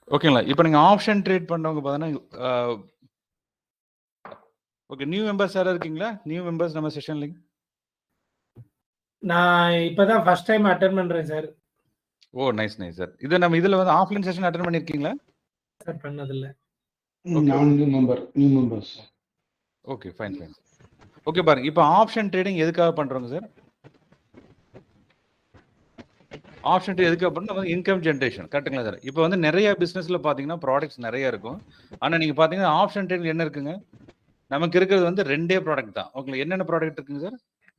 ஓகேங்களா? இப்போ நீங்க ஆப்ஷன் ட்ரேட் பண்றவங்க பார்த்தீங்கன்னா, ஓகே, நியூ மெம்பர்ஸ் யாராவது இருக்கீங்களா? நியூ மெம்பர்ஸ் நம்ம செஷன்ல. நான் இப்பதான் ஃபர்ஸ்ட் டைம் அட்டெண்ட் பண்றேன் சார். ஓ, நைஸ் நைஸ் சார். இது நம்ம இதுல வந்து ஆஃப்லைன் செஷன் அட்டெண்ட் பண்ணிருக்கீங்களா? சார் பண்ணதில்ல. நான் new members. Okay, fine fine. Okay, பாருங்க, இப்போ ஆப்ஷன் ட்ரேடிங் எதுக்காக பண்றோங்க சார்? ஆப்ஷன் ட்ரேட் எதுக்காக பண்ணணும்? இன்கம் ஜென்ரேஷன், கரெக்ட்டுங்களா சார்? இப்போ வந்து நிறைய பிசினஸ்ல பாத்தீங்கன்னா ப்ராடக்ட்ஸ் நிறைய இருக்கும். ஆனா நீங்க பாத்தீங்கன்னா ஆப்ஷன் ட்ரேடிங் என்ன இருக்குங்க? நமக்கு இருக்கிறது வந்து 2 ப்ராடக்ட் தான். ஓகே, என்னென்ன ப்ராடக்ட் இருக்குங்க sir?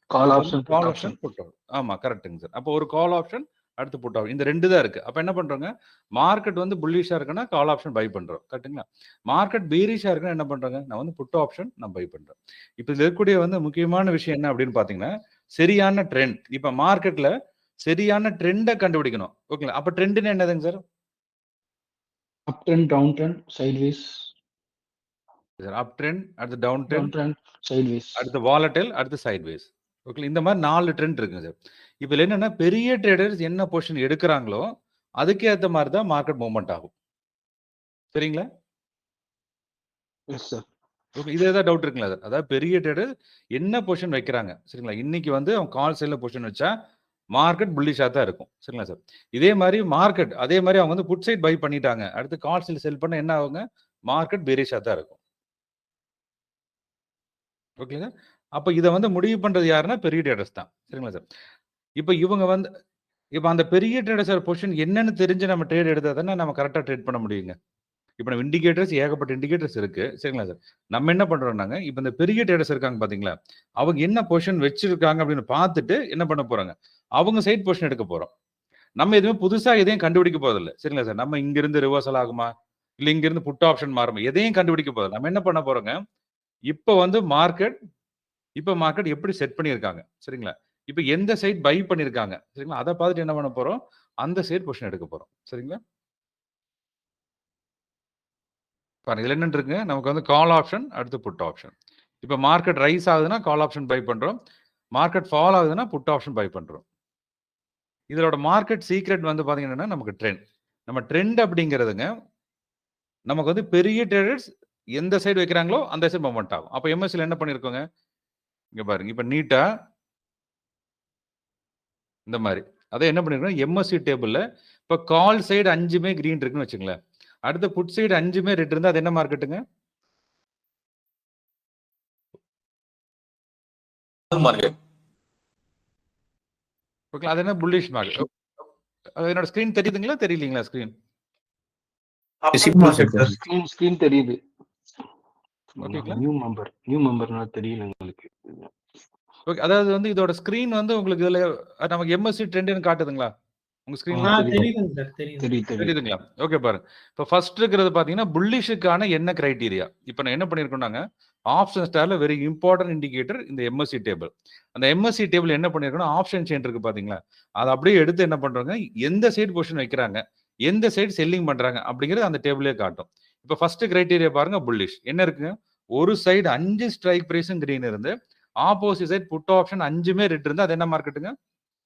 Call option, call option, put option. ஆமா, கரெக்ட்டுங்க சார். அப்போ ஒரு கால் ஆப்ஷன், அடுத்து புட் ஆப்ஷன், இந்த 2 தான் இருக்கு. அப்ப என்ன பண்றோங்க? மார்க்கெட் வந்து புல்லிஷா இருக்குன்னா கால் ஆப்ஷன் பை பண்றோம், கரெக்ட்டுங்களா? மார்க்கெட் பீரிஷா இருக்குன்னா என்ன பண்றாங்க? நான் வந்து புட் ஆப்ஷன் நான் பை பண்றேன். இப்போ இதுல இருக்கக்கூடிய வந்து முக்கியமான விஷயம் என்ன அப்படின்னு பாத்தீங்கன்னா, சரியான ட்ரெண்ட். இப்ப மார்க்கெட்ல சரியான ட்ரெண்டை கண்டுபிடிக்கணும். ஓகேங்களா? அப்ப ட்ரெண்ட்னா என்னதுங்க sir? Up trend, down trend, sideways. Up trend, அடுத்து டவுன் ட்ரெண்ட், சைட்வேஸ், அடுத்து வாலடைல், அடுத்து சைட்வேஸ். ஓகே, இந்த மாதிரி 4 ட்ரெண்ட் இருக்குங்க சார். இப்போ என்னன்னா பெரிய ட்ரேடர்ஸ் என்ன பொசிஷன் எடுக்கிறாங்களோ அதுக்கு ஏற்ற மாதிரி தான் மார்க்கெட் மூவ்மெண்ட் ஆகும். சரிங்களா? Yes sir. ஓகே, இது ஏதாவது டவுட் இருக்குங்களா சார்? அதாவது பெரிய ட்ரேடர் என்ன பொசிஷன் வைக்கிறாங்க, சரிங்களா? இன்னைக்கு வந்து அவங்க கால் சைடில் பொசிஷன் வச்சா மார்க்கெட் புல்லிஷாக தான் இருக்கும், சரிங்களா சார்? இதே மாதிரி மார்க்கெட் அதே மாதிரி அவங்க வந்து புட் சைட் பை பண்ணிட்டாங்க, அடுத்து கால் சைடில் செல் பண்ண என்ன ஆகுங்க? மார்க்கெட் பெரிஷாக தான் இருக்கும். ஓகேங்க. அப்ப இத வந்து முடிவு பண்றது யாருன்னா பெரிய ட்ரேடர்ஸ் தான், சரிங்களா சார்? இப்ப இவங்க வந்து இப்ப அந்த பெரிய ட்ரேடர்ஸோட பொசிஷன் என்னன்னு தெரிஞ்சு நம்ம ட்ரேட் எடுத்தா தானே நம்ம கரெக்டா ட்ரேட் பண்ண முடியுங்க. இப்ப நம்ம இண்டிகேட்டர்ஸ் ஏகப்பட்ட இண்டிகேட்டர்ஸ் இருக்கு, சரிங்களா சார்? நம்ம என்ன பண்றோம்னாங்க, இப்ப இந்த பெரிய ட்ரேடர்ஸ் இருக்காங்க பாத்தீங்களா, அவங்க என்ன பொசிஷன் வச்சிருக்காங்க அப்படின்னு பார்த்துட்டு என்ன பண்ண போறாங்க, அவங்க சைட் பொசிஷன் எடுக்க போறோம். நம்ம எதுவுமே புதுசா எதையும் கண்டுபிடிக்க போறதில்ல, சரிங்களா சார்? நம்ம இங்க இருந்து ரிவர்சல் ஆகுமா, இல்ல இங்க இருந்து புட் ஆப்ஷன் மாறுமா, எதையும் கண்டுபிடிக்க போறதில்ல. நம்ம என்ன பண்ண போறோங்க, இப்ப வந்து மார்க்கெட் எப்படி செட் பண்ணியிருக்காங்க, சரிங்களா? இப்ப எந்த சைட் பை பண்ணியிருக்காங்க, சரிங்களா? அதை பார்த்துட்டு என்ன பண்ண போறோம், அந்த சைட் பொசிஷன் எடுக்க போறோம், சரிங்களா? பாருங்க, இதுல என்ன இருக்குங்க, நமக்கு வந்து கால் ஆப்ஷன், அடுத்து புட் ஆப்ஷன். இப்ப மார்க்கெட் ரைஸ் ஆகுதுன்னா கால் ஆப்ஷன் பை பண்றோம், மார்க்கெட் ஃபால் ஆகுதுன்னா புட் ஆப்ஷன் பை பண்றோம். இதோட மார்க்கெட் சீக்ரெட் வந்து பாத்தீங்கன்னா நமக்கு ட்ரெண்ட். நம்ம ட்ரெண்ட் அப்படிங்கிறதுங்க, நமக்கு வந்து பெரிய ட்ரேடர்ஸ் எந்த சைடு வைக்கிறாங்களோ அந்த சைடு மூவ்மெண்ட் ஆகும். அப்ப எம்எஸ்சில என்ன பண்ணிருக்கோங்க, இங்க பாருங்க, இப்ப நீட்டா இந்த மாதிரி அதை என்ன பண்ணிருக்கோம், எம்எஸ்சி டேபிள்ல இப்ப கால் சைடு 5மே கிரீன் இருக்குன்னு வச்சுங்களேன், அடுத்த புட் சைடு 5மே ரெட் இருந்தா அது என்ன மார்க்கெட்டுங்க? ஓகே, அது என்ன புல்லிஷ் மார்க்கெட். என்னோட ஸ்கிரீன் தெரியுதுங்களா தெரியலீங்களா? ஸ்கிரீன் ஸ்கிரீன் தெரியுது. ஓகேங்களா? நியூ மெம்பர்னா தெரியல உங்களுக்கு. ஓகே, அதாவது வந்து இதோட ஸ்கிரீன் வந்து உங்களுக்கு இதுல நமக்கு எம்எஸ்சி ட்ரெண்ட்னு காட்டுதுங்களா உங்க ஸ்கிரீன்ல? தெரியுதுங்க சார், தெரியுதுங்களா? ஓகே, பாருங்க. இப்ப ஃபர்ஸ்ட் இருக்கிறது பாத்தீங்கன்னா புல்லிஷுக்கான என்ன கிரைட்டீரியா. இப்ப நான் என்ன பண்ணிருக்கோம்னாங்க, ஆப்ஷன் ஸ்டார்ல வெரி இம்பார்ட்டன்ட் இண்டிகேட்டர் இந்த எம்எஸ்சி டேபிள். அந்த எம்எஸ்சி டேபிள் என்ன பண்ணிருக்கோம், ஆப்ஷன் செயின் இருக்கு பாத்தீங்களா, அதை அப்படியே எடுத்து என்ன பண்றாங்க, எந்த சைடு பொசிஷன் வைக்கிறாங்க, எந்த சைடு செல்லிங் பண்றாங்க அப்படிங்கிறது அந்த டேபிளே காட்டும். இப்ப ஃபர்ஸ்ட் கிரைட்டீரியா பாருங்க, புல்லிஷ் என்ன இருக்குங்க, ஒரு சைடு 5 ஸ்ட்ரைக் பிரைஸும் கிரீன் இருந்து ஆப்போசிட் சைடு புட் ஆப்ஷன் 5மே ரெட் இருந்து அது என்ன மார்க்கெட்டுங்க,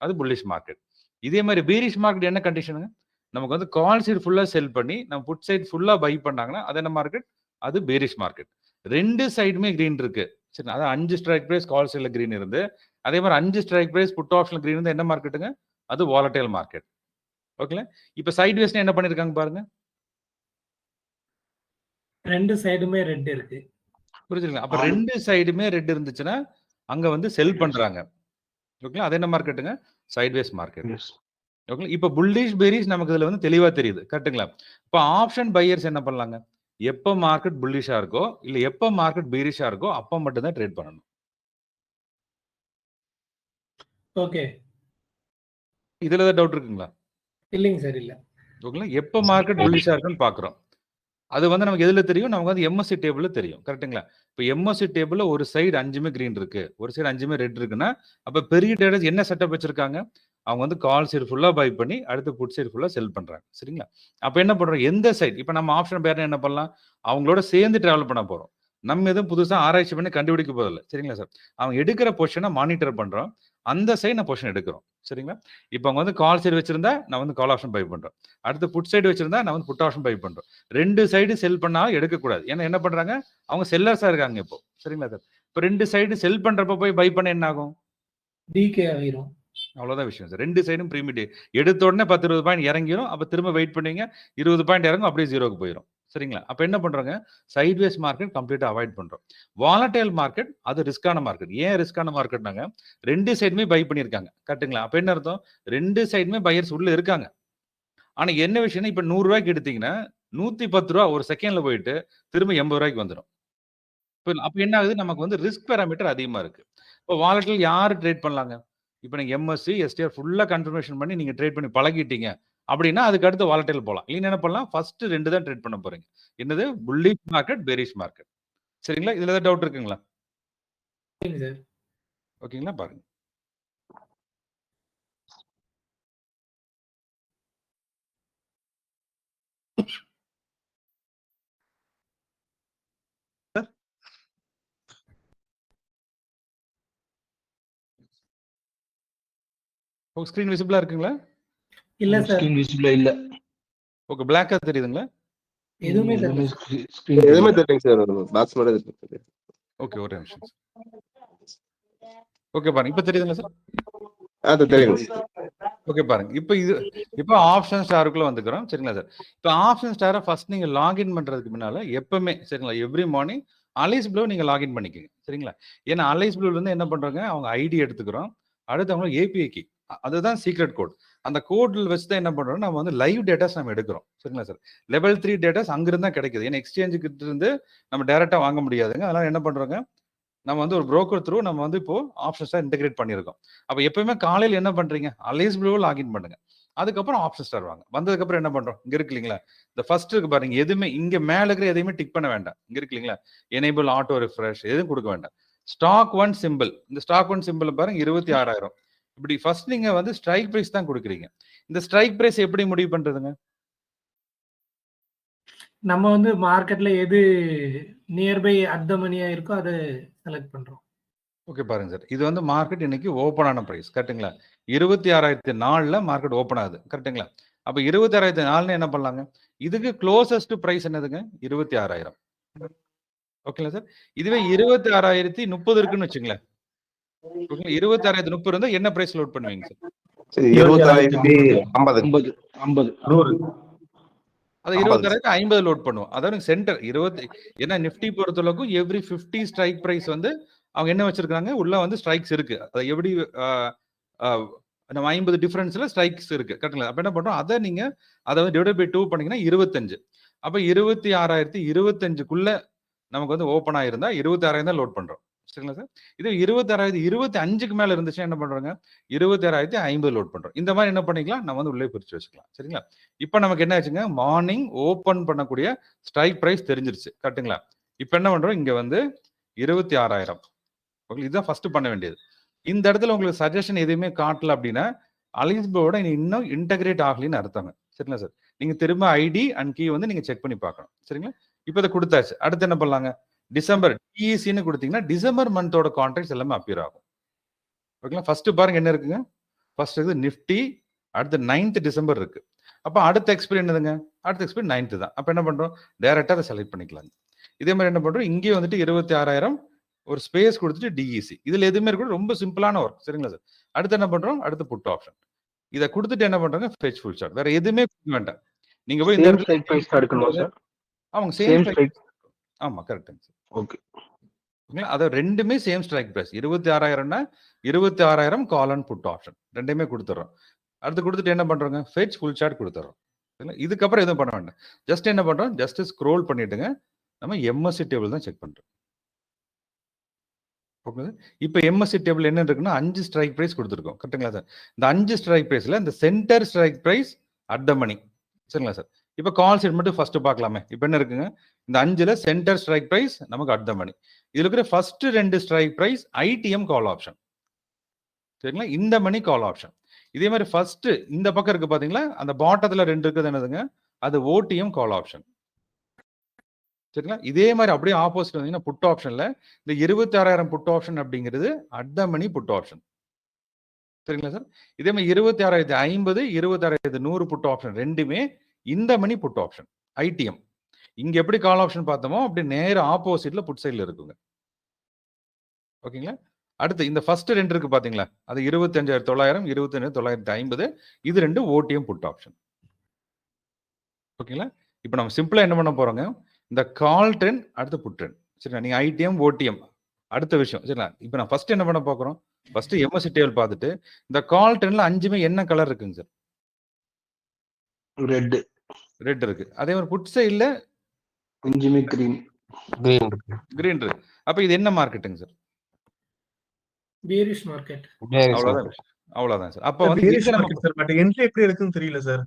அது புல்லிஷ் மார்க்கெட். இதே மாதிரி பீரிஷ் மார்க்கெட் என்ன கண்டிஷனுங்க, நமக்கு வந்து கால் சைடு ஃபுல்லா செல் பண்ணி நம்ம புட் சைடு ஃபுல்லா பை பண்ணாங்கன்னா அது என்ன மார்க்கெட், அது பேரிஷ் மார்க்கெட். 2 சைடுமே கிரீன் இருக்கு, சரி, அதான் 5 ஸ்ட்ரைக் பிரைஸ் கால் சைடுல கிரீன் இருந்து அதே மாதிரி 5 ஸ்ட்ரைக் பிரைஸ் புட் ஆப்ஷன்ல கிரீன் இருந்து என்ன மார்க்கெட்டுங்க, அது வாலடைல் மார்க்கெட். ஓகேல? இப்ப சைட் வேஸ்ல என்ன பண்ணிருக்காங்க பாருங்க, 2 சைடுமே ரெட் இருக்கு. புரியுதுங்களா? அப்ப 2 சைடுமே ரெட் இருந்துச்சுன்னா அங்க வந்து செல் பண்றாங்க. ஓகேங்களா? அது என்ன மார்க்கெட்டுங்க, சைட்வேஸ் மார்க்கெட். ஓகே, இப்ப புல்லிஷ் பேரிஷ் நமக்கு இதுல வந்து தெளிவா தெரியுது, கரெக்ட்டுங்களா? இப்ப ஆப்ஷன் பையர்ஸ் என்ன பண்ணலாங்க, எப்ப மார்க்கெட் புல்லிஷா இருக்கோ இல்ல எப்ப மார்க்கெட் பேரிஷா இருக்கோ அப்ப மட்டும் தான் ட்ரேட் பண்ணணும். ஓகே, இதுல ஏதாவது டவுட் இருக்குங்களா? இல்லைங்க சார், இல்ல. ஓகேங்களா? எப்ப மார்க்கெட் புல்லிஷா இருக்குன்னு பாக்குறோம், அது வந்து நமக்கு எதுல தெரியும், நமக்கு வந்து எம்எஸ்சி டேபிள்ல தெரியும், கரெக்ட்டுங்களா? இப்ப எம்எஸ்சி டேபிள்ல ஒரு சைடு 5மே கிரீன் இருக்கு, ஒரு சைடு 5மே ரெட் இருக்குன்னா அப்ப பெரிய ட்ரேடர்ஸ் என்ன செட்டப் வச்சிருக்காங்க, அவங்க வந்து கால் சைடு ஃபுல்லா பை பண்ணி அடுத்து புட் சைடு ஃபுல்லா செல் பண்றாங்க, சரிங்களா? அப்ப என்ன பண்றோம், எந்த சைடு இப்ப நம்ம ஆப்ஷன் பேர் என்ன பண்ணலாம், அவங்களோட சேர்ந்து டிராவல் பண்ண போறோம். நம்ம எதுவும் புதுசா ஆராய்ச்சி பண்ணி கண்டுபிடிக்க போதில்லை, சரிங்களா சார்? அவங்க எடுக்கிற பொசிஷனை மானிட்டர் பண்றோம், அந்த சைடு நான் பொசிஷன் எடுக்கிறோம். சரிங்களா? இப்போ அங்க வந்து கால் சைடு வச்சிருந்தா நான் வந்து கால் ஆப்ஷன் பை பண்றேன். அடுத்து புட் சைடு வச்சிருந்தா நான் வந்து புட் ஆப்ஷன் பை பண்றோம். 2 சைடு செல் பண்ணா எடுக்கக்கூடாது. ஏன்னா என்ன பண்றாங்க? அவங்க செல்லர்ஸா இருக்காங்க இப்போ. சரிங்களா சார்? இப்போ 2 சைடு செல் பண்றப்ப போய் பை பண்ண என்ன ஆகும்? டிகே ஆயிரும். அவ்வளோதான் விஷயம் சார். 2 சைடும் ப்ரீமிட் எடுத்த உடனே 10, 20 பாயிண்ட் இறங்கிரும். அப்ப திரும்ப வெயிட் பண்ணுவீங்க. 20 பாயிண்ட் இறங்கும். அப்படியே 0க்கு போயிரும். சரிங்களா? அப்ப என்ன பண்றோங்க? சைட்வேஸ் மார்க்கெட் கம்ப்ளீட்டா அவாய்ட் பண்றோம். வாலடைல் மார்க்கெட் அது ரிஸ்கான மார்க்கெட். ஏன் ரிஸ்கான மார்க்கெட்னாங்க? 2 சைடுமே பை பண்ணியிருக்காங்க. கரெக்ட்டுங்களா? அப்ப என்ன அர்த்தம்? 2 சைடுமே பையர்ஸ் உள்ள இருக்காங்க. ஆனா என்ன விஷயம்னா, இப்ப ரூ. 100க்கு எடுத்தீங்கன்னா, ரூ. 110 ஒரு செகண்ட்ல போயிட்டு திரும்ப ரூ. 80க்கு வந்துரும். அப்ப என்ன ஆகுது? நமக்கு வந்து ரிஸ்க் பாராமீட்டர் அதிகமா இருக்கு. இப்போ வாலடைல் யாரு ட்ரேட் பண்ணலாங்க? இப்ப நீங்க எம்எஸ்சி, எஸ்டிஆர் ஃபுல்லா கன்ஃபர்மேஷன் பண்ணி நீங்க ட்ரேட் பண்ணி பழகிட்டீங்க. அப்படின்னா அதுக்கு அடுத்து வாலடைல் போலாம். இல்லைன்னா என்ன பண்ணலாம்? ஃபர்ஸ்ட் 2 தான் ட்ரேட் பண்ண போறீங்க. என்னது? Bullish market, bearish market. சரிங்களா? இதுல ஏதாவது டவுட் இருக்குங்களா? சரிங்க சார். ஓகேங்களா? பாருங்க. உங்க ஸ்கிரீன் விசிபிளா இருக்குங்களா? இல்ல சார். ஸ்கிரீன் விசிபிளா இல்ல. ஓகே, பிளாக்கா தெரியுதுங்களா? எதுவுமே தெரியல. ஸ்கிரீன் எதுவுமே தெரியலைங்க சார். பாக்ஸ் மட்டும் இருக்கு. ஓகே, ஒரே நிமிஷம். ஓகே பாருங்க. இப்ப தெரியுதுங்களா சார்? அது தெரியுங்க. ஓகே பாருங்க. இப்போ ஆப்ஷன் ஸ்டாருக்குள்ள வந்துக்கிறோம். சரிங்களா சார்? இப்போ ஆப்ஷன் ஸ்டாரை ஃபர்ஸ்ட் நீங்க லாகின் பண்றதுக்கு முன்னால எப்பவுமே சரிங்களா, எவ்ரி மார்னிங் அலைஸ் ப்ளூ நீங்க லாகின் பண்ணிக்கங்க. சரிங்களா? ஏன்னா அலைஸ் ப்ளூல இருந்து என்ன பண்றாங்க? அவங்க ஐடி எடுத்துக்கிறோம். அடுத்து அவங்க ஏபிஐ கீ. அதுதான் சீக்ரெட் கோட். அந்த கோட்ல வச்சு தான் என்ன பண்றோம்? நம்ம வந்து லைவ் டேட்டாஸ் நம்ம எடுக்கிறோம். சரிங்களா சார்? லெவல் 3 டேட்டாஸ் அங்கிருந்து தான் கிடைக்குது. ஏன்னா எக்ஸ்சேஞ்சு கிட்ட இருந்து நம்ம டைரக்டா வாங்க முடியாதுங்க. அதனால என்ன பண்றோங்க? நம்ம வந்து ஒரு புரோக்கர் த்ரூ நம்ம வந்து இப்போ ஆப்ஷன் இன்டெகிரேட் பண்ணியிருக்கோம். அப்ப எப்பவுமே காலையில என்ன பண்றீங்க? அலைஸ் ப்ளூ லாகின் பண்ணுங்க. அதுக்கப்புறம் ஆப்ஷன் ஸ்டார் வாங்க. வந்ததுக்கு அப்புறம் என்ன பண்றோம்? இங்க இருக்கு இல்லீங்களா? இந்த ஃபர்ஸ்ட் இருக்கு பாருங்க. எதுவுமே இங்க மேல இருக்கிற எதையுமே டிக் பண்ண வேண்டாம். இங்க இருக்கு இல்லீங்களா? எனேபிள் ஆட்டோ ரிஃப்ரெஷ் எதுவும் கொடுக்க வேண்டாம். Stock 1 simple. இந்த ஸ்டாக் 1 சிம்பிள் பாருங்க 26,000. இப்படி ஃபர்ஸ்ட் நீங்க வந்து ஸ்ட்ரைக் பிரைஸ் தான் கொடுக்குறீங்க. இந்த ஸ்ட்ரைக் பிரைஸ் எப்படி முடிவு பண்றதுங்க? நம்ம வந்து மார்க்கெட்ல எது நியர்பை அட் த மணியா இருக்கோ அதை செலக்ட் பண்றோம். ஓகே பாருங்க சார். இது வந்து மார்க்கெட் இன்னைக்கு ஓப்பன் ஆன பிரைஸ். கரெக்ட்டுங்களா? 26,004ல மார்க்கெட் ஓப்பன் ஆகுது. கரெக்ட்டுங்களா? அப்ப 26,004ன்னு என்ன பண்ணலாங்க? இதுக்கு க்ளோசஸ்ட் பிரைஸ் என்னதுங்க? 26,000. ஓகேங்களா சார்? இதுவே 26,030 இருக்குன்னு வச்சுங்களேன். ஓகேங்களா? 26,030 இருந்தா என்ன பிரைஸ் லோட் பண்ணுவீங்க சார்? 26,050. 50. 100. அது 26,050 லோட் பண்ணுவோம். அதாவது சென்டர் 20 ஏன்னா நிஃப்டி பொறுத்தளவுக்கு எவ்ரி 50 ஸ்ட்ரைக் பிரைஸ் வந்து அவங்க என்ன வச்சிருக்காங்க? உள்ள வந்து ஸ்ட்ரைக்ஸ் இருக்கு. அது எப்படி நம்ம 50 டிஃபரன்ஸ்ல ஸ்ட்ரைக்ஸ் இருக்கு. கரெக்ட்டுங்களா? அப்ப என்ன பண்றோம்? அத வந்து டிவைடட் பை 2 பண்ணீங்கன்னா 25. அப்ப 26,025க்குள்ள நமக்கு வந்து ஓப்பன் ஆயிருந்தா 26,000 தான் லோட் பண்றோம். சரிங்களா சார்? இது 26,025க்கு மேல இருந்துச்சுன்னா என்ன பண்றோங்க? 26,050 லோட் பண்றோம். இந்த மாதிரி என்ன பண்ணிக்கலாம்? நம்ம வந்து உள்ளே பிரிச்சு வச்சுக்கலாம். சரிங்களா? இப்ப நமக்கு என்ன ஆச்சுங்க? மார்னிங் ஓப்பன் பண்ணக்கூடிய ஸ்ட்ரைக் பிரைஸ் தெரிஞ்சிருச்சு. கரெக்ட்டுங்களா? இப்ப என்ன பண்றோம்? இங்க வந்து 26,000. ஓகே, இதுதான் ஃபர்ஸ்ட் பண்ண வேண்டியது. இந்த இடத்துல உங்களுக்கு சஜஷன் எதுவுமே காட்டல அப்படின்னா அலிஸ்போட இன்னும் இன்டகிரேட் ஆகலின்னு அர்த்தங்க. சரிங்களா சார்? நீங்க திரும்ப ஐடி அண்ட் கீ வந்து நீங்க செக் பண்ணி பார்க்கணும். சரிங்களா? இப்போ இதை கொடுத்தாச்சு. அடுத்து என்ன பண்ணலாங்க? டிசம்பர் டிஇசின்னு கொடுத்தீங்கன்னா டிசம்பர் மந்தோட கான்ட்ராக்ட்ஸ் எல்லாமே அப்பியர் ஆகும். ஓகேங்களா? ஃபர்ஸ்ட் பாருங்க என்ன இருக்குங்க? ஃபர்ஸ்ட் இருக்குது நிஃப்டி. அடுத்து 9th டிசம்பர் இருக்கு. அப்ப அடுத்த எக்ஸ்பைரி என்னதுங்க? அடுத்த எக்ஸ்பைரி 9th தான். அப்ப என்ன பண்றோம்? டைரக்டா அதை செலக்ட் பண்ணிக்கலாம். இதே மாதிரி என்ன பண்றோம்? இங்கே வந்துட்டு 26,000 ஒரு ஸ்பேஸ் கொடுத்துட்டு டிஇசி. இதுல எதுவுமே இருக்கும். ரொம்ப சிம்பிளான ஒர்க். சரிங்களா சார்? அடுத்து என்ன பண்றோம்? அடுத்து புட் ஆப்ஷன். இதை கொடுத்துட்டு என்ன பண்றாங்க? Fetch full chart. வேற எதுவுமே கொடுக்க வேண்டாம். நீங்க போய் இந்த சேம் இடத்துல ஸ்ட்ரைக் பிரைஸ் தான் எடுக்கணுமா சார்? ஆமாங்க, சேம் சேம் ஸ்ட்ரைக். ஆமா, கரெக்ட்டுங்க சார். ஓகே. அது ரெண்டுமே சேம் ஸ்ட்ரைக் பிரைஸ். 26,000னா 26,000 கால் அண்ட் புட் ஆப்ஷன் ரெண்டுமே கொடுத்துறோம். அடுத்து கொடுத்துட்டு என்ன பண்றோங்க? ஃபெச் ஃபுல் சார்ட் கொடுத்துறோம். இதுக்கப்புறம் எதுவும் பண்ண வேண்டாம். ஜஸ்ட் என்ன பண்றோம்? ஜஸ்ட் ஸ்க்ரோல் பண்ணிட்டுங்க நம்ம எம்எஸ்சி டேபிள் தான் செக் பண்றோம். ஓகே. இப்போ எம்எஸ்சி டேபிள் என்ன இருக்குன்னா 5 ஸ்ட்ரைக் பிரைஸ் கொடுத்துருக்கோம். கரெக்ட்டுங்களா சார்? இந்த 5 ஸ்ட்ரைக் பிரைஸ்ல இந்த centre strike price at the money. சரிங்களா சார்? இப்போ கால் சைட் மட்டும் ஃபர்ஸ்ட் பார்க்கலாமே. இப்போ என்ன இருக்குங்க? இந்த 5ல சென்டர் ஸ்ட்ரைக் பிரைஸ் நமக்கு அட் த மணி. இதுல இருக்கிற first 2 strike price ITM call option. சரிங்களா? இந்த மணி கால் ஆப்ஷன். இதே மாதிரி ஃபர்ஸ்ட் இந்த பக்கம் இருக்கு பாத்தீங்களா? அந்த பாட்டத்துல 2 இருக்குது என்னதுங்க? அது ஓடிஎம் கால் ஆப்ஷன். சரிங்களா? இதே மாதிரி அப்படியே ஆப்போசிட் வந்தீங்கன்னா புட் ஆப்ஷன்ல இந்த 26,000 புட் ஆப்ஷன் அப்படிங்கிறது at the money put option. சரிங்களா சார்? இதே மாதிரி 26,050, 26,100 புட் ஆப்ஷன் ரெண்டுமே இந்த மணி புட் ஆப்ஷன் ஐடிஎம். இங்க எப்படி கால் ஆப்ஷன் பார்த்தோமோ அப்படி நேர ஆப்போசிட்ல புட் சைடுல இருக்குங்க. ஓகேங்களா? அடுத்து இந்த ஃபர்ஸ்ட் 2 இருக்கு பாத்தீங்களா? அது 25,900, 25,950 இது 2 ஓடிஎம் புட் ஆப்ஷன். ஓகேங்களா? இப்போ நம்ம சிம்பிளா என்ன பண்ண போறோங்க? இந்த கால் ட்ரெண்ட் அடுத்து புட் ட்ரெண்ட். சரிங்களா? நீங்க ஐடிஎம், ஓடிஎம் அடுத்த விஷயம். சரிங்களா? இப்போ நான் ஃபர்ஸ்ட் என்ன பண்ண போறோம்? ஃபர்ஸ்ட் எம்எஸ்சி டேபிள் பார்த்துட்டு இந்த கால் ட்ரெண்ட்ல 5மே என்ன கலர் இருக்குங்க சார்? ரெட். ரெட் இருக்கு. அதே மாதிரி புட் சைடுல 5மே கிரீன். கிரீன் இருக்கு. அப்ப இது என்ன மார்க்கெட்டுங்க சார்? bearish market. அவ்வளவுதான். அவ்வளவுதான் சார். அப்ப வந்து bearish இது நம்ம market sir. But entry எப்படி இருக்குன்னு தெரியல சார்.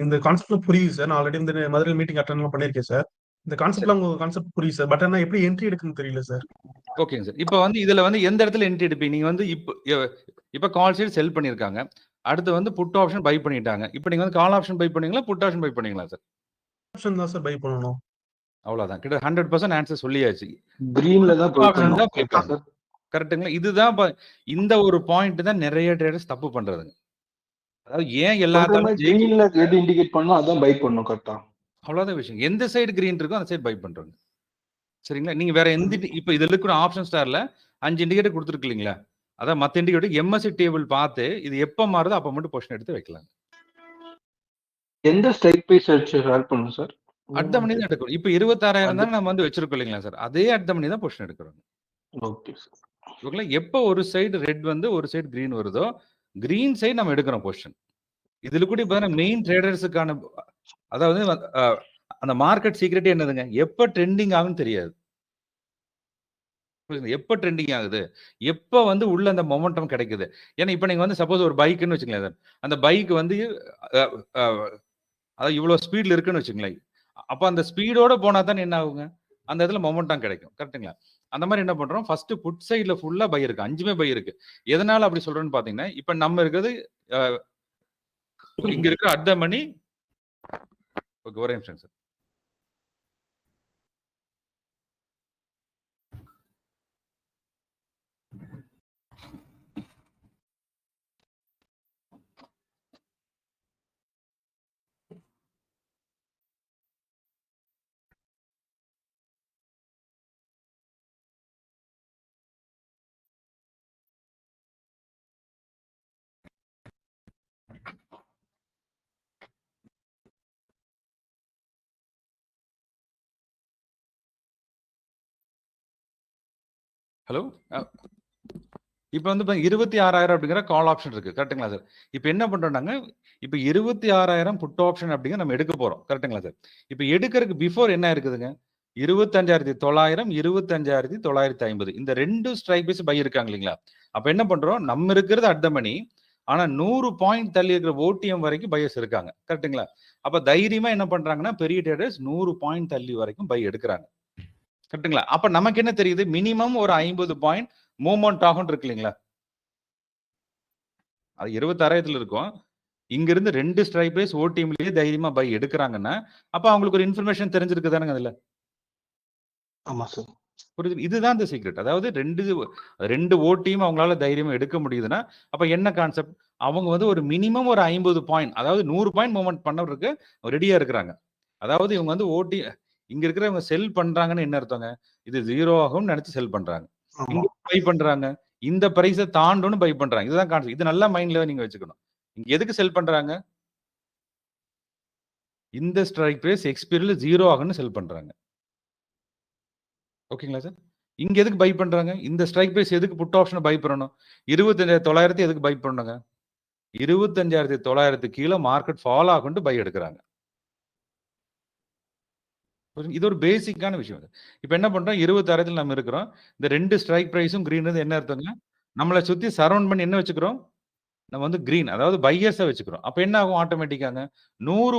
இந்த கான்செப்ட்ல புரியுது சார். நான் ஆல்ரெடி இந்த மதுரையில் மீட்டிங் அட்டெண்ட் பண்ணிருக்கேன் சார். இந்த கான்செப்ட்ல உங்க கான்செப்ட் புரியுது சார். பட் ஆனா எப்படி என்ட்ரி எடுக்குன்னு தெரியல சார். ஓகேங்க சார். இப்போ வந்து இதுல வந்து எந்த இடத்துல என்ட்ரி எடுப்பீங்க? நீங்க வந்து இப்போ கால் சைடு செல் பண்ணிருக்காங்க. அடுத்து வந்து புட் ஆப்ஷன் பை பண்ணிட்டாங்க. இப்போ நீங்க வந்து கால் ஆப்ஷன் பை பண்ணீங்களா, புட் ஆப்ஷன் பை பண்ணீங்களா சார்? ஆப்ஷன் தான் சார் பை பண்ணணும். அவ்வளவுதான். கிட்ட 100% ஆன்சர் சொல்லியாச்சு. கிரீன்ல தான் புட் ஆப்ஷன் தான் பை போய் பண்ணணும். கரெக்ட்டுங்களா? இதுதான் இந்த ஒரு பாயிண்ட் தான் நிறைய ட்ரேடர்ஸ் தப்பு பண்றதுங்க. அதாவது ஏன் எல்லாத்தாலும் கிரீன்ல எது இண்டிகேட் பண்ணா அதான் பை பண்ணணும் கரெக்ட்டா. அவ்வளவுதான் விஷயம். எந்த சைடு கிரீன் இருக்கோ அந்த சைடு பை பண்றாங்க. சரிங்களா? நீங்க வேற எந்த இப்போ இதுல இருக்கிற ஆப்ஷன் ஸ்டார்ல 5 இண்டிகேட்டர் கொடுத்துருக்கு இல்லைங்களா? அதான் மத்த இண்டிகேட்டர் எம்எஸ்சி டேபிள் பார்த்து இது எப்ப மாறுதோ அப்ப மட்டும் பொசிஷன் எடுத்து வைக்கலாம். எந்த ஸ்ட்ரைக் பிரைஸ் ஷேர் பண்ணுங்க சார்? அடுத்த மணி தான் எடுக்கணும். இப்போ 26,000 தான் நம்ம வந்து வச்சிருக்கோம் இல்லைங்களா சார்? அதே அடுத்த மணி தான் பொசிஷன் எடுக்கிறோம். Okay sir. ஓகேங்களா? எப்போ ஒரு சைடு ரெட் வந்து ஒரு சைடு கிரீன் வருதோ கிரீன் சைடு நம்ம எடுக்கிறோம் பொசிஷன். இதுல கூட இப்போ மெயின் ட்ரேடர்ஸுக்கான அதாவது அந்த மார்க்கெட் சீக்ரெட் என்னதுங்க? எப்ப ட்ரெண்டிங் ஆகும்னு தெரியாது. எப்ப ட்ரெண்டிங் ஆகுது, எப்ப வந்து உள்ள அந்த மொமெண்டம் கிடைக்குது. ஏன்னா இப்ப நீங்க வந்து சப்போஸ் ஒரு பைக்குன்னு வச்சுங்களேன் சார். அந்த பைக் வந்து அதாவது இவ்வளவு ஸ்பீட்ல இருக்குன்னு வச்சுங்களேன். அப்ப அந்த ஸ்பீடோட போனா தான் என்ன ஆகுங்க? அந்த இடத்துல மொமெண்டம் கிடைக்கும். கரெக்ட்டுங்களா? அந்த மாதிரி என்ன பண்றோம்? ஃபர்ஸ்ட் புட் சைடுல ஃபுல்லா பை இருக்கு. 5மே பை இருக்கு. எதனால அப்படி சொல்றேன்னு பாத்தீங்கன்னா, இப்ப நம்ம இருக்கிறது இங்க இருக்கிற அட் த மணி. ஓகே, ஒரே நிமிஷம் சார். ஹலோ. இப்போ வந்து 26,000 அப்படிங்கிற கால் ஆப்ஷன் இருக்கு. கரெக்ட்டுங்களா சார்? இப்போ என்ன பண்றோம்னாங்க, இப்போ 26,000 புட் ஆப்ஷன் அப்படிங்கிற நம்ம எடுக்க போறோம். கரெக்ட்டுங்களா சார்? இப்போ எடுக்கிறதுக்கு பிஃபோர் என்ன இருக்குதுங்க? 25,900, 25,950 இந்த 2 ஸ்ட்ரைக் பிரைஸ் பை இருக்காங்க இல்லைங்களா? அப்ப என்ன பண்றோம்? நம்ம இருக்கிறது அட் த மணி. ஆனா 100 பாயிண்ட் தள்ளி இருக்கிற ஓடிஎம் வரைக்கும் பையர்ஸ் இருக்காங்க. கரெக்ட்டுங்களா? அப்ப தைரியமா என்ன பண்றாங்கன்னா, பெரிய ட்ரேடர்ஸ் 100 பாயிண்ட் தள்ளி வரைக்கும் பை எடுக்கிறாங்க. கரெக்ட்டுங்களா? அப்ப நமக்கு என்ன தெரியுது? மினிமம் ஒரு 50 பாயிண்ட் மூவ்மெண்ட் ஆகும் இருக்கு இல்லைங்களா? அது 26,000 இருக்கும். இங்க இருந்து 2 ஸ்ட்ரைக் பிரைஸ் ஓடிஎம்லயே தைரியமா பை எடுக்கிறாங்கன்னா, அப்ப அவங்களுக்கு ஒரு இன்ஃபர்மேஷன் தெரிஞ்சிருக்கு தானங்க அதுல. ஆமா சார். புரியுது? இதுதான் இந்த சீக்ரெட். அதாவது 2 ஓடியும் அவங்களால தைரியமா எடுக்க முடியுதுன்னா, அப்ப என்ன கான்செப்ட்? அவங்க வந்து ஒரு மினிமம் ஒரு 50 பாயிண்ட், அதாவது 100 பாயிண்ட் மூவ்மெண்ட் பண்ணறதுக்கு ரெடியா இருக்கிறாங்க. அதாவது இவங்க வந்து இங்க இருக்கிறவங்க செல் பண்றாங்கன்னு என்ன அர்த்தங்க? இது 0 ஆகும்னு நினைச்சு செல் பண்றாங்க. இங்க பை பண்றாங்க. இந்த பிரைஸ தாண்டணும்னு பை பண்றாங்க. இதுதான் கான்செப்ட். இது நல்லா மைண்ட்ல நீங்க வச்சுக்கணும். இங்க எதுக்கு செல் பண்றாங்க? இந்த ஸ்ட்ரைக் பிரைஸ் எக்ஸ்பீரியன்ல 0 ஆகும்னு செல் பண்றாங்க. ஓகேங்களா சார்? இங்க எதுக்கு பை பண்றாங்க? இந்த ஸ்ட்ரைக் பிரைஸ் எதுக்கு புட் ஆப்ஷன் பை பண்ணணும்? 25,900 எதுக்கு பை பண்ணுங்க? 25,900 கீழ மார்க்கெட் ஃபால் ஆகும்னு பை எடுக்கிறாங்க. இது ஒரு பேசிக்கான விஷயம். இப்ப என்ன பண்றோம்? 26,000 நம்ம இருக்கிறோம். இந்த 2 ஸ்ட்ரைக் பிரைஸும் கிரீன் என்ன அர்த்தங்க? நம்மள சுத்தி சரவுண்ட் பண்ணி என்ன வச்சுக்கிறோம்? நம்ம வந்து கிரீன், அதாவது பையர்ஸ வச்சுக்கிறோம். அப்ப என்ன ஆகும்? ஆட்டோமேட்டிக்காங்க 100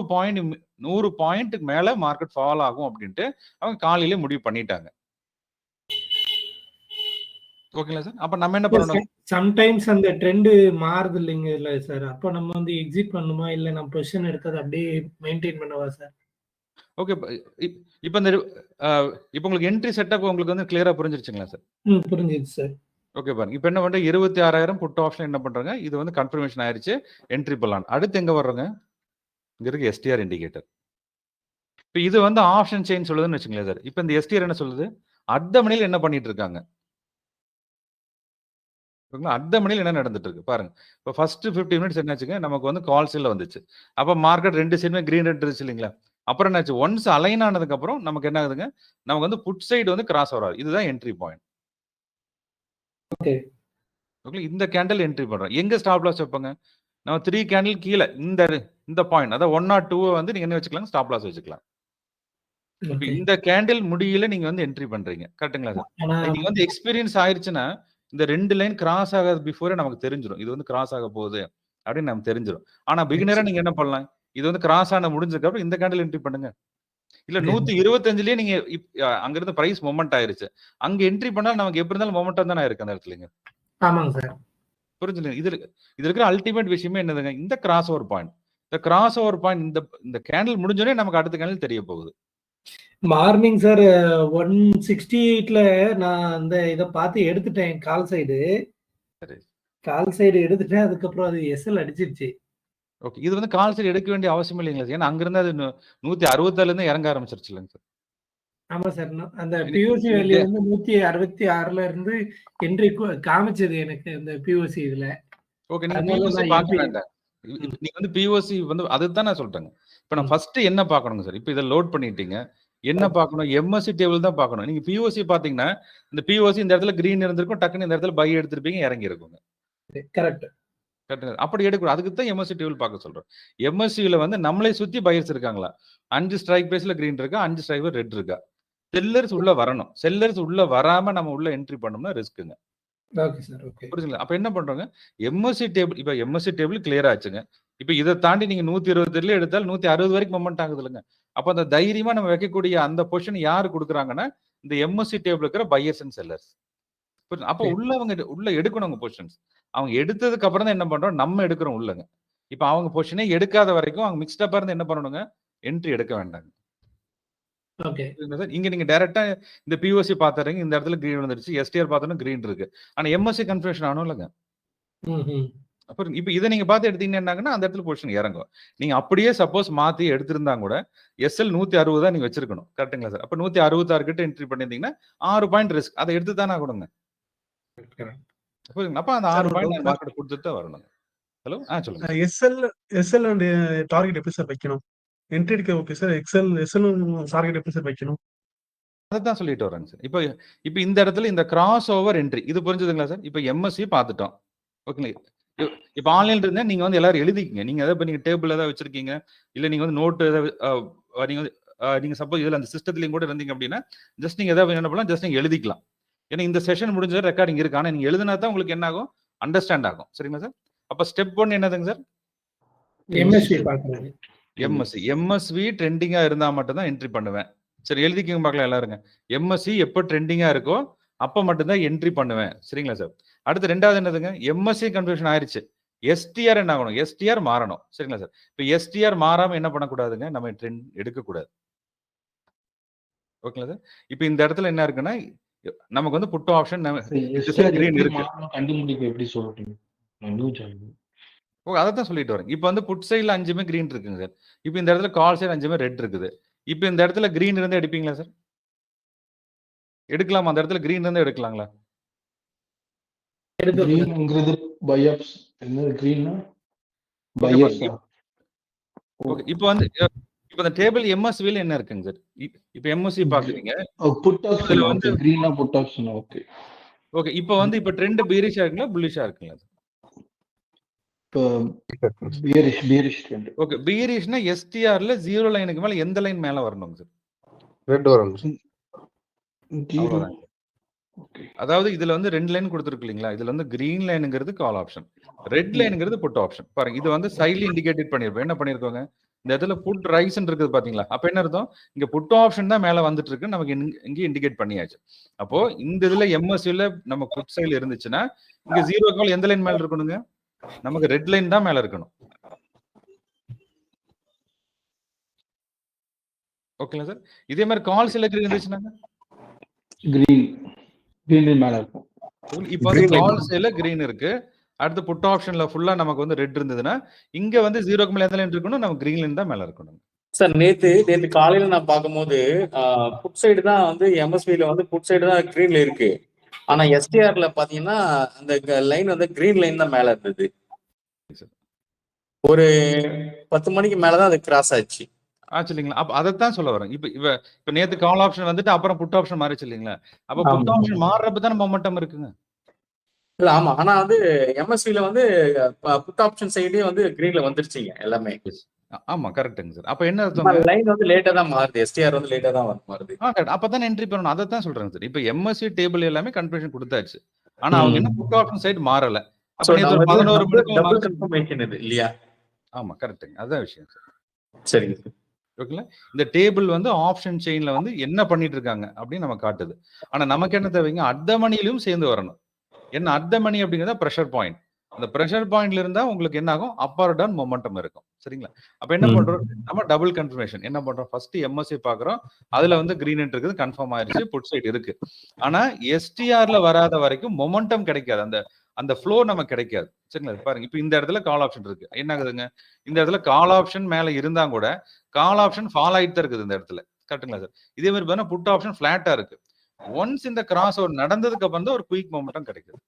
பாயிண்ட்க்கு மேல மார்க்கெட் ஃபால் ஆகும் அப்படின்ட்டு அவங்க காலையிலே முடிவு பண்ணிட்டாங்க. ஓகேங்களா சார்? அப்ப நம்ம என்ன பண்ணணும்? சம்டைம்ஸ் அந்த ட்ரெண்ட் மாறுது இல்லைங்கல்ல சார். அப்ப நம்ம வந்து எக்ஸிட் பண்ணுமா இல்ல நம்ம பொசிஷன் எடுத்தது அப்படியே மெயின்டெய்ன் பண்ணவா சார்? ஓகே. இப்ப இந்த இப்ப உங்களுக்கு என்ட்ரி செட்டப் உங்களுக்கு வந்து கிளியரா புரிஞ்சிருச்சுங்களா சார்? புரிஞ்சுது சார். ஓகே பாருங்க. இப்ப என்ன பண்றேன் 26,000 புட் ஆப்ஷன் என்ன பண்றாங்க? இது வந்து கன்ஃபர்மேஷன் ஆயிருச்சு. என்ட்ரி பண்ணலாம். அடுத்து எங்க வர்றோங்க? இங்க இருக்கு எஸ்டிஆர் இண்டிகேட்டர். இப்ப இது வந்து ஆப்ஷன் செயின் சொல்லுதுன்னு வச்சுங்களேன் சார். இப்ப இந்த எஸ்டிஆர் என்ன சொல்லுது? அட் த மணில என்ன பண்ணிட்டு இருக்காங்க? ஓகேங்களா? அட் த மணில என்ன நடந்துட்டு இருக்கு பாருங்க. இப்ப ஃபர்ஸ்ட் 50 மினிட்ஸ் என்னாச்சுங்க? நமக்கு வந்து கால் செல்ல வந்துச்சு. அப்ப மார்க்கெட் 2 சைடுமே கிரீன் ரெட் இருந்துச்சு இல்லைங்களா? அப்புறம் என்னாச்சு? ஒன்ஸ் அலைன் ஆனதுக்கு அப்புறம் நமக்கு என்ன ஆகுதுங்க? நமக்கு வந்து புட் சைடு வந்து கிராஸ் ஓவர் ஆகுது. இதுதான் என்ட்ரி பாயிண்ட். ஓகே. ஓகே. இந்த கேண்டில் என்ட்ரி பண்றோம். எங்க ஸ்டாப் லாஸ் வைப்பங்க? நம்ம 3 கேண்டில் கீழ இந்த பாயிண்ட் அதாவது 1 ஆர் 2 வந்து நீங்க என்ன வச்சுக்கலாம்? ஸ்டாப் லாஸ் வச்சுக்கலாம். இப்ப ஓகே. இந்த கேண்டில் முடியல நீங்க வந்து என்ட்ரி பண்றீங்க. கரெக்ட்டுங்களா சார்? ஆனா நீங்க வந்து எக்ஸ்பீரியன்ஸ் ஆயிருச்சுன்னா, இந்த 2 லைன் கிராஸ் ஆகாத பிஃபோரே நமக்கு தெரிஞ்சிரும். இது வந்து கிராஸ் ஆக போகுது அப்படின்னு நமக்கு தெரிஞ்சிரும். ஆனா பிகினரா நீங்க என்ன பண்ணலாம்? இது வந்து கிராஸ் ஆன முடிஞ்சதுக்கு அப்புறம் இந்த கேண்டில் என்ட்ரி பண்ணுங்க. இல்ல 125லயே நீங்க அங்கிருந்து பிரைஸ் மொமெண்ட் ஆயிருச்சு. அங்க என்ட்ரி பண்ணா நமக்கு எப்படி இருந்தாலும் மொமெண்டம் தானே இருக்கு அந்த இடத்துலங்க. ஆமாங்க சார். புரிஞ்சுதுங்க. இது இருக்கிற அல்டிமேட் விஷயமே என்னதுங்க? இந்த கிராஸ் ஓவர் பாயிண்ட். இந்த கிராஸ் ஓவர் பாயிண்ட் இந்த கேண்டில் முடிஞ்சோனே நமக்கு அடுத்த கேண்டில் தெரிய போகுது. மார்னிங் சார் 168ல நான் அந்த இத பார்த்து எடுத்துட்டேன் கால் சைடு. சரி. கால் சைடு எடுத்துட்டேன். அதுக்கப்புறம் அது எஸ்எல் அடிச்சிருச்சு. ஓகே. இது வந்து கால் சைடு எடுக்க வேண்டிய அவசியம் இல்லைங்களா? ஏன்னா அங்கிருந்து அது 166ல இருந்து இறங்க ஆரம்பிச்சிருச்சு இல்லைங்க சார். ஆமா சார். அந்த பிஓசி வேல்யூ வந்து 166ல இருந்து என்ட்ரி காமிச்சது எனக்கு அந்த பிஓசி இதுல. ஓகே. நீங்க அதனால பிஓசி நான் பார்க்க என்ட்ரி வேண்டாம். நீங்க வந்து பிஓசி வந்து அதுதான் நான் சொல்றேங்க. இப்ப நான் ஃபர்ஸ்ட் என்ன பார்க்கணுங்க சார்? இப்ப இத லோட் பண்ணிட்டீங்க. என்ன பார்க்கணும்? எம்எஸ்சி டேபிள் தான் பார்க்கணும். நீங்க பிஓசி பார்த்தீங்கன்னா, இந்த பிஓசி இந்த இடத்துல கிரீன் இருந்திருக்கும். டக்குன்னு இந்த இடத்துல பை எடுத்திருப்பீங்க, இறங்கி இருக்குங்க. கரெக்ட். கரெக்ட்டுங்க. அப்படி எடுக்கக்கூடாது. அதுக்கு தான் எம்எஸ்சி டேபிள் பார்க்க சொல்றோம். எம்எஸ்சில வந்து நம்மளை சுத்தி பையர்ஸ் இருக்காங்களா? 5 ஸ்ட்ரைக் பேஸ்ல கிரீன் இருக்கா? 5 ஸ்ட்ரைக் ரெட் இருக்கா? செல்லர்ஸ் உள்ள வரணும். செல்லர்ஸ் உள்ள வராம நம்ம உள்ள என்ட்ரி பண்ணோம்னா ரிஸ்க்குங்க. Okay sir. ஓகே. புரியுதுங்களா? அப்ப என்ன பண்றோங்க? எம்எஸ்சி டேபிள் இப்ப எம்எஸ்சி டேபிள் கிளியர் ஆச்சுங்க. இப்ப இத தாண்டி நீங்க 128ல எடுத்தால் 160 வரைக்கும் மொமெண்ட் ஆகுதுல்லங்க. அப்ப அந்த தைரியமா நம்ம வைக்கக்கூடிய அந்த பொசிஷன் யாரு குடுக்குறாங்கன்னா, இந்த எம்எஸ்சி டேபிள் இருக்கிற பையர்ஸ் அண்ட் செல்லர்ஸ். அப்ப உள்ள எடுக்கணுங்க பொசிஷன்ஸ். அவங்க எடுத்ததுக்கு அப்புறம் தான் என்ன பண்றோம்? நம்ம எடுக்கிறோம் உள்ளங்க. இப்ப அவங்க பொசிஷனே எடுக்காத வரைக்கும் அவங்க மிக்ஸ்ட் அப்பா இருந்து என்ன பண்ணணுங்க? என்ட்ரி எடுக்க வேண்டாங்க. ஓகே. இங்க நீங்க டைரக்ட்டா இந்த பிஓசி பாத்துறீங்க. இந்த இடத்துல கிரீன் வந்துருச்சு. எஸ்டிஆர் பார்த்தோம்னா கிரீன் இருக்கு. ஆனா எம்எஸ்சி கன்ஃபர்மேஷன் ஆகணும்லங்க. அப்புறம் இப்ப இத நீங்க பார்த்து எடுத்தீங்கன்னா என்னாங்கன்னா, அந்த இடத்துல பொசிஷன் இறங்கும். நீங்க அப்படியே சப்போஸ் மாத்தி எடுத்திருந்தா கூட, எஸ்எல் 160 தான் நீங்க வச்சிருக்கணும். கரெக்ட்டுங்களா சார்? அப்ப 166 கிட்ட என்ட்ரி பண்ணியிருந்தீங்கன்னா, 6 பாயிண்ட் ரிஸ்க். அத எடுத்து தானே ஆகணுங்க. புரியுதுங்களா? அப்ப அந்த 6 பாயிண்ட் மார்க்கெட் குடுத்துட்டு தான் வரணுங்க. ஹலோ? சொல்லுங்க. எஸ்எல் அண்ட் டார்கெட் எப்படி சார் வைக்கணும்? என்ட்ரி எடுக்க ஓகே சார். எஸ்எல் டார்கெட் எப்படி சார் வைக்கணும்? அதத்தான் சொல்லிட்டு வரேங்க சார். இப்ப இந்த இடத்துல இந்த கிராஸ் ஓவர் என்ட்ரி இது புரிஞ்சுதுங்களா சார்? இப்ப எம்எஸ்சி பார்த்துட்டோம். ஓகேங்களா? இப்ப ஆன்லைன்ல இருந்தா நீங்க வந்து எல்லாரும் எழுதிக்கங்க. நீங்க ஏதாவது நீங்க டேபிள் ஏதாவது வச்சிருக்கீங்க. இல்ல நீங்க வந்து நோட் ஏதாவது நீங்க வந்து நீங்க சப்போஸ் இதுல அந்த சிஸ்டத்துலயும் கூட இருந்தீங்க அப்படின்னா, ஜஸ்ட் நீங்க ஏதாவது என்ன பண்ணலாம்? ஜஸ்ட் நீங்க எழுதிக்கலாம். ஏன்னா இந்த செஷன் முடிஞ்ச ரெக்கார்டிங் இருக்கு. ஆனா நீங்க எழுதினா தான் உங்களுக்கு என்ன ஆகும்? அண்டர்ஸ்டாண்ட் ஆகும். சரிங்களா சார்? அப்ப ஸ்டெப் 1 என்னதுங்க சார்? எம்எஸ்சி பார்க்கறது. எம்எஸ்வி ட்ரெண்டிங்கா இருந்தா மட்டும் தான் என்ட்ரி பண்ணுவேன். சரி எழுதிக்கங்க பார்க்கலாம் எல்லாருங்க. எம்எஸ்சி எப்ப ட்ரெண்டிங்கா இருக்கோ அப்ப மட்டும் தான் என்ட்ரி பண்ணுவேன். சரிங்களா சார்? அடுத்து 2வது என்னதுங்க? எம்எஸ்சி கன்ஃபர்மேஷன் ஆயிருச்சு. எஸ்டிஆர் என்ன ஆகணும்? எஸ்டிஆர் மாறணும். சரிங்களா சார்? இப்ப எஸ்டிஆர் மாறாம என்ன பண்ணக்கூடாதுங்க? நம்ம ட்ரெண்ட் எடுக்கக்கூடாது. ஓகேங்களா சார்? இப்ப இந்த இடத்துல என்ன இருக்குன்னா, நமக்கு வந்து புட் ஆப்ஷன் கிரீன் இருக்கு. கண்டுபிடிக்க எப்படி சொல்றீங்க? அதான் சொல்லிட்டு வரேன். இப்ப வந்து புட் சைடுல 5மே கிரீன் இருக்குங்க சார். இப்ப இந்த இடத்துல கால் சைடு 5மே ரெட் இருக்குது. இப்ப இந்த இடத்துல கிரீன் இருந்தா எடுப்பீங்களா சார்? எடுக்கலாமா? அந்த இடத்துல கிரீன் இருந்தா எடுக்கலாங்களா? கிரீன்ங்கிறது பையப்ஸ் என்ன கிரீன்னா பையர்ஸ். ஓகே. இப்ப வந்து இப்ப இந்த டேபிள் எம்எஸ்வில என்ன இருக்குங்க சார்? இப்ப எம்எஸ்வி பாக்குறீங்க. புட் ஆப்ஷன் வந்து கிரீனா புட் ஆப்ஷன் ஓகே. ஓகே. இப்ப வந்து இப்ப ட்ரெண்ட் பீரிஷா இருக்குங்களா? புல்லிஷா இருக்குங்களா? பீரிஷ் ட்ரெண்ட். ஓகே. பீரிஷ்னா எஸ்டிஆர்ல 0 லைனுக்கு மேல எந்த லைன் மேல வரணுங்க சார்? ரெட் வரணும். அவ்வளவுதான். அதாவது இதுல வந்து 2 லைன் கொடுத்திருக்கு இல்லீங்களா? இதுல வந்து கிரீன் லைனுங்கிறது கால் ஆப்ஷன். ரெட் லைனுங்கிறது புட் ஆப்ஷன். பாருங்க இது வந்து சைட்ல இண்டிகேட் பண்ணிருப்போம். என்ன பண்ணிருக்கோங்க? இந்த இடத்துல புட் ரைஸ் இருக்குது பாத்தீங்களா? அப்ப என்ன அர்த்தம்? இங்க புட் ஆப்ஷன் தான் மேல வந்துட்டு இருக்கு. நமக்கு இங்க இண்டிகேட் பண்ணியாச்சு. அப்போ இந்த இதுல எம்எஸ்சில நம்ம புட் சைடுல இருந்துச்சுன்னா இங்க 0 கால் எந்த லைன் மேல இருக்கணுங்க? நமக்கு ரெட் லைன் தான் மேல இருக்கணும். ஓகேங்களா சார்? இதே மாதிரி கால் சில இருந்துச்சுன்னா கிரீன் மேல இருக்கும். இப்போ வந்து Green line. கால் சேல கிரீன் இருக்கு. அடுத்து புட் ஆப்ஷன்ல ஃபுல்லா நமக்கு வந்து ரெட் இருந்ததுன்னா இங்க வந்து 0க்கு மேல எந்த லைன் இருக்கணும், நம்ம கிரீன் லைன் தான் மேல இருக்கணும். சார் நேத்து காலையில நான் பார்க்கும்போது புட் சைடு தான் வந்து எம்எஸ்பில வந்து புட் சைடு தான் கிரீன்ல இருக்கு. ஆனா எஸ்டிஆர்ல பாத்தீங்கன்னா அந்த லைன் வந்து கிரீன் லைன் தான் மேல இருந்தது. ஒரு 10 மணிக்கு மேலதான் அது கிராஸ் ஆச்சு. ஆச்சு இல்லைங்களா? அப்ப அதைத்தான் சொல்ல வரேன். இப்ப நேத்து கால் ஆப்ஷன் வந்துட்டு அப்புறம் புட் ஆப்ஷன் மாறிச்சு இல்லைங்களா? அப்ப புட் ஆமா. ஆப்ஷன் மாறுறப்ப தானே மொமெண்டம் இருக்குங்க. இல்ல ஆமா. ஆனா வந்து எம்எஸ்பில வந்து புட் ஆப்ஷன் சைடே வந்து கிரீன்ல வந்துருச்சுங்க எல்லாமே. ஆமா கரெக்ட்டுங்க சார். அப்ப என்ன அர்த்தம்? லைன் வந்து லேட்டா தான் மாறுது. எஸ்டிஆர் வந்து லேட்டா தான் மாறுது. கரெக்ட். அப்பதான் என்ட்ரி பண்ணணும். அதைத்தான் சொல்றேங்க சார். இப்ப எம்எஸ்சி டேபிள் எல்லாமே கன்ஃபர்மேஷன் கொடுத்தாச்சு. ஆனா அவங்க என்ன புட் ஆப்ஷன் சைடு மாறல. அப்ப நேத்து ஒரு 11 மணிக்கு டபுள் கன்ஃபர்மேஷன் இது இல்லையா? ஆமா கரெக்ட்டுங்க. அதான் விஷயம் சார். சரிங்க சார். ஓகேங்களா? இந்த டேபிள் வந்து ஆப்ஷன் செயின்ல வந்து என்ன பண்ணிட்டு இருக்காங்க அப்படின்னு நம்ம காட்டுது. ஆனா நமக்கு என்ன தேவைங்க, அட் த மணிலையும் சேர்ந்து வரணும். என்ன அட் த மணி அப்படிங்கிறத ப்ரெஷர் பாயிண்ட். அந்த ப்ரெஷர் பாயிண்ட்ல இருந்தா உங்களுக்கு என்ன ஆகும், அப் ஆர் டவுன் மொமெண்டம் இருக்கும். சரிங்களா? அப்ப என்ன பண்றோம், நம்ம டபுள் கன்ஃபர்மேஷன் என்ன பண்றோம், ஃபர்ஸ்ட் எம்எஸ்சி பாக்குறோம். அதுல வந்து கிரீன் இருக்குது, கன்ஃபார்ம் ஆயிருச்சு, புட் சைடு இருக்கு. ஆனா எஸ்டிஆர்ல வராத வரைக்கும் மொமெண்டம் கிடைக்காது. அந்த அந்த ஃப்ளோ நமக்கு கிடைக்காது. சரிங்களா? பாருங்க, இப்ப இந்த இடத்துல கால் ஆப்ஷன் இருக்கு. என்ன ஆகுதுங்க, இந்த இடத்துல கால் ஆப்ஷன் மேல இருந்தா கூட கால் ஆப்ஷன் ஃபால் ஆயிட்டு தான் இருக்குது இந்த இடத்துல. கரெக்ட்டுங்களா சார்? இதே மாதிரி பாருங்க, புட் ஆப்ஷன் ஃபிளாட்டா இருக்கு. ஒன்ஸ் இந்த கிராஸ் ஓவர் நடந்ததுக்கு அப்புறம் தான் ஒரு குயிக் மொமெண்டம் கிடைக்குது.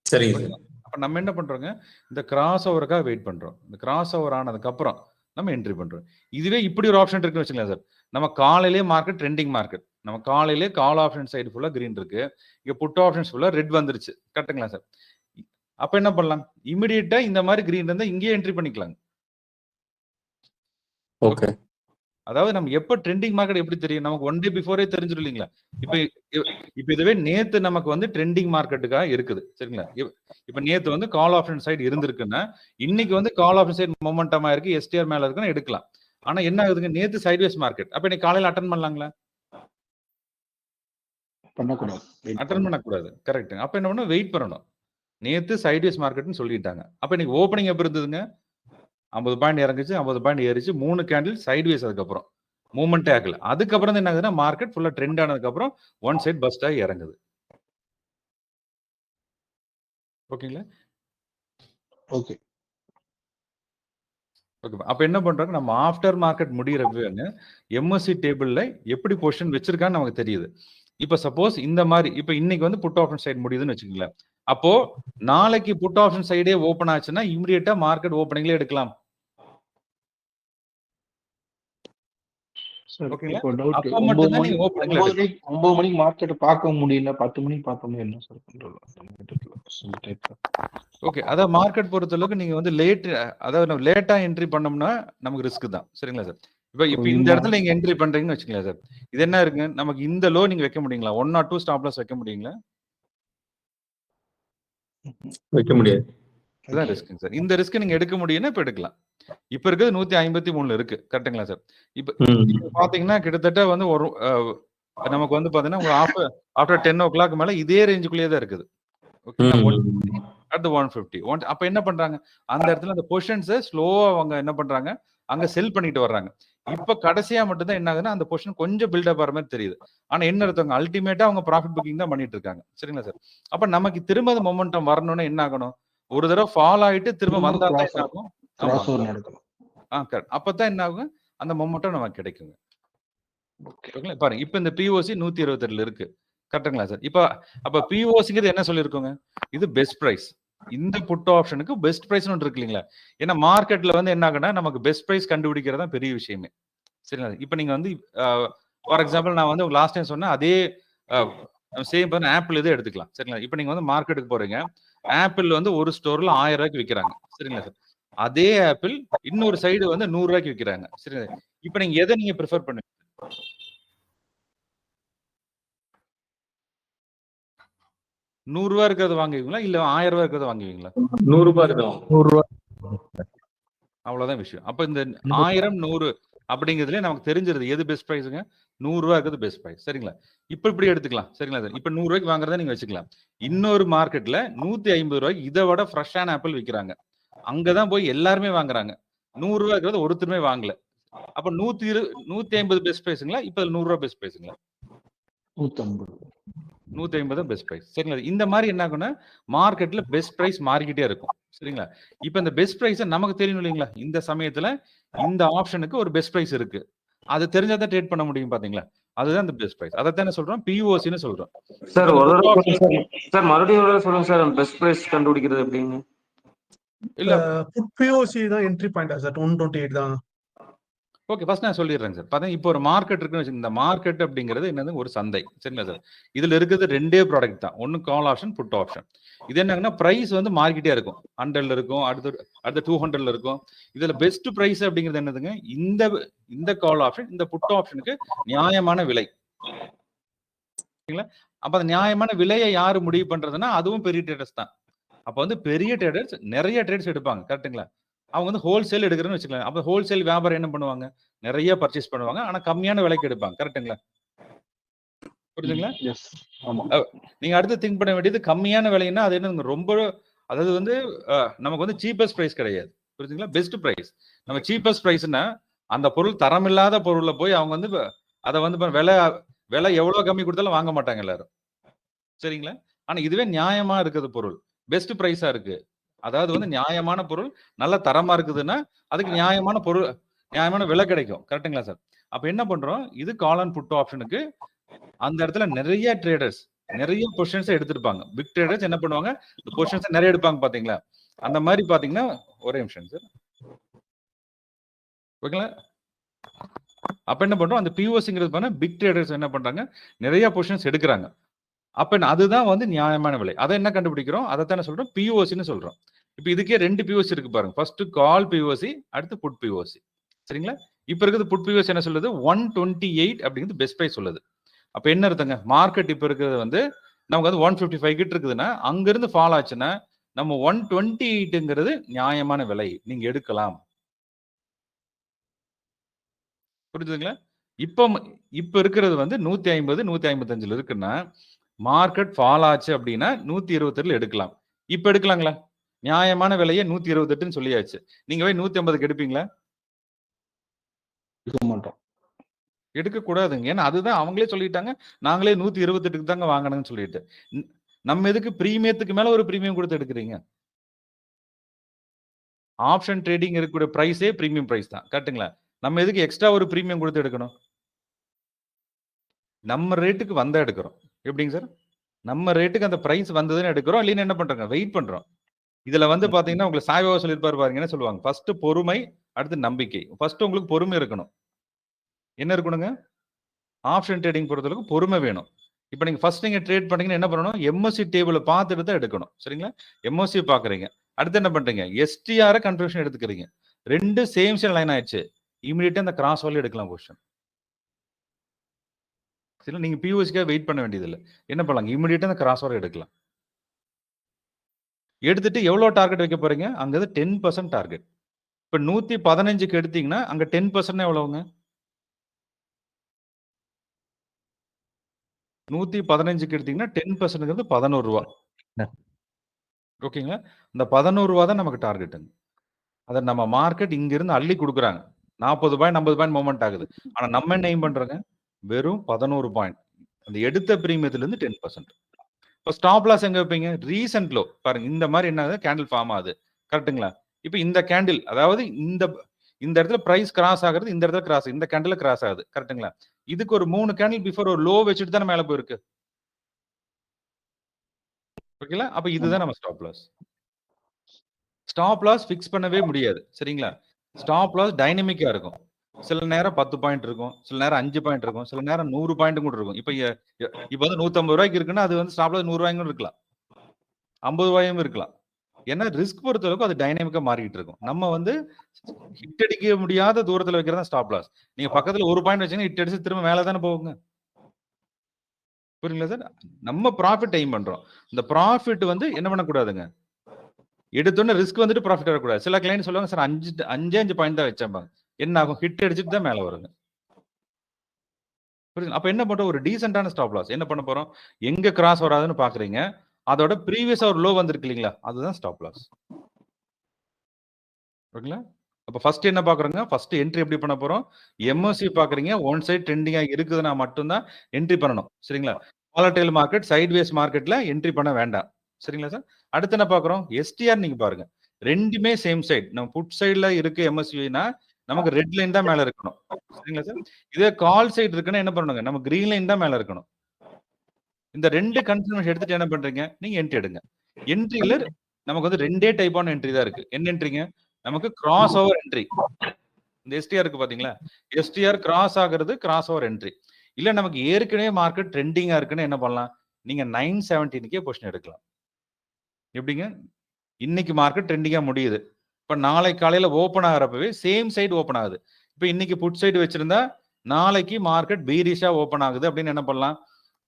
சரிங்க. அப்ப நம்ம என்ன பண்றோங்க, இந்த கிராஸ் ஓவருக்காக வெயிட் பண்றோம். இந்த கிராஸ் ஓவர் ஆனதுக்கு அப்புறம் நம்ம என்ட்ரி பண்றோம். இதுவே இப்படி ஒரு ஆப்ஷன் இருக்குன்னு வச்சுக்கலாம் சார். நம்ம காலையிலேயே மார்க்கெட் ட்ரெண்டிங் மார்க்கெட். நம்ம காலையிலேயே கால் ஆப்ஷன் சைடு ஃபுல்லா கிரீன் இருக்கு. இங்க புட் ஆப்ஷன்ஸ் ஃபுல்லா ரெட் வந்துருச்சு. கரெக்ட்டுங்களா சார்? அப்ப என்ன பண்ணலாம், இமிடியேட்டா இந்த மாதிரி கிரீன் இருந்தா இங்கேயே என்ட்ரி பண்ணிக்கலாம். ஓகே. அதாவது நம்ம எப்ப ட்ரெண்டிங் மார்க்கெட் எப்படி தெரியும், நமக்கு ஒன் டே பிஃபோரே தெரிஞ்சிடும் இல்லைங்களா? இப்ப இதுவே நேத்து நமக்கு வந்து ட்ரெண்டிங் மார்க்கெட்டுக்காக இருக்குது. சரிங்களா? இப்ப நேத்து வந்து கால் ஆப்ஷன் சைடு இருந்திருக்குன்னா இன்னைக்கு வந்து கால் ஆப்ஷன் சைடு மொமெண்டமா இருக்கு, எஸ்டிஆர் மேல இருக்குன்னு எடுக்கலாம். ஆனா என்ன ஆகுதுங்க, நேத்து சைட்வேஸ் மார்க்கெட். அப்ப இன்னைக்கு காலையில அட்டன் பண்ணலாங்களா? பண்ணக்கூடாது. அட்டன் பண்ணக்கூடாது. கரெக்ட். அப்ப என்ன பண்ணணும், வெயிட் பண்ணணும். நேத்து சைட்வேஸ் மார்க்கெட்னு சொல்லிட்டாங்க. அப்ப இன்னைக்கு ஓப்பனிங் எப்படி இருந்ததுங்க, 50 பாயிண்ட் இறங்குச்சு, 50 பாயிண்ட் ஏறிச்சு, 3 கேண்டில் சைட்வேஸ். அதுக்கப்புறம் மூவ்மெண்டே ஆகல. அதுக்கப்புறம் தான் என்ன ஆகுதுன்னா, மார்க்கெட் ஃபுல்லா ட்ரெண்ட் ஆனதுக்கு அப்புறம் ஒன் சைடு பஸ்ட் ஆகி இறங்குது. ஓகேங்களா? ஓகே. ஓகே. அப்ப என்ன பண்றாங்க, நம்ம ஆஃப்டர் மார்க்கெட் முடியறப்ப எம்எஸ்சி டேபிள்ல எப்படி பொசிஷன் வச்சிருக்கான்னு நமக்கு தெரியுது. இப்ப சப்போஸ் இந்த மாதிரி இப்ப இன்னைக்கு வந்து புட் ஆப்ஷன் சைடு முடியுதுன்னு வச்சுக்கோங்களேன். அப்போ நாளைக்கு புட் ஆப்ஷன் சைடே ஓபன் ஆச்சுன்னா இமிடியேட்டா மார்க்கெட் ஓப்பனிங்ல எடுக்கலாம். சார் ஓகேங்களா? இப்போ டவுட், அப்ப மட்டும் தான் நீங்க ஓப்பனிங்ல 9 மணிக்கு மார்க்கெட் பார்க்க முடியல, 10 மணிக்கு பார்க்க முடியல, என்ன சார் பண்றது? ஓகே. அதான் மார்க்கெட் பொறுத்தளவுக்கு நீங்க வந்து அதாவது லேட்டா என்ட்ரி பண்ணோம்னா நமக்கு ரிஸ்க் தான். சரிங்களா சார்? இப்ப இந்த இடத்துல நீங்க என்ட்ரி பண்றீங்கன்னு வச்சுக்கலாம் சார். இது என்ன இருக்குங்க, நமக்கு இந்த லோ நீங்க வைக்க முடியுங்களா? 1 or 2 ஸ்டாப் லாஸ் வைக்க முடியுங்களா? வைக்க முடியாது. அதுதான் ரிஸ்க்குங்க சார். இந்த ரிஸ்க் நீங்க எடுக்க முடியும்னா இப்ப எடுக்கலாம். இப்ப இருக்கிறது 153ல இருக்கு. கரெக்ட்டுங்களா சார்? இப்ப பாத்தீங்கன்னா கிட்டத்தட்ட வந்து ஒரு நமக்கு வந்து பாத்தீங்கன்னா ஆஃப்டர் 10 o'clock மேல இதே ரேஞ்சுக்குள்ளேயே தான் இருக்குது. ஓகேங்களா? 150 அடுத்து 150. அப்ப என்ன பண்றாங்க, அந்த இடத்துல அந்த பொசிஷன்ஸை ஸ்லோவா அவங்க என்ன பண்றாங்க, அங்க செல் பண்ணிட்டு வர்றாங்க. இப்ப கடைசியா மட்டும் தான் என்ன ஆகுதுன்னா, அந்த பொசிஷன் கொஞ்சம் பில்டப் ஆகிற மாதிரி தெரியுது. ஆனா என்ன அர்த்தங்க, அல்டிமேட்டா அவங்க ப்ராஃபிட் புக்கிங் தான் பண்ணிட்டு இருக்காங்க. சரிங்களா சார்? அப்ப நமக்கு திரும்ப மொமெண்டம் வரணும்னா என்ன ஆகணும், ஒரு தடவை ஃபால் ஆயிட்டு திரும்ப வந்தா தான் என்ன ஆகும், கரெக்ட். அப்பதான் என்ன ஆகும், அந்த மொமெண்டம் நமக்கு கிடைக்குங்க. ஓகேங்களா? பாருங்க, இப்ப இந்த பிஓசி 128ல இருக்கு. கரெக்ட்டுங்களா சார்? அப்ப பிஓசிங்கிறது என்ன சொல்லிருக்கோங்க, இது பெஸ்ட் பிரைஸ். இந்த புட் ஆப்ஷனுக்கு பெஸ்ட் பிரைஸ் ஒன்று இருக்கு இல்லைங்களா? ஏன்னா மார்க்கெட்ல வந்து என்ன ஆகுனா, நமக்கு பெஸ்ட் பிரைஸ் கண்டுபிடிக்கிறது தான் பெரிய விஷயமே. சரிங்களா? இப்ப நீங்க வந்து ஃபார் எக்ஸாம்பிள் நான் வந்து லாஸ்ட் டைம் சொன்ன அதே சேம் பண்ண ஆப்பிள் இதே எடுத்துக்கலாம். சரிங்களா? இப்ப நீங்க வந்து மார்க்கெட்டுக்கு போறீங்க, ஆப்பிள் வந்து ஒரு ஸ்டோர்ல 1000 ரூபாய்க்கு விற்கிறாங்க. சரிங்களா சார்? அதே ஆப்பிள் இன்னொரு சைடு வந்து 100 ரூபாய்க்கு விற்கிறாங்க. சரிங்களா? இப்ப நீங்க எதை நீங்க ப்ரிஃபர் பண்ணுவீங்க? 100 ரூபாய் இருக்கிறத வாங்குவீங்களா, இல்ல 1000 ரூபாய் இருக்கிறத வாங்குவீங்களா? 100 ரூபாய் இருக்கும். 100 ரூபாய். அவ்வளவுதான் விஷயம். அப்ப இந்த 1000, 100 அப்படிங்கிறதுல நமக்கு தெரிஞ்சிருது எது பெஸ்ட் பிரைஸுங்க. 100 ரூபாய் இருக்கிறது பெஸ்ட் பிரைஸ். சரிங்களா? இப்படி எடுத்துக்கலாம். சரிங்களா சார்? இப்ப 100 ரூபாய்க்கு வாங்குறதா நீங்க வச்சுக்கலாம். இன்னொரு மார்க்கெட்ல 150 ரூபாய்க்கு இதை விட ஃப்ரெஷ்ஷான ஆப்பிள் விற்கிறாங்க. அங்கதான் போய் எல்லாருமே வாங்குறாங்க. 100 ரூபாய் இருக்கிறது ஒருத்தருமே வாங்கல. அப்ப 150 பெஸ்ட் பிரைஸுங்களா, இப்ப 100 ரூபாய் பெஸ்ட் பிரைஸுங்களா? 150. 150 best price. சரிங்களா? இந்த மாதிரி என்ன ஆகும்னா மார்க்கெட்ல பெஸ்ட் பிரைஸ் மாறிக்கிட்டே இருக்கும். சரிங்களா? இப்ப இந்த பெஸ்ட் பிரைஸ் நமக்கு தெரியணும் இல்லைங்களா? இந்த சமயத்துல இந்த ஆப்ஷனுக்கு ஒரு பெஸ்ட் பிரைஸ் இருக்கு. அது தெரிஞ்சா தான் ட்ரேட் பண்ண முடியும் பாத்தீங்களா? அதுதான் இந்த பெஸ்ட் பிரைஸ். அதைத்தானே சொல்றோம் பிஓசின்னு சொல்றோம். சார் இப்ப ஒரு இந்த தடவை put சொல்லுங்க சார். சார் மறுபடியும் ஒரு தடவை சொல்லுங்க சார். பெஸ்ட் பிரைஸ் கண்டுபிடிக்கிறது எப்படின்னு? இல்ல புட் பிஓசி தான் என்ட்ரி பாயிண்டா சார்? 128 தான். ஓகே, ஃபர்ஸ்ட் நான் சொல்லிடுறேங்க சார். பாத்தீங்கன்னா இப்போ ஒரு மார்க்கெட் இருக்குன்னு வச்சுக்கோங்க. இந்த மார்க்கெட் அப்படிங்கிறது என்னது? ஒரு சந்தை. சரிங்களா சார்? இதுல இருக்கிறது 2 ப்ராடக்ட் தான். ஒன்னு கால் ஆப்ஷன், புட் ஆப்ஷன். இது என்னங்கன்னா பிரைஸ் வந்து மாறிக்கிட்டே இருக்கும். 100ல இருக்கும், அடுத்து 200ல இருக்கும். இதுல பெஸ்ட் பிரைஸ் அப்படிங்கிறது என்னதுங்க? இந்த கால் ஆப்ஷன், இந்த புட் ஆப்ஷனுக்கு நியாயமான விலை. சரிங்களா? அப்ப அந்த நியாயமான விலையை யாரு முடிவு பண்றதுன்னா அதுவும் பெரிய ட்ரேடர்ஸ் தான். அப்ப வந்து பெரிய ட்ரேடர்ஸ் நிறைய ட்ரேட்ஸ் எடுப்பாங்க. கரெக்ட்டுங்களா? அவங்க வந்து ஹோல்சேல் எடுக்கிறேன்னு வச்சுக்கலாம். அப்ப ஹோல்சேல் வியாபாரம் என்ன பண்ணுவாங்க? நிறைய பர்ச்சேஸ் பண்ணுவாங்க. ஆனா கம்மியான விலைக்கு எடுப்பாங்க. கரெக்ட்டுங்களா? புரியுதுங்களா? எஸ். ஆமா. நீங்க அடுத்து திங்க் பண்ண வேண்டியது கம்மியான விலைன்னா அது என்னங்க? ரொம்ப அதாவது வந்து நமக்கு வந்து சீப்பஸ்ட் பிரைஸ் கிடையாது. புரியுதுங்களா? Best price. நம்ம சீப்பஸ்ட் பிரைஸ்னா அந்த பொருள் தரமில்லாத பொருள்ல போய் அவங்க வந்து அதை வந்து விலை எவ்வளவு கம்மி கொடுத்தாலும் வாங்க மாட்டாங்க எல்லாரும். சரிங்களா? ஆனா இதுவே நியாயமா இருக்குது பொருள். பெஸ்ட் பிரைஸா இருக்கு. அதாவது வந்து நியாயமான பொருள் நல்ல தரமா இருக்குதுன்னா அதுக்கு நியாயமான விலை கிடைக்கும். கரெக்ட்டுங்களா சார்? அப்ப என்ன பண்றோம்? இது கால் அண்ட் புட் ஆப்ஷனுக்கு அந்த இடத்துல நிறைய ட்ரேடர்ஸ் நிறைய பொசிஷன்ஸ் எடுத்திருப்பாங்க. பிக் ட்ரேடர்ஸ் என்ன பண்ணுவாங்க? இந்த பொசிஷன்ஸ் நிறைய எடுப்பாங்க பாத்தீங்களா? அந்த மாதிரி பாத்தீங்கன்னா ஒரே நிமிஷம் சார். ஓகேங்களா? அப்ப என்ன பண்றோம்? அந்த பிஓசிங்கிறது பண்ண பிக் ட்ரேடர்ஸ் என்ன பண்றாங்க? நிறைய பொசிஷன்ஸ் எடுக்கிறாங்க. அப்ப அதுதான் வந்து நியாயமான விலை. அதை என்ன கண்டுபிடிக்கிறோம்? அதைத்தானே சொல்றோம் பிஓசின்னு சொல்றோம். இப்ப இதுக்கே 2 பிஓசி இருக்கு பாருங்க. ஃபர்ஸ்ட் கால் பிஓசி, அடுத்து புட் பிஓசி. சரிங்களா? இப்ப இருக்கிறது புட் பிஓசி என்ன சொல்லுது? 128 அப்படிங்கிறது பெஸ்ட் பிரைஸ் சொல்லுது. அப்ப என்ன அர்த்தங்க? மார்க்கெட் இப்ப இருக்கிறது வந்து நமக்கு வந்து 155 கிட்ட இருக்குதுன்னா அங்க இருந்து ஃபால் ஆச்சுன்னா நம்ம 128ங்கிறது நியாயமான விலை. நீங்க எடுக்கலாம். புரியுதுங்களா? இப்ப இருக்கிறது வந்து 150, 155ல இருக்குன்னா மார்க்கெட் ஃபால் ஆச்சு அப்படின்னா 128ல எடுக்கலாம். இப்ப எடுக்கலாங்களா? நியாயமான விலையை 128ன்னு சொல்லியாச்சு. நீங்க போய் 150க்கு எடுப்பீங்களா? எடுக்க மாட்டோம். எடுக்க கூடாதுங்க. ஏன்னா அதுதான் அவங்களே சொல்லிட்டாங்க. நாங்களே 128க்கு தாங்க வாங்கணும்னு சொல்லிட்டு. நம்ம எதுக்கு பிரீமியத்துக்கு மேல ஒரு பிரீமியம் கொடுத்து எடுக்கிறீங்க? ஆப்ஷன் ட்ரேடிங் இருக்கக்கூடிய பிரைஸே பிரீமியம் பிரைஸ் தான். கரெக்ட்டுங்களா? நம்ம எதுக்கு எக்ஸ்ட்ரா ஒரு பிரீமியம் கொடுத்து எடுக்கணும்? நம்ம ரேட்டுக்கு வந்தா எடுக்கிறோம். எப்படிங்க சார்? நம்ம ரேட்டுக்கு அந்த பிரைஸ் வந்ததுன்னு எடுக்கிறோம். இல்லைன்னா என்ன பண்றோங்க? வெயிட் பண்றோம். இதுல வந்து பாத்தீங்கன்னா உங்களுக்கு சாய்பாபா சொல்லியிருப்பாரு பாருங்க. என்ன சொல்லுவாங்க? ஃபர்ஸ்ட் பொறுமை, அடுத்து நம்பிக்கை. ஃபர்ஸ்ட் உங்களுக்கு பொறுமை இருக்கணும். என்ன இருக்கணுங்க? ஆப்ஷன் ட்ரேடிங் பொறுத்தளவுக்கு பொறுமை வேணும். இப்ப நீங்க ஃபர்ஸ்ட் நீங்க ட்ரேட் பண்ணீங்கன்னா என்ன பண்ணணும்? எம்எஸ்சி டேபிள பார்த்துட்டு தான் எடுக்கணும். சரிங்களா? எம்எஸ்சி பாக்குறீங்க. அடுத்து என்ன பண்றீங்க? எஸ்டிஆர் கன்ஃபர்மேஷன் எடுத்துக்கிறீங்க. 2 சேம் லைன் ஆயிடுச்சு. இமிடியேட்டா அந்த கிராஸ் வால்யூ எடுக்கலாம் பொசிஷன். சரி, நீங்க பிஓசிக்காக வெயிட் பண்ண வேண்டியது இல்லை. என்ன பண்ணலாம்? இமிடியேட்டா அந்த கிராஸ் வால்யூ எடுக்கலாம். எடுத்துட்டு எவ்வளவு டார்கெட் வைக்க போறீங்க? அங்க 10% டார்கெட். இப்ப 115க்கு எடுத்தீங்கன்னா அங்க 10% எவ்வளவுங்க? 115க்கு எடுத்தீங்கன்னா 10%ங்கிறது ரூ. 11. ஓகேங்களா? இந்த ரூ. 11 தான் நமக்கு டார்கெட்டுங்க. அத நம்ம மார்க்கெட் இங்க இருந்து அள்ளி குடுக்குறாங்க. 40 பாயிண்ட் 50 பாயிண்ட் மூவ்மெண்ட் ஆகுது. ஆனா நம்ம என்ன எய்ம் பண்றோங்க? வெறும் 11 பாயிண்ட். அந்த எடுத்த பிரீமியத்துல இருந்து 10%. இப்போ ஸ்டாப் லாஸ் எங்க வைப்பீங்க? ரீசன்ட் லோ பாருங்க. இந்த மாதிரி என்ன ஆகுது? கேண்டில் ஃபார்ம் ஆகுது. கரெக்ட்டுங்களா? இப்போ இந்த கேண்டில் அதாவது இந்த இடத்துல பிரைஸ் கிராஸ் ஆகுறது, இந்த இடத்துல கிராஸ், இந்த கேண்டில் கிராஸ் ஆகுது. கரெக்ட்டுங்களா? இதுக்கு ஒரு 3 கேண்டில் பிஃபோர் ஒரு லோ வச்சுட்டு தானே மேல போயிருக்கு. ஓகேங்களா? அப்ப இதுதான் நம்ம stop loss. Stop loss fix பண்ணவே முடியாது. சரிங்களா? ஸ்டாப் லாஸ் டைனமிக்கா இருக்கும். சில நேரம் 10 பாயிண்ட் இருக்கும், சில நேரம் 5 பாயிண்ட் இருக்கும், சில நேரம் 100 பாயிண்ட் கூட இருக்கும். இப்ப வந்து 150 ரூபாய்க்கு இருக்குன்னா அது வந்து ஸ்டாப் லாஸ் 100 ரூபாய்க்கும் இருக்கலாம், 50 ரூபாயும் இருக்கலாம். ஏன்னா ரிஸ்க் பொறுத்த அளவுக்கு அது டைனமிக்கா மாறிட்டு இருக்கும். நம்ம வந்து ஹிட் அடிக்க முடியாத தூரத்துல வைக்கிறதா ஸ்டாப் லாஸ். நீங்க பக்கத்துல 1 பாயிண்ட் வச்சீங்கன்னா ஹிட் அடிச்சு திரும்ப மேல தானே போகுங்க. புரியுங்களா சார்? நம்ம ப்ராஃபிட் எய்ம் பண்றோம். இந்த ப்ராஃபிட் வந்து என்ன பண்ணக்கூடாதுங்க? எடுத்தோன்னே ரிஸ்க் வந்துட்டு ப்ராஃபிட் வரக்கூடாது. சில கிளைண்ட் சொல்லுவாங்க சார் 5 பாயிண்ட் தான் வச்சேன். என்ன ஆகும்? ஹிட் அடிச்சுட்டு தான் மேல வருங்க. புரியுது? அப்ப என்ன பண்றோம்? ஒரு டீசென்ட்டான ஸ்டாப் லாஸ் என்ன பண்ண போறோம்? எங்க கிராஸ் வராதுன்னு பாக்குறீங்க. அதோட ப்ரீவியஸா ஒரு லோ வந்திருக்கு இல்லீங்களா? அதுதான் ஸ்டாப் லாஸ். ஓகேங்களா? அப்ப ஃபர்ஸ்ட் என்ன பாக்குறோங்க? ஃபர்ஸ்ட் என்ட்ரி எப்படி பண்ண போறோம்? எம்ஓசி பாக்குறீங்க. ஒன் சைடு ட்ரெண்டிங்கா இருக்குதுன்னா மட்டும் தான் என்ட்ரி பண்ணணும். சரிங்களா? வாலட்டைல் மார்க்கெட், சைட்வேஸ் மார்க்கெட்ல என்ட்ரி பண்ண வேண்டாம். சரிங்களா சார்? அடுத்து என்ன பார்க்குறோம்? எஸ்டிஆர் நீங்க பாருங்க. 2மே சேம் சைடு. நம்ம புட் சைடுல இருக்கு எம்எஸ்சினா நமக்கு ரெட் லைன் தான் மேல இருக்கணும். சரிங்களா சார்? இதே கால் சைடு இருக்குன்னா என்ன பண்ணணுங்க? நம்ம கிரீன் லைன் தான் மேல இருக்கணும். இந்த 2 கன்ஃபர்மேஷன் எடுத்துட்டு என்ன பண்றீங்க? நீங்க என்ட்ரி எடுங்க. என்ட்ரில நமக்கு வந்து 2டே டைப்பான என்ட்ரி தான் இருக்கு. என்ன என்ட்ரிங்க? நமக்கு கிராஸ் ஓவர் என்ட்ரி. இந்த எஸ்டிஆர் இருக்கு பாத்தீங்களா? எஸ்டிஆர் கிராஸ் ஆகுறது கிராஸ் ஓவர் என்ட்ரி. இல்ல நமக்கு ஏற்கனவே மார்க்கெட் ட்ரெண்டிங்கா இருக்குன்னு என்ன பண்ணலாம்? நீங்க 917க்கே பொசிஷன் எடுக்கலாம். எப்படிங்க? இன்னைக்கு மார்க்கெட் ட்ரெண்டிங்கா முடியுது. இப்ப நாளை காலையில ஓப்பன் ஆகிறப்பவே சேம் சைடு ஓப்பன் ஆகுது. இப்ப இன்னைக்கு புட் சைடு வச்சிருந்தா நாளைக்கு மார்க்கெட் பீரிஷா ஓப்பன் ஆகுது அப்படின்னு என்ன பண்ணலாம்?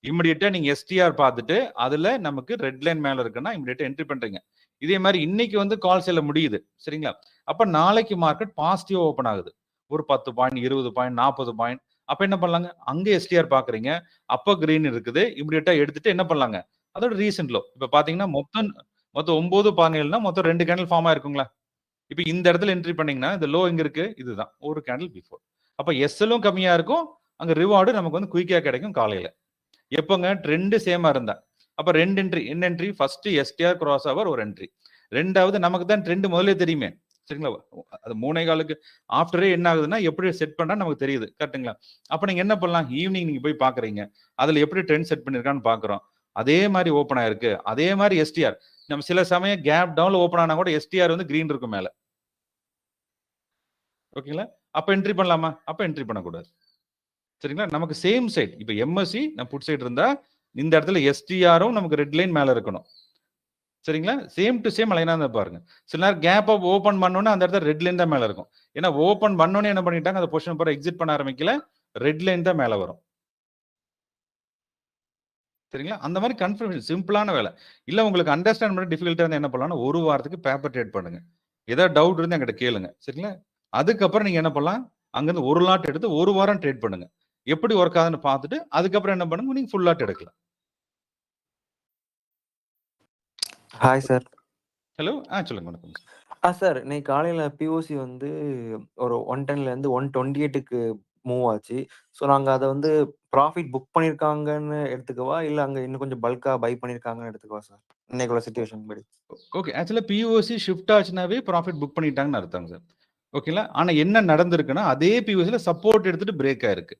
இமிடியேட்டா நீங்க எஸ்டிஆர் பார்த்துட்டு அதுல நமக்கு ரெட் லைன் மேல இருக்குன்னா இமிடியேட்டா என்ட்ரி பண்றீங்க. இதே மாதிரி இன்னைக்கு வந்து கால் சேல்ல முடியுது. சரிங்களா? அப்ப நாளைக்கு மார்க்கெட் பாசிட்டிவா ஓப்பன் ஆகுது. ஒரு 10 பாயிண்ட், 20 பாயிண்ட், 40 பாயிண்ட். அப்ப என்ன பண்ணலாங்க? அங்க எஸ்டிஆர் பாக்குறீங்க. அப்ப கிரீன் இருக்குது. இமிடியேட்டா எடுத்துட்டு என்ன பண்ணலாங்க? அதோட ரீசன்ட் லோ. இப்ப பாத்தீங்கன்னா மொத்தம் 9.17னா மொத்தம் 2 கேண்டில் ஃபார்ம் ஆயிருக்குங்களா? இப்ப இந்த இடத்துல என்ட்ரி பண்ணீங்கன்னா இந்த லோ எங்க இருக்கு? இதுதான். ஒரு கேண்டில் பிஃபோர். அப்ப எஸ்எல்லும் கம்மியா இருக்கும். அங்க ரிவார்டு நமக்கு வந்து குயிக்கா கிடைக்கும் காலையில. எப்பங்க ட்ரெண்ட் சேமா இருந்தா. அப்ப 2 என்ட்ரி. என்ன entry? First STR cross over ஒரு என்ட்ரி. ரெண்டாவது நமக்கு தான் ட்ரெண்ட் முதல்ல தெரியுமே. சரிங்களா? அது 3.15க்கு ஆஃப்டரே என்ன ஆகுதுன்னா எப்படி செட் பண்ணா நமக்கு தெரியுது. கரெக்ட்டுங்களா? அப்ப நீங்க என்ன பண்ணலாம்? ஈவினிங் நீங்க போய் பாக்குறீங்க. அதுல எப்படி ட்ரெண்ட் செட் பண்ணிருக்கான்னு பாக்குறோம். அதே மாதிரி ஓப்பன் ஆயிருக்கு. அதே மாதிரி எஸ்டிஆர். நம்ம சில சமயம் கேப் டவுன்ல ஓப்பன் ஆனா கூட எஸ்டிஆர் வந்து கிரீன் இருக்கும் மேல. ஓகேங்களா? அப்ப என்ட்ரி பண்ணலாமா? அப்ப என்ட்ரி பண்ணக்கூடாது. சரிங்களா? நமக்கு சேம் சைடு. இப்ப எம்எஸ்சி நம்ம புட் சைடு இருந்தா இந்த இடத்துல எஸ்டிஆரும் நமக்கு ரெட் லைன் மேல இருக்கணும். சரிங்களா? சேம் டு சேம் லைனா இருந்தா பாருங்க. சில நேரம் கேப் அப் ஓபன் பண்ணோனே அந்த இடத்துல ரெட் லைன் தான் மேல இருக்கும். ஏன்னா ஓபன் பண்ணோனே என்ன பண்ணிட்டாங்க? அந்த பொசிஷன் போற எக்ஸிட் பண்ண ஆரம்பிக்கல. ரெட் லைன் தான் மேல வரும். சரிங்களா? அந்த மாதிரி கன்ஃபர்மேஷன் சிம்பிளான வேலை. இல்ல உங்களுக்கு அண்டர்ஸ்டாண்ட் பண்ண டிஃபிகல்ட்டா இருந்தா என்ன பண்ணலாம்னா, ஒரு வாரத்துக்கு பேப்பர் ட்ரேட் பண்ணுங்க. ஏதாவது டவுட் இருந்தா என்கிட்ட கேளுங்க. சரிங்களா? அதுக்கப்புறம் நீங்க என்ன பண்ணலாம்? அங்கிருந்து ஒரு லாட் எடுத்து ஒரு வாரம் ட்ரேட் பண்ணுங்க. எப்படி ஒர்க் ஆகுதுன்னு பார்த்துட்டு அதுக்கப்புறம் என்ன பண்ணுங்க? நீங்க ஃபுல் லாட் எடுக்கலாம். Hi sir. ஹலோ. சொல்லுங்க. வணக்கம். சார் இன்னைக்கு காலையில பிஓசி வந்து ஒரு 110ல இருந்து 128க்கு மூவ் ஆச்சு. ஸோ நாங்க அத வந்து ப்ராஃபிட் புக் பண்ணியிருக்காங்கன்னு எடுத்துக்கவா? இல்ல அங்க இன்னும் கொஞ்சம் பல்க்கா பை பண்ணியிருக்காங்கன்னு எடுத்துக்கவா சார்? இன்னைக்குள்ள சிச்சுவேஷன் படி. ஓகே. ஆக்சுவலா பிஓசி ஷிஃப்ட் ஆச்சுனாவே ப்ராஃபிட் புக் பண்ணிட்டாங்கன்னு அர்த்தம் சார். ஓகேங்களா? ஆனா என்ன நடந்திருக்குன்னா, அதே பிஓசில சப்போர்ட் எடுத்துட்டு பிரேக் ஆயிருக்கு.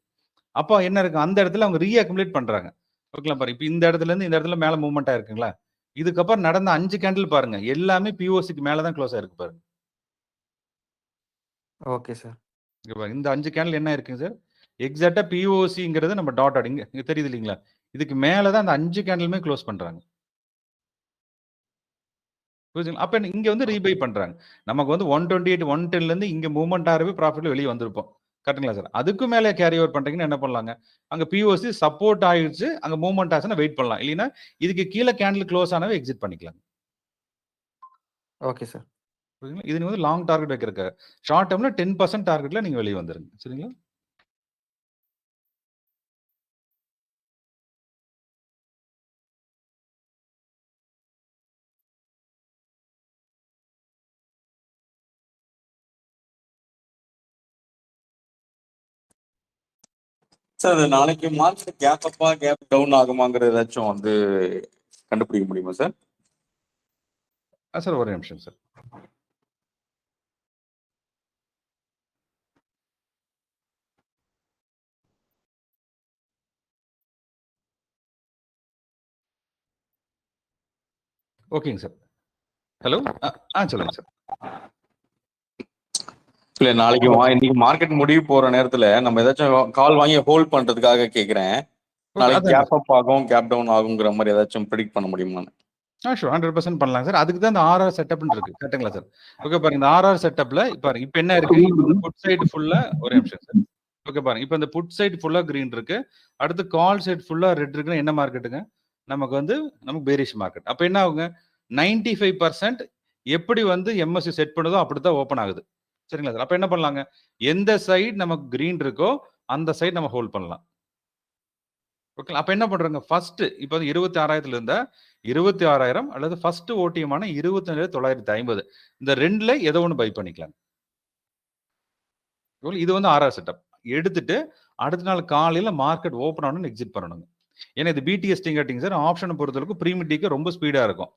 அப்ப என்ன இருக்கு? அந்த இடத்துல அவங்க ரீஅக்குமுலேட் பண்றாங்க. ஓகேங்களா? பாருங்க. இப்ப இந்த இடத்துல இருந்து இந்த இடத்துல மேல மூவ்மெண்ட் ஆயிருக்குங்களா? இதுக்கப்புறம் நடந்த 5 கேண்டில் பாருங்க. எல்லாமே பிஓசிக்கு மேல தான் க்ளோஸ் ஆயிருக்கு பாருங்க. Okay sir. இங்க பாருங்க. இந்த 5 கேண்டில் என்ன இருக்குங்க சார்? எக்ஸாக்ட்டா பிஓசிங்கிறது நம்ம டாட் இங்க தெரியுது இல்லீங்களா? இதுக்கு மேல தான் அந்த 5 கேண்டிலுமே க்ளோஸ் பண்றாங்க. புரியுதுங்களா? அப்ப இங்க வந்து ரீபை பண்றாங்க. நமக்கு வந்து 128, 110ல இருந்து இங்க மூவ்மெண்ட் ஆகவே ப்ராஃபிட்ல வெளிய வந்திருப்போம். கரெக்ட்டுங்களா சார்? அதுக்கு மேல கேரி ஓவர் பண்றீங்கன்னா என்ன பண்ணலாங்க? அங்க பிஓசி சப்போர்ட் ஆயிடுச்சு. அங்க மூவ்மெண்ட் ஆச்சுன்னா வெயிட் பண்ணலாம். இல்லைன்னா இதுக்கு கீழ கேண்டில் க்ளோஸ் ஆனவே எக்ஸிட் பண்ணிக்கலாம். Okay sir. புரியுதுங்களா? இது வந்து லாங் டார்கெட் வைக்கிறதுக்காக. ஷார்ட் டெர்ம்ல 10% டார்கெட்ல நீங்க வெளிய வந்துருங்க. சரிங்களா? சார் அது நாளைக்கு மார்க்கெட் கேப் அப்பா கேப் டவுன் ஆகுமாங்கிறது ஏதாச்சும் வந்து கண்டுபிடிக்க முடியுமா சார்? சார் ஒரே நிமிஷம் சார். ஓகேங்க சார். ஹலோ. சொல்லுங்க சார். இல்ல நாளைக்கு இன்னைக்கு மார்க்கெட் முடிவு போற நேரத்துல நம்ம ஏதாச்சும் கால் வாங்கி ஹோல்ட் பண்றதுக்காக கேக்குறேன். நாளைக்கு கேப் அப் ஆகும் கேப் டவுன் ஆகுங்கிற மாதிரி ஏதாச்சும் ப்ரெடிக்ட் பண்ண முடியுமா? ஷூர் 100% பண்ணலாம் சார். அதுக்கு தான் இந்த ஆர்ஆர் செட்டப்னு இருக்கு. கரெக்ட்டுங்களா சார்? ஓகே பாருங்க. இந்த ஆர்ஆர் செட்டப்ல பாருங்க. இப்ப என்ன இருக்கு? புட் சைடு ஃபுல்லா ஒரே நிமிஷம் சார். ஓகே பாருங்க. இப்ப இந்த புட் சைடு ஃபுல்லா கிரீன் இருக்கு. அடுத்து கால் சைடு ஃபுல்லா ரெட் இருக்குன்னா என்ன மார்க்கெட்டுங்க? நமக்கு பேரிஷ் மார்க்கெட். அப்ப என்ன ஆகுங்க? 95% எப்படி வந்து எம்எஸ்சி செட் பண்ணுதோ அப்படித்தான் ஓப்பன் ஆகுது. சரிங்களா சார்? அப்ப என்ன பண்ணலாங்க? எந்த சைடு நமக்கு கிரீன் இருக்கோ அந்த சைடு நம்ம ஹோல்ட் பண்ணலாம். ஓகே. அப்ப என்ன பண்றாங்க? ஃபர்ஸ்ட் இப்ப வந்து 26,000ல இருந்தா 26,000 அல்லது ஃபர்ஸ்ட் ஓடிஎமான 27,950 இந்த 2ல ஏதோ ஒன்னு பை பண்ணிக்கலாம். இது வந்து ஆர்ஆர் செட்டப். எடுத்துட்டு அடுத்த நாள் காலையில மார்க்கெட் ஓப்பன் ஆனோன்னு எக்ஸிட் பண்ணணுங்க. ஏன்னா இது பிடிஎஸ்டி காட்டிங்க சார் ஆப்ஷனை பொறுத்தளவுக்கு ப்ரீமிட்டிக்கு ரொம்ப ஸ்பீடா இருக்கும்.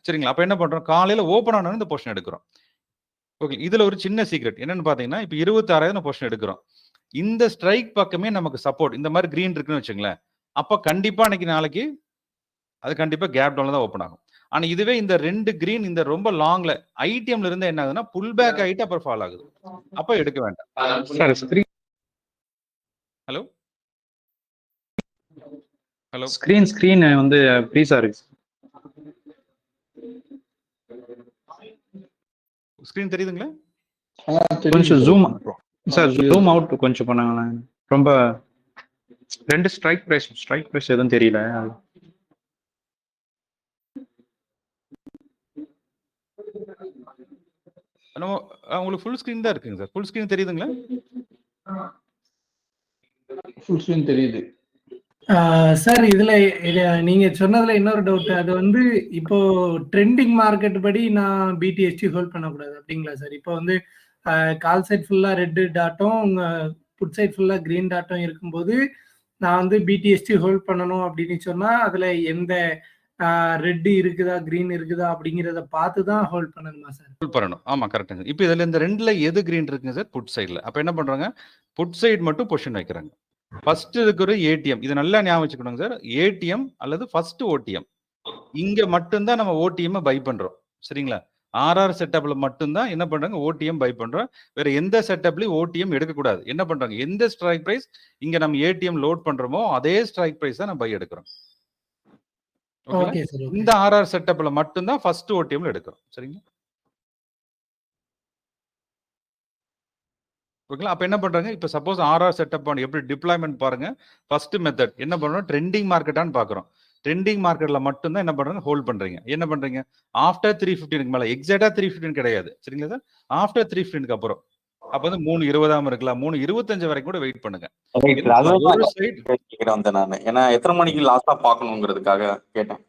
சரிங்களா? அப்ப என்ன பண்றோம், காலையில ஓப்பன் ஆனோன்னு இந்த பொசிஷன் எடுக்கிறோம். ஓகே, இதுல ஒரு சின்ன சீக்ரெட் என்னன்னு பாத்தீங்கன்னா, இப்ப 26,000 பொசிஷன் எடுக்கிறோம். இந்த ஸ்ட்ரைக் பக்கமே நமக்கு சப்போர்ட் இந்த மாதிரி கிரீன் இருக்குன்னு வச்சுங்களேன், அப்ப கண்டிப்பா நாளைக்கு அது கண்டிப்பா கேப் டவுன்ல தான் ஓப்பன் ஆகும். ஆனா இதுவே இந்த 2 கிரீன் இந்த ரொம்ப லாங்ல ஐடிஎம்ல இருந்து என்ன ஆகுதுன்னா புல் பேக் ஆயிட்டு அப்புறம் ஃபால் ஆகுது. அப்ப எடுக்க வேண்டாம். சார் ஹலோ ஹலோ ஸ்கிரீன் வந்து ப்ளீஸா இருக்கு. ஸ்கிரீன் தெரியுதுங்களா? கொஞ்சம் ஜூம் அவுட் கொஞ்சம் பண்ணாங்களேன். ரொம்ப 2 ஸ்ட்ரைக் பிரைஸ் எதுவும் தெரியல. உங்களுக்கு ஃபுல் ஸ்கிரீன் தான் இருக்குங்க சார். ஃபுல் ஸ்கிரீன் தெரியுதுங்களா? ஃபுல் ஸ்கிரீன் தெரியுது. சார் இதுல நீங்க சொன்னதுல இன்னொரு டவுட். அது வந்து இப்போ ட்ரெண்டிங் மார்க்கெட் படி நான் பிடிஎஸ்டி ஹோல்ட் பண்ணக்கூடாது அப்படிங்களா சார்? இப்போ வந்து கால் சைட் ஃபுல்லா ரெட் டாட்டும் புட் சைட் ஃபுல்லா கிரீன் டாட்டும் இருக்கும்போது நான் வந்து பிடிஎஸ்டி ஹோல்ட் பண்ணணும் அப்படின்னு சொன்னா அதுல எந்த ரெட் இருக்குதா கிரீன் இருக்குதா அப்படிங்கிறத பார்த்து தான் ஹோல்ட் பண்ணணுமா சார்? ஹோல்ட் பண்ணணும். ஆமா கரெக்ட்டுங்க. இப்போ இதுல இந்த 2ல எது கிரீன் இருக்குங்க சார்? புட் சைடுல. அப்ப என்ன பண்றாங்க, புட் சைடு மட்டும் பொசிஷன் வைக்கிறாங்க. ஃபர்ஸ்ட் இருக்கிற ஏடிஎம், இது நல்லா ஞாபகம் வச்சுக்கணுங்க சார். ஏடிஎம் அல்லது ஃபர்ஸ்ட் ஓடிஎம், இங்க மட்டும்தான் நம்ம ஓடிஎம் பை பண்றோம். சரிங்களா? ஆர்ஆர் செட்டப்ல மட்டும்தான் என்ன பண்றாங்க, ஓடிஎம் பை பண்றோம். வேற எந்த செட்டப்லயும் ஓடிஎம் எடுக்கக்கூடாது. என்ன பண்றாங்க, எந்த ஸ்ட்ரைக் பிரைஸ் இங்க நம்ம ஏடிஎம் லோட் பண்றோமோ அதே ஸ்ட்ரைக் பிரைஸ் தான் நம்ம பை எடுக்கிறோம். Okay sir. இந்த ஆர்ஆர் செட்டப்ல மட்டும்தான் ஃபர்ஸ்ட் ஓடிஎம்ல எடுக்கிறோம். சரிங்களா? ஓகேங்களா? அப்ப என்ன பண்றாங்க, இப்ப சப்போஸ் ஆர்ஆர் செட்டப் பண்ணி எப்படி டிப்ளாய்மென்ட் பாருங்க. ஃபர்ஸ்ட் மெத்தட் என்ன பண்றோம், ட்ரெண்டிங் மார்க்கெட்டான்னு பாக்குறோம். ட்ரெண்டிங் மார்க்கெட்ல மட்டும் தான் என்ன பண்றாங்க, ஹோல்ட் பண்றீங்க. என்ன பண்றீங்க, ஆஃப்டர் 315 மேல எக்ஸாக்ட்டா 315 கிடையாது. சரிங்களா சார்? ஆஃப்டர் 315க்கு அப்புறம் அப்ப வந்து 3:20 இருக்கலாம், 3:25 வரைக்கும் கூட வெயிட் பண்ணுங்க. ஒரு சைடு கேக்குறேன் வந்து நான் ஏன்னா எத்தனை மணிக்கு லாஸ்டா பாக்கணுங்கிறதுக்காக கேட்டேன்.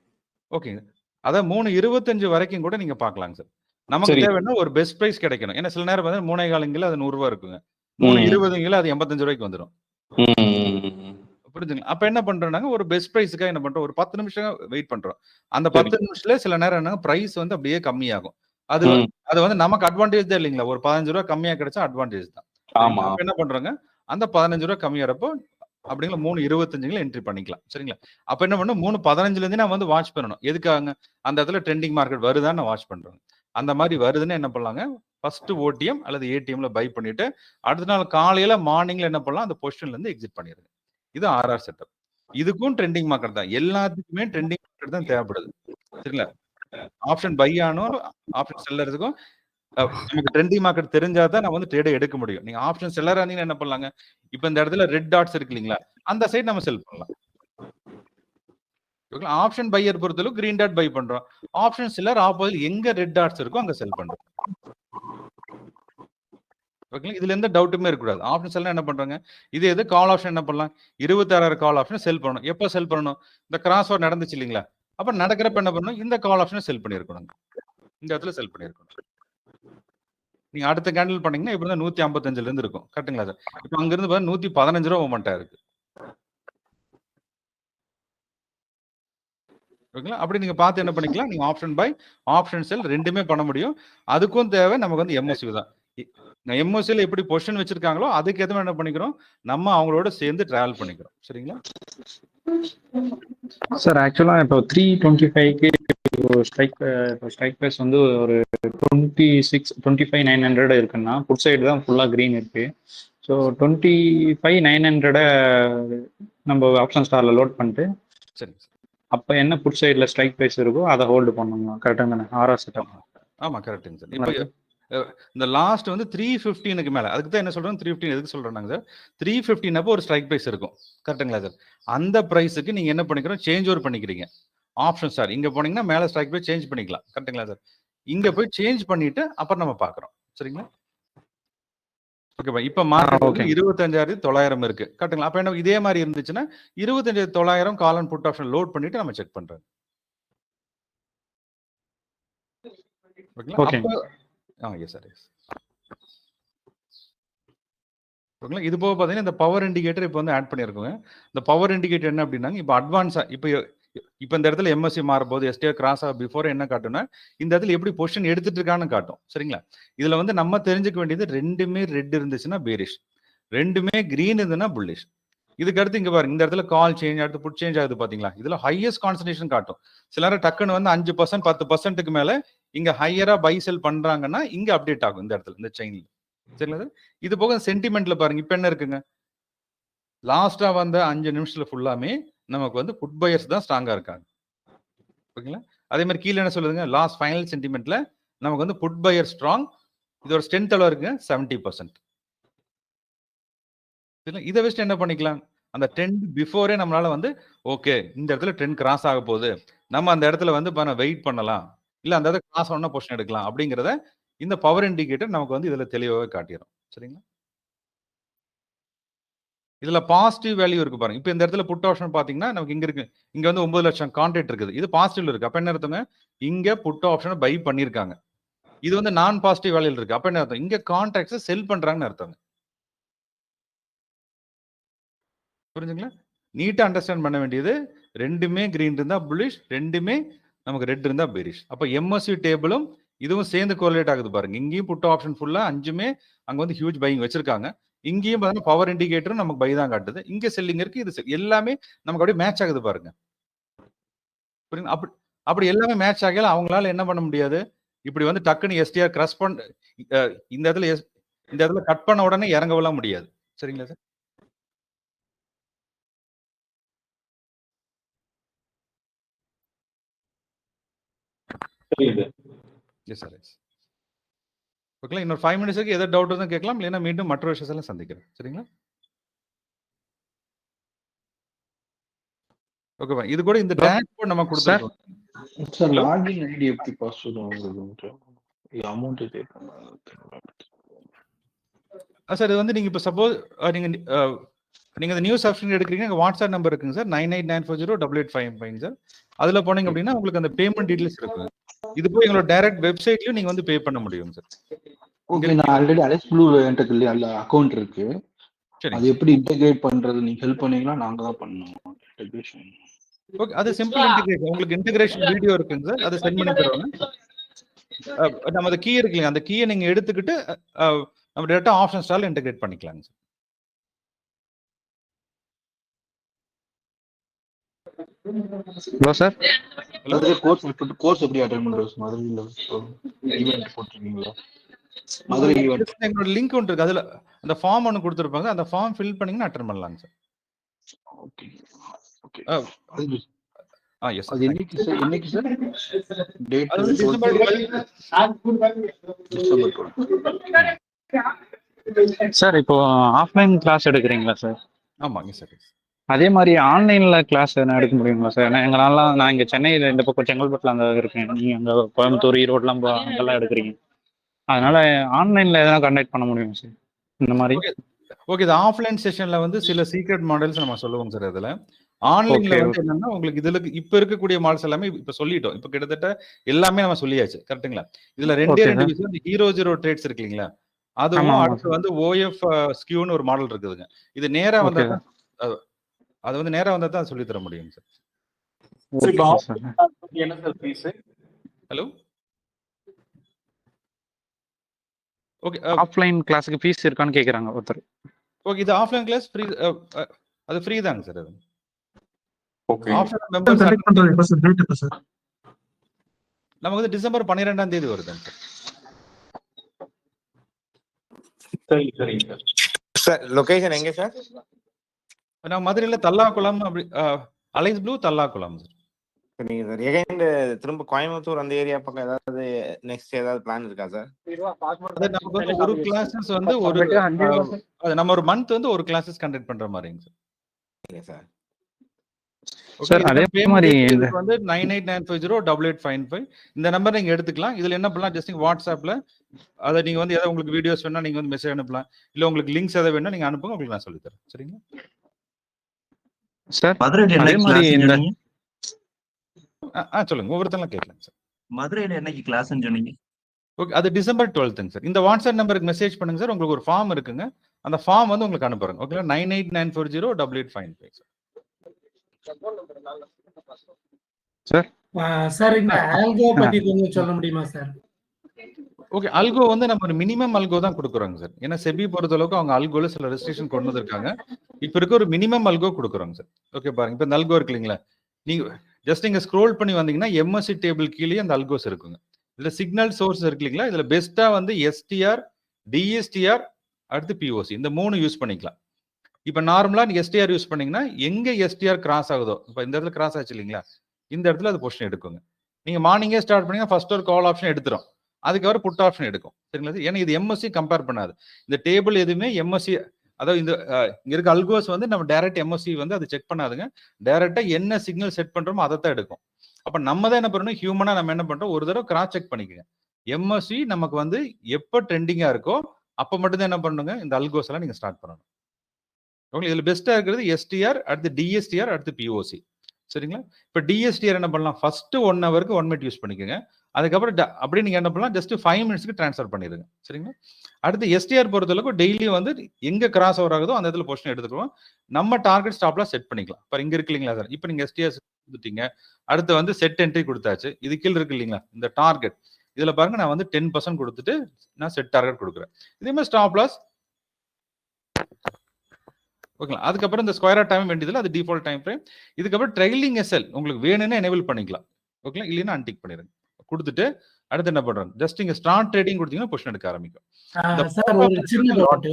ஓகேங்க. அதான் 3:25 வரைக்கும் கூட நீங்க பார்க்கலாங்க சார். நமக்கு சரி. தேவைன்னா ஒரு பெஸ்ட் பிரைஸ் கிடைக்கணும். ஏன்னா சில நேரம் வந்து 3.25 அது ரூ. 100 இருக்குங்க. 3:20 அது ரூ. 85 வந்துரும். புரிஞ்சுங்களா? அப்ப என்ன பண்றோம்னாங்க, ஒரு பெஸ்ட் பிரைஸ்க்காக என்ன பண்றோம், ஒரு 10 நிமிஷம் வெயிட் பண்றோம். அந்த 10 நிமிஷத்துல சில நேரம் என்ன பிரைஸ் வந்து அப்படியே கம்மியாகும். அது அது வந்து நமக்கு அட்வான்டேஜ் தான் இல்லைங்களா? ஒரு ரூ. 15 கம்மியா கிடைச்சா அட்வான்டேஜ் தான். ஆமா. அப்ப என்ன பண்றோங்க, அந்த ரூ. 15 கம்மியாறப்போ அப்படிங்களா 3:25 என்ட்ரி பண்ணிக்கலாம். சரிங்களா? அப்ப என்ன பண்ணணும், 3:15 இருந்தே நான் வந்து வாட்ச் பண்ணணும். எதுக்காக, அந்த இடத்துல ட்ரெண்டிங் மார்க்கெட் வருதான்னு நான் வாட்ச் பண்றேன். அந்த மாதிரி வருதுன்னு என்ன பண்ணலாங்க, ஃபர்ஸ்ட் ஓடிஎம் அல்லது ஏடிஎம்ல பை பண்ணிட்டு அடுத்த நாள் காலையில மார்னிங்ல என்ன பண்ணலாம், அந்த பொசிஷன்ல இருந்து எக்ஸிட் பண்ணிருங்க. இது ஆர்ஆர் செட்டப். இதுக்கும் ட்ரெண்டிங் மார்க்கெட் தான். எல்லாத்துக்குமே ட்ரெண்டிங் மார்க்கெட் தான் தேவைப்படுது. சரிங்களா? ஆப்ஷன் பை ஆனும் ஆப்ஷன் செல்லறதுக்கும் நமக்கு ட்ரெண்டிங் மார்க்கெட் தெரிஞ்சா தான் நான் வந்து ட்ரேடே எடுக்க முடியும். நீங்க ஆப்ஷன் செல்லரா இருந்தீங்கன்னா என்ன பண்ணலாங்க, இப்ப இந்த இடத்துல ரெட் டாட்ஸ் இருக்கு இல்லீங்களா, அந்த சைடு நம்ம செல் பண்ணலாம். ஓகேங்களா? ஆப்ஷன் பையர் பொறுத்தளவு கிரீன் டாட் பை பண்றோம். ஆப்ஷன் செல்லர் ஆப்போசிட் எங்க ரெட் டாட்ஸ் இருக்கோ அங்க செல் பண்றோம். ஓகேங்களா? இதுல எந்த டவுட்டுமே இருக்கக்கூடாது. ஆப்ஷன் செல்னா என்ன பண்றாங்க, இது எது கால் ஆப்ஷன் என்ன பண்ணலாம், 26,000 கால் ஆப்ஷன் செல் பண்ணணும். எப்ப செல் பண்ணணும், இந்த கிராஸ் ஓவர் நடந்துச்சு இல்லீங்களா, அப்ப நடக்கிறப்ப என்ன பண்ணணும், இந்த கால் ஆப்ஷனை செல் பண்ணியிருக்கணும். இந்த இடத்துல செல் பண்ணியிருக்கணும். நீங்க அடுத்த கேண்டில் பண்ணீங்கன்னா இப்ப 155ல இருந்து இருக்கும். கரெக்ட்டுங்களா சார்? இப்ப அங்க இருந்து பாருங்க ரூ. 115 மூவ்மெண்ட் ஆயிருக்கு. ஓகேங்களா? அப்படி நீங்க பார்த்து என்ன பண்ணிக்கலாம், நீங்க ஆப்ஷன் பை, ஆப்ஷன் செல் 2மே பண்ண முடியும். அதுக்கும் தேவை நமக்கு வந்து எம்ஓசி தான். எம்ஓசில எப்படி பொசிஷன் வச்சிருக்காங்களோ அதுக்கு ஏத்த மாதிரி என்ன பண்ணிக்கிறோம், நம்ம அவங்களோட சேர்ந்து டிராவல் பண்ணிக்கிறோம். சரிங்களா? சார் ஆக்சுவலா இப்போ 325க்கு ஸ்ட்ரைக் பிரைஸ் வந்து ஒரு 25,900 இருக்குன்னா புட் சைடு தான் ஃபுல்லா கிரீன் இருக்கு. ஸோ 25,900 நம்ம ஆப்ஷன் ஸ்டார்ல லோட் பண்ணிட்டு சரிங்க சார். அப்ப என்ன புட் சைடுல ஸ்ட்ரைக் பிரைஸ் இருக்கோ அதை ஹோல்டு பண்ணணும். கரெக்டா தானே? RR setup. ஆமா கரெக்ட்டுங்க சார். இப்ப இந்த லாஸ்ட் வந்து 315க்கு மேல, அதுக்கு தான் என்ன சொல்றோம், 315 எதுக்கு சொல்றேன்னாங்க சார், 315 அப்போ ஒரு ஸ்ட்ரைக் பிரைஸ் இருக்கும். கரெக்ட்டுங்களா சார்? அந்த பிரைஸுக்கு நீங்க என்ன பண்ணிக்கிறோம், சேஞ்ச் ஓவர் பண்ணிக்கிறீங்க. ஆப்ஷன் ஸ்டார் இங்க போனீங்கன்னா மேல ஸ்ட்ரைக் பிரைஸ் சேஞ்ச் பண்ணிக்கலாம். கரெக்ட்டுங்களா சார்? இங்க போய் சேஞ்ச் பண்ணிட்டு அப்புறம் நம்ம பாக்குறோம். சரிங்களா? ஓகேப்பா. இப்ப மார்க்கெட் வந்து 25,900 இருக்கு. கரெக்ட்டுங்களா? அப்ப என்ன இதே மாதிரி இருந்துச்சுன்னா 25,900 call and put option load பண்ணிட்டு நம்ம செக் பண்றோம். ஓகேங்களா? ஓகே. அப்ப எஸ் சார், எஸ். ஓகேங்களா? இது போக பார்த்தீங்கன்னா, இந்த பவர் இண்டிகேட்டர் இப்போ வந்து ஆட் பண்ணியிருக்கோங்க. இந்த பவர் இண்டிகேட்டர் என்ன அப்படின்னாங்க, இப்போ அட்வான்ஸா இப்போ இந்த இடத்துல எம்எஸ்சி மாறும்போது எஸ்டிஆர் கிராஸ் ஆக பிஃபோர் என்ன காட்டும்னா, இந்த இடத்துல எப்படி பொசிஷன் எடுத்துட்டு இருக்கான்னு காட்டும். சரிங்களா? இதுல வந்து நம்ம தெரிஞ்சுக்க வேண்டியது ரெண்டுமே ரெட் இருந்துச்சுன்னா பேரிஷ், ரெண்டுமே கிரீன் இருந்ததுன்னா புல்லிஷ். இதுக்கு அடுத்து இங்க பாருங்க, இந்த இடத்துல கால் சேஞ்ச் அடுத்து புட் சேஞ்ச் ஆகுது பாத்தீங்களா? இதுல ஹையஸ்ட் கான்சன்ட்ரேஷன் காட்டும். சில நேரம் டக்குன்னு வந்து 5% 10%க்கு மேல இங்க ஹையரா பை செல் பண்றாங்கன்னா இங்க அப்டேட் ஆகும் இந்த இடத்துல, இந்த செயின்ல. சரிங்களா? இது போக சென்டிமெண்ட்ல பாருங்க, இப்ப என்ன இருக்குங்க, லாஸ்டா வந்த 5 நிமிஷத்துல ஃபுல்லாமே நமக்கு வந்து புட் பையர்ஸ் தான் ஸ்ட்ராங்கா இருக்காங்க. ஓகேங்களா? அதே மாதிரி கீழே என்ன சொல்லுதுங்க, லாஸ்ட் ஃபைனல் சென்டிமெண்ட்ல நமக்கு வந்து புட் பையர் ஸ்ட்ராங். இதோட ஸ்ட்ரென்த் எவ்வளவு இருக்குங்க, 70%. இதை வச்சுட்டு என்ன பண்ணிக்கலாம், அந்த ட்ரெண்ட் பிஃபோரே நம்மளால வந்து ஓகே இந்த இடத்துல ட்ரெண்ட் கிராஸ் ஆக போகுது, நம்ம அந்த இடத்துல வந்து வெயிட் பண்ணலாம், இல்ல அந்த இடத்துல கிராஸ் ஆன பொசிஷன் எடுக்கலாம் அப்படிங்கிறத இந்த பவர் இண்டிகேட்டர் நமக்கு வந்து இதுல தெளிவாக காட்டிடும். சரிங்களா? இதுல பாசிட்டிவ் வேல்யூ இருக்கு பாருங்க. இப்போ இந்த இடத்துல புட் ஆப்ஷன் பாத்தீங்கன்னா நமக்கு இங்க இருக்கு, இங்க வந்து 9 லட்சம் கான்ட்ராக்ட் இருக்குது, இது பாசிட்டிவ்ல இருக்கு. அப்ப என்ன அர்த்தங்க, இங்க புட் ஆப்ஷனை பை பண்ணிருக்காங்க. இது வந்து நான் பாசிட்டிவ் வேல்யூல இருக்கு. அப்ப என்ன அர்த்தம், இங்க கான்ட்ராக்ட்ஸ் செல் பண்றாங்கன்னு அர்த்தம். புரிஞ்சுங்களா? நீட்டா அண்டர்ஸ்டாண்ட் பண்ண வேண்டியது, ரெண்டுமே கிரீன் இருந்தா புல்லிஷ், ரெண்டுமே நமக்கு ரெட் இருந்தா பெரிஷ். அப்ப எம்எஸ்சி டேபிளும் இதுவும் சேர்ந்து கோரிலேட் ஆகுது பாருங்க. இங்கேயும் புட் ஆப்ஷன் ஃபுல்லா 5மே அங்க வந்து ஹியூஜ் பையிங் வச்சிருக்காங்க. இங்கேயும் பாத்தீங்கன்னா பவர் இண்டிகேட்டரும் நமக்கு பை தான் காட்டுது. இங்க செல்லிங் இருக்கு, இது எல்லாமே நமக்கு அப்படியே மேட்ச் ஆகுது பாருங்க. புரியுங்க? அப்படி எல்லாமே மேட்ச் ஆகல அவங்களால என்ன பண்ண முடியாது, இப்படி வந்து டக்குன்னு எஸ்டிஆர் கிராஸ் பண்ண இந்த இடத்துல கட் பண்ண உடனே இறங்கவெல்லாம் முடியாது. சரிங்களா சார்? Yes sir, S. ஓகேங்களா? இன்னொரு 5 மினிட்ஸ்க்கு ஏதாவது டவுட் இருந்தால் கேட்கலாம், இல்லைன்னா மீண்டும் மற்ற விஷயத்தெல்லாம் சந்திக்கிறேன். சரிங்களா? ஓகேவா? இது கூட இந்த டேஷ்போர்ட் நம்ம கொடுத்துருக்கோம் சார். லாகின் ஐடி எப்படி பாஸ்வேர்ட் வாங்குறது, அமௌண்ட் பே சார்? இது வந்து நீங்க இப்போ சப்போஸ் நீங்க இந்த நியூ சப்ஸ்கிரிப்ஷன் எடுக்கிறீங்க, வாட்ஸ்அப் நம்பர் இருக்குங்க சார், 98940885 சார். அதுல போனீங்க அப்படின்னா உங்களுக்கு அந்த பேமெண்ட் டீடைல்ஸ் இருக்குங்க. இது போய் எங்களோட டைரக்ட் வெப்சைட்லயும் நீங்க வந்து பே பண்ண முடியும் சார். ஓகே, நான் ஆல்ரெடி அலெக்ஸ் ப்ளூ என்கிட்ட அல்ல அக்கவுண்ட் இருக்கு. சரி, அது எப்படி இன்டகிரேட் பண்றது நீங்க ஹெல்ப் பண்ணீங்களா? நாங்க தான் பண்ணணும் இன்டகிரேஷன். ஓகே, அது சிம்பிள் இன்டகிரேஷன். உங்களுக்கு இன்டகிரேஷன் வீடியோ இருக்குங்க சார், அதை சென்ட் பண்ணி தருவாங்க. நம்ம அந்த கீ இருக்கு இல்லையா, அந்த கீயை நீங்க எடுத்துக்கிட்டு நம்ம டேரக்டா ஆப்ஷன் ஸ்டார்ல இன்டகிரேட் பண்ணிக்கலாங்க sir. Hello sir. Hello, course எப்படி அட்டெண்ட் பண்றது? மதுரையில ஈவென்ட் போட்டுருக்கீங்களா? மதுரை ஈவென்ட் எங்களோட லிங்க் ஒன்று இருக்கு, அதுல அந்த ஃபார்ம் ஒன்று கொடுத்துருப்பாங்க, அந்த ஃபார்ம் ஃபில் பண்ணீங்கன்னா அட்டெண்ட் பண்ணலாங்க சார். Okay okay. எஸ் அது என்னைக்கு சார்? என்னைக்கு சார் டேட்? அது டிசம்பர் 12 சார். இப்போ ஆஃப்லைன் கிளாஸ் எடுக்கிறீங்களா சார்? ஆமாங்க சார். அதே மாதிரி ஆன்லைன்ல கிளாஸ் எதனா எடுக்க முடியுங்களா சார்? ஏன்னா எங்களாலாம், நான் இங்க சென்னையில இந்த பக்கம் செங்கல்பட்டுல அங்கே இருக்கேன், நீங்க அங்க கோயம்புத்தூர் ஈரோட்லாம் அங்கெல்லாம் எடுக்கிறீங்க, அதனால ஆன்லைன்ல எதனா கண்டக்ட் பண்ண முடியுமா சார் இந்த மாதிரி? ஓகே, இது ஆஃப்லைன் செஷன்ல வந்து சில சீக்ரெட் மாடல்ஸ் நம்ம சொல்லுவோம் சார். இதுல ஆன்லைன்ல வந்து என்னன்னா உங்களுக்கு இதுல இப்ப இருக்கக்கூடிய மாடல்ஸ் எல்லாமே இப்ப சொல்லிட்டோம். இப்ப கிட்டத்தட்ட எல்லாமே நம்ம சொல்லியாச்சு, கரெக்ட்டுங்களா? இதுல ரெண்டு விஷயம், இந்த ஹீரோ ஜீரோ ட்ரேட்ஸ் இருக்கு இல்லைங்களா, அதுவும் அடுத்து வந்து ஓஎஃப் ஸ்கியூன்னு ஒரு மாடல் இருக்குதுங்க. இது நேரா வந்தா தான் அது வந்து நேரா வந்தா தான் சொல்லி தர முடியும் சார். என்ன sir fees? Hello, okay, offline கிளாஸுக்கு ஃபீஸ் இருக்கான்னு கேக்குறாங்க ஒருத்தர். ஓகே, இது ஆஃப்லைன் கிளாஸ் ஃப்ரீ, அது ஃப்ரீ தாங்க சார். அது ஓகே. ஆஃப்லைன் மெம்பர்ஸ் கனெக்ட் பண்றது எப்ப சார்? டேட் எப்ப சார்? நமக்கு வந்து டிசம்பர் 12ஆம் தேதி வருதுங்க சார். சரிங்க சார். சார் லொகேஷன் எங்க சார்? நான் மதுரையில தல்லாக்குளம், அப்படி அலைஸ் ப்ளூ தல்லாக்குளம் சார். சரிங்க சார். எகைன் திரும்ப கோயம்புத்தூர் அந்த ஏரியா பக்கம் ஏதாவது நெக்ஸ்ட் ஏதாவது பிளான் இருக்கா சார்? அது நமக்கு வந்து ஒரு கிளாஸஸ் வந்து நம்ம ஒரு மந்த் வந்து ஒரு கிளாஸஸ் கண்டக்ட் பண்ற மாதிரிங்க சார். சரிங்க சார். சார் அதே மாதிரி வந்து 98950885 இந்த நம்பர் நீங்க எடுத்துக்கலாம். இதுல என்ன பண்ணலாம், ஜஸ்ட் வாட்ஸ்அப்ல அதை நீங்க வந்து ஏதாவது உங்களுக்கு வீடியோஸ் வேணா நீங்க வந்து மெசேஜ் அனுப்பலாம், இல்ல உங்களுக்கு லிங்க்ஸ் எதாவது வேணா நீங்க அனுப்புங்க, உங்களுக்கு நான் சொல்லி தரேன். சரிங்களா சார்? மதுரையில அதே மாதிரி இந்த சொல்லுங்க, ஒவ்வொருத்தரும் கேட்கலாம் சார். மதுரையில என்னைக்கு கிளாஸ்ன்னு சொன்னீங்க? ஓகே, அது டிசம்பர் 12ங்க சார். இந்த வாட்ஸ்அப் நம்பருக்கு மெசேஜ் பண்ணுங்க சார். உங்களுக்கு ஒரு ஃபார்ம் இருக்குங்க, அந்த ஃபார்ம் வந்து உங்களுக்கு அனுப்புறேன். ஓகேங்களா? 98940885 சார் சார் இந்த ஆல்கோ பத்தி கொஞ்சம் சொல்ல முடியுமா சார்? ஓகே. அல்கோ வந்து நம்ம ஒரு மினிமம் அல்கோ தான் கொடுக்குறோங்க சார். ஏன்னா செபி பொறுத்த அளவுக்கு அவங்க அல்கோல சில ரெஸ்ட்ரிக்ஷன் கொண்டு வந்திருக்காங்க. இப்ப இருக்க ஒரு மினிமம் அல்கோ கொடுக்குறோங்க சார். ஓகே பாருங்க. இப்ப இந்த அல்கோ இருக்கு இல்லைங்களா? நீங்க ஜஸ்ட் இங்க ஸ்க்ரோல் பண்ணி வந்தீங்கன்னா எம்எஸ்சி டேபிள் கீழே அந்த அல்கோஸ் இருக்குங்க. இதுல சிக்னல் சோர்ஸ் இருக்கு இல்லைங்களா? இதுல பெஸ்டா வந்து எஸ்டிஆர், டிஎஸ்டிஆர், அடுத்து பிஓசி இந்த 3 யூஸ் பண்ணிக்கலாம். இப்ப நார்மலா எஸ்டிஆர் யூஸ் பண்ணீங்கன்னா எங்க எஸ்டிஆர் கிராஸ் ஆகுதோ, இப்ப இந்த இடத்துல கிராஸ் ஆச்சு இல்லைங்களா? இந்த இடத்துல அது பொசிஷன் எடுக்குங்க. நீங்க மார்னிங்கே ஸ்டார்ட் பண்ணீங்கன்னா ஃபர்ஸ்ட் ஒரு கால் ஆப்ஷன் எடுத்துரும். அதுக்கப்புறம் புட் ஆப்ஷன் எடுக்கும். சரிங்களா? ஏன்னா இது எம்எஸ்சி கம்பேர் பண்ணாது. இந்த டேபிள் எதுவுமே எம்எஸ்சி, அதாவது இந்த இங்க இருக்க அல்கோஸ் வந்து நம்ம டைரக்ட் எம்எஸ்சி வந்து அது செக் பண்ணாதுங்க. டைரக்டா என்ன சிக்னல் செட் பண்றோமோ அதை தான் எடுக்கும். அப்ப நம்ம தான் என்ன பண்ணணும், ஹியூமனா நம்ம என்ன பண்றோம், ஒரு தடவை கிராஸ் செக் பண்ணிக்கோங்க. எம்எஸ்சி நமக்கு வந்து எப்ப ட்ரெண்டிங்கா இருக்கோ அப்ப மட்டும் தான் என்ன பண்ணுங்க, இந்த அல்கோஸ் எல்லாம் நீங்க ஸ்டார்ட் பண்ணணும். ஓகே, இதுல பெஸ்டா இருக்கிறது எஸ்டிஆர், அடுத்து டிஎஸ்டிஆர், அடுத்து பிஓசி. சரிங்களா? இப்ப டிஎஸ்டிஆர் என்ன பண்ணலாம், ஃபர்ஸ்ட் 1 ஹவருக்கு 1 மினிட் யூஸ் பண்ணிக்கோங்க. அதுக்கப்புறம் அப்படியே நீங்க என்ன பண்ணலாம், ஜஸ்ட் 5 மினிட்ஸ்க்கு ட்ரான்ஸ்ஃபர் பண்ணிடுங்க. சரிங்களா? அடுத்து எஸ்டிஆர் பொறுத்தளவுக்கு டெய்லி வந்து எங்க கிராஸ் ஓவர் ஆகுதோ அந்த இடத்துல பொசிஷன் எடுத்துக்குவோம். நம்ம டார்கெட் ஸ்டாப்லாம் செட் பண்ணிக்கலாம். இப்போ இங்க இருக்கு இல்லைங்களா சார், இப்போ நீங்க எஸ்டிஆர் கொடுத்துட்டீங்க. அடுத்து வந்து செட் என்ட்ரி கொடுத்தாச்சு. இது கீழே இருக்கு இல்லைங்களா இந்த டார்கெட், இதுல பாருங்க நான் வந்து 10% கொடுத்துட்டு நான் செட் டார்கெட் கொடுக்குறேன். இதே மாதிரி ஸ்டாப் லாஸ். ஓகேங்களா? அதுக்கப்புறம் இந்த ஸ்கொயர் டைம் வேண்டியதில்லை, அது டிஃபால்ட் டைம் ஃப்ரேம். இதுக்கப்புறம் ட்ரைலிங் எஸ்எல் உங்களுக்கு வேணும்னா எனேபிள் பண்ணிக்கலாம். ஓகேங்களா? இல்லைன்னா அன்டிக் பண்ணிடுங்க. கொடுத்துட்டு அடுத்து என்ன பண்றாங்க, ஜஸ்ட் இங்க ஸ்டார்ட் ட்ரேடிங் கொடுத்தீங்கன்னா பொசிஷன் எடுக்க ஆரம்பிக்கும். சார் ஒரு சின்ன டவுட்.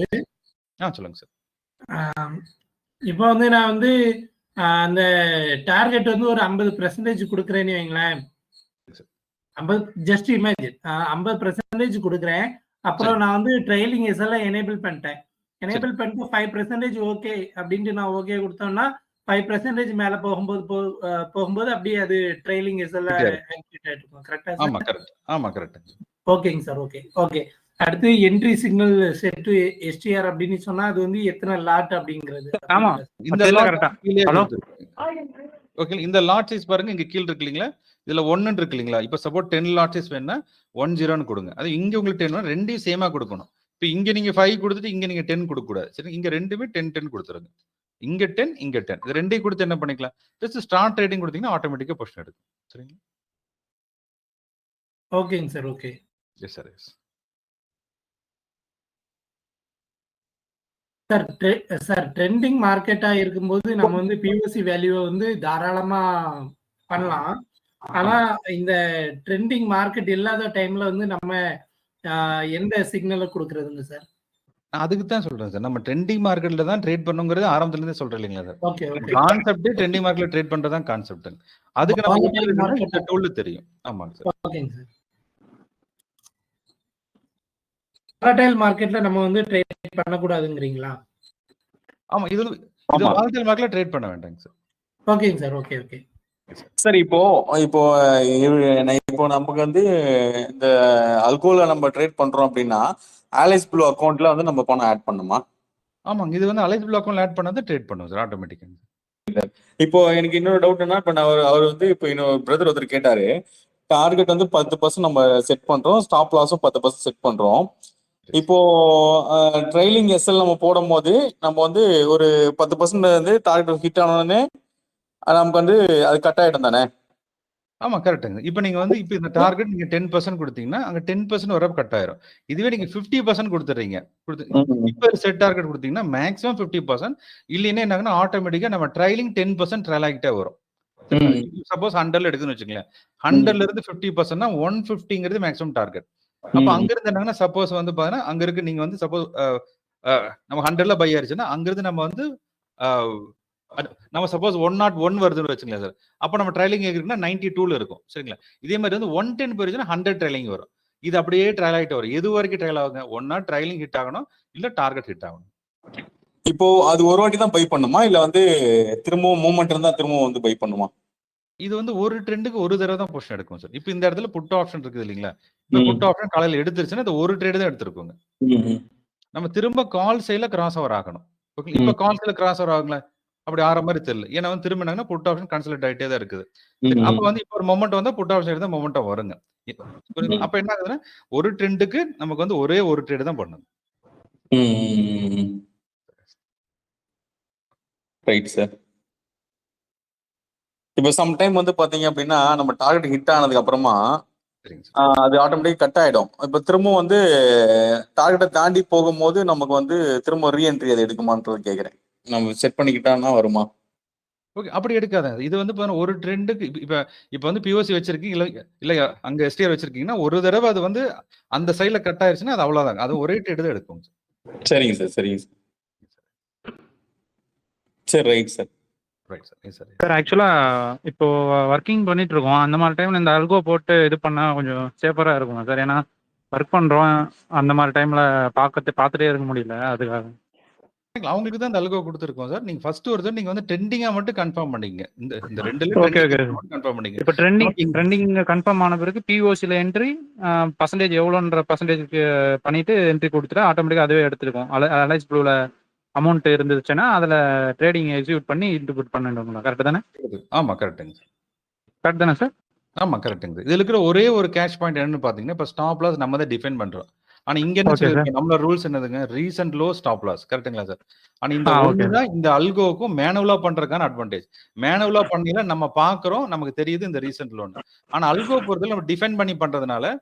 சொல்லுங்க சார். இப்போ வந்து நான் வந்து அந்த டார்கெட் வந்து ஒரு 50% கொடுக்குறேன்னு வைங்களேன். 50 ஜஸ்ட் இமேஜின் 50% கொடுக்குறேன். அப்புறம் நான் வந்து ட்ரைலிங் எஸ்எல் எனேபிள் பண்ணிட்டேன். எனேபிள் பண்ணிட்டு 5% ஓகே அப்படின்ட்டு நான் ஓகே கொடுத்தோம்னா 5% மேல போகும்போது அப்படியே அது ட்ரைலிங் எஸ்எல் ஆக்டிவேட் ஆயிடும். கரெக்ட்டா சார்? ஆமா கரெக்ட். ஆமா கரெக்ட். ஓகேங்க சார். Okay okay. அடுத்து entry signal set to STR அப்படின்னு சொன்னா அது வந்து எத்தனை லாட் அப்படிங்கிறது. ஆமா இந்த அதெல்லாம் லாட் கரெக்டா. கீழே ஹலோ ஓகே, இந்த லாட் சைஸ் பாருங்க இங்க கீழ இருக்கு இல்லீங்களா, இதுல 1 இருக்கு இல்லீங்களா. இப்ப சப்போர்ட் 10 லாட் சைஸ் வேணும்னா 10 கொடுங்க. அது இங்க உங்களுக்கு 10 வேணும், ரெண்டையும் சேமா கொடுக்கணும். இப்ப இங்க நீங்க 5 கொடுத்துட்டு இங்க நீங்க 10 கொடுக்க கூடாது. சரி, இங்க ரெண்டுமே 10 கொடுத்துருங்க. இங்க 10 இங்க 10 இது ரெண்டையும் கொடுத்து என்ன பண்ணிக்கலாம், ஜஸ்ட் ஸ்டார்ட் ட்ரேடிங் கொடுத்தீங்கன்னா ஆட்டோமேட்டிக்கா பொசிஷன் எடுக்கும். சரிங்களா? ஓகேங்க sir. Okay. Yes sir. Yes sir trending மார்க்கெட்டா இருக்கும்போது நம்ம வந்து பிஓசி வேல்யூவை வந்து தாராளமா பண்ணலாம். ஆனா இந்த ட்ரெண்டிங் மார்க்கெட் இல்லாத டைம்ல வந்து நம்ம எந்த சிக்னலை கொடுக்கறதுங்க சார்? நான் அதுக்கு தான் சொல்றேன் சார், நம்ம ட்ரெண்டிங் மார்க்கெட்ல தான் ட்ரேட் பண்ணுங்கிறது ஆரம்பத்துல இருந்தே சொல்றேன் இல்லைங்களா sir. Okay okay. Concept trending மார்க்கெட்ல ட்ரேட் பண்றதுதான் கான்செப்ட். அதுக்கு நம்ம இந்த டூல் தெரியும். ஆமாங்க சார். ஓகேங்க சார். வாலடைல் மார்க்கெட்ல நம்ம வந்து ட்ரேட் பண்ணக்கூடாதுங்கிறீங்களா? ஆமா, இது வாலடைல் மார்க்கெட்ல ட்ரேட் பண்ண வேண்டாங்க சார். ஓகேங்க சார். Okay okay. சார் இப்போ இப்போ இப்போ நமக்கு வந்து இந்த அல்கோல நம்ம ட்ரேட் பண்றோம் அப்படின்னா ஆலிஸ் ப்ளூ அக்கௌண்ட்ல வந்து நம்ம பணம் ஆட் பண்ணுமா? ஆமாங்க, இது வந்து அலைஸ் ப்ளூ அக்கௌண்ட் ஆட் பண்ணாத ட்ரேட் பண்ணுவோம் சார் ஆட்டோமேட்டிக்கா. இப்போ எனக்கு இன்னொரு டவுட் என்ன, இப்போ நான் அவர் வந்து இப்போ இன்னொரு பிரதர் ஒருத்தர் கேட்டாரு, டார்கெட் வந்து 10% நம்ம செட் பண்றோம், ஸ்டாப் லாஸும் 10% செட் பண்றோம். இப்போ ட்ரைலிங் எஸ்எல் நம்ம போடும் போது நம்ம வந்து ஒரு 10% வந்து டார்கெட் ஹிட் ஆனோடனே நமக்கு வந்து அது கட் ஆயிடும் தானே? ஆமா கரெக்டுங்க. இப்போ நீங்க வந்து இப்போ இந்த டார்கெட் நீங்க 10% கொடுத்தீங்கன்னா அங்க 10% வரப்ப கட் ஆயிரும். இதுவே நீங்க 50% கொடுத்துறீங்க, இப்போ செட் டார்கெட் கொடுத்தீங்கன்னா மேக்ஸிமம் 50%, இல்லைன்னா என்ன ஆட்டோமேட்டிக்கா நம்ம ட்ரைலிங் 10% ட்ரைல் ஆகிட்டே வரும். சப்போஸ் 100ல எடுக்குன்னு வச்சுக்கோங்களேன், 100ல இருந்து 50%னா 150ங்கிறது மேக்ஸிமம் டார்கெட். அப்ப அங்க இருந்து என்னன்னா சப்போஸ் வந்து பாத்தீங்கன்னா அங்க இருக்கு, நீங்க வந்து சப்போஸ் நம்ம 100ல பை ஆயிருச்சுன்னா அங்கிருந்து நம்ம வந்து நம்ம சப்போஸ் 101 வருதுன்னு வச்சுங்களேன் சார், அப்ப நம்ம ட்ரைலிங் இருக்குன்னா 92ல இருக்கும். சரிங்களா? இதே மாதிரி வந்து 110 போயிருச்சுன்னா 100 ட்ரைலிங் வரும். இது அப்படியே ட்ரைல் ஆகிட்டு வரும். எது வரைக்கும் ட்ரைல் ஆகுங்க, ஒன்னா ட்ரைலிங் ஹிட் ஆகணும், இல்ல டார்கெட் ஹிட் ஆகணும். இப்போ அது ஒரு வாட்டி தான் பை பண்ணுமா, இல்ல வந்து திரும்பவும் மூவ்மெண்ட் இருந்தா திரும்பவும் வந்து பை பண்ணுமா? இது வந்து ஒரு ட்ரெண்டுக்கு ஒரு தடவை தான் பொசிஷன் எடுக்கும் சார். இப்போ இந்த இடத்துல புட் ஆப்ஷன் இருக்குது இல்லைங்களா, இந்த புட் ஆப்ஷன் காலையில எடுத்துருச்சுன்னா அது ஒரு ட்ரேடு தான் எடுத்திருக்கோங்க. நம்ம திரும்ப கால் சைட்ல கிராஸ் ஓவர் ஆகணும். இப்ப கால் சைட்ல கிராஸ் ஓவர் ஆகுங்களா, அப்படி ஆற மாதிரி தெரியல. ஏன்னா வந்து திரும்பினாங்கன்னா புட் ஆப்ஷன் கன்சல்ட் ஆகிட்டே தான் இருக்குது. அப்ப வந்து இப்போ ஒரு மொமெண்ட் வந்தா புட் ஆப்ஷன் எடுத்தா மொமெண்டம் வருங்க. அப்ப என்ன ஆகுதுன்னா ஒரு ட்ரெண்டுக்கு நமக்கு வந்து ஒரே ஒரு ட்ரேடு தான் பண்ணணும். Right sir. இப்போ சம்டைம் வந்து பாத்தீங்க அப்படின்னா நம்ம டார்கெட் ஹிட் ஆனதுக்கு அப்புறமா சரிங்க சார். அது ஆட்டோமேட்டிக் கட் ஆயிடும். இப்போ திரும்ப வந்து டார்கெட்டை தாண்டி போகும்போது நமக்கு வந்து திரும்ப ரீஎன்ட்ரி அதை எடுக்குமான்றது கேட்குறேன். நம்ம செட் பண்ணிக்கிட்டான்னா வருமா? ஓகே. அப்படி எடுக்காதங்க. இது வந்து பாருங்க ஒரு ட்ரெண்டுக்கு இப்ப வந்து பிஓசி வச்சிருக்கீங்க இல்ல அங்க எஸ்டிஆர் வச்சிருக்கீங்கன்னா ஒரு தடவை அது வந்து அந்த சைடுல கட் ஆயிருச்சுன்னா அது அவ்வளவுதாங்க. அது ஒரே ட்ரேட் தான் எடுக்கும். சரிங்க சார், சரிங்க சார். சரி, right sir. Right sir. Yes sir. Sir ஆக்சுவலா இப்போ ஒர்க்கிங் பண்ணிட்டு இருக்கோம். அந்த மாதிரி டைம்ல இந்த அல்கோ போட்டு இது பண்ணா கொஞ்சம் சேஃபரா இருக்குமா சார்? ஏன்னா ஒர்க் பண்றோம், அந்த மாதிரி டைம்ல பார்த்துட்டே இருக்க முடியல, அதுக்காக. அவங்களுக்கு தான் இந்த அல்கோ கொடுத்துருக்கோம் சார். நீங்க ஃபர்ஸ்ட் ஒரு நீங்க வந்து ட்ரெண்டிங்கா மட்டும் கன்ஃபார்ம் பண்ணீங்க. இந்த ரெண்டுல ஓகே ஓகே. கன்ஃபார்ம் பண்ணீங்க. இப்போ ட்ரெண்டிங் கன்ஃபார்ம் ஆன பிறகு பிஓசியில் என்ட்ரி பர்சன்டேஜ் எவ்வளோன்ற பர்சன்டேஜ்க்கு பண்ணிட்டு என்ட்ரி கொடுத்துட்டு ஆட்டோமேட்டிக்காக அதுவே எடுத்துருக்கோம். அலைஸ் ப்ளூவில் அமௌண்ட் இருந்துச்சுன்னா அதில் ட்ரேடிங் எக்ஸிக்யூட் பண்ணி இன்ட்ரிபியூட் பண்ணிடுங்களா? கரெக்ட் தானே? ஆமா கரெக்டுங்க. கரெக்ட் தானே சார்? ஆமா கரெக்டுங்க. இதுல இருக்கிற ஒரே ஒரு கேஷ் பாயிண்ட் என்னன்னு பாத்தீங்கன்னா இப்போ ஸ்டாப் லாஸ் நம்ம தான் டிஃபைன் பண்றோம். ஆனா இங்க என்ன சொல்லிருக்கோம், நம்மளோட ரூல்ஸ் என்னதுங்க, ரீசன்ட் லோ ஸ்டாப் லாஸ். கரெக்ட்டுங்களா சார்? ஆனா இந்த ஒண்ணு தான் இந்த அல்கோவுக்கும் மேனுவலா பண்றதுக்கான அட்வான்டேஜ். மேனுவலா பண்ணீங்கன்னா நம்ம பாக்குறோம், நமக்கு தெரியுது இந்த ரீசன்ட் லோன்னு. ஆனா அல்கோ பொறுத்தவரை நம்ம டிஃபைன் பண்ணி பண்றதுனால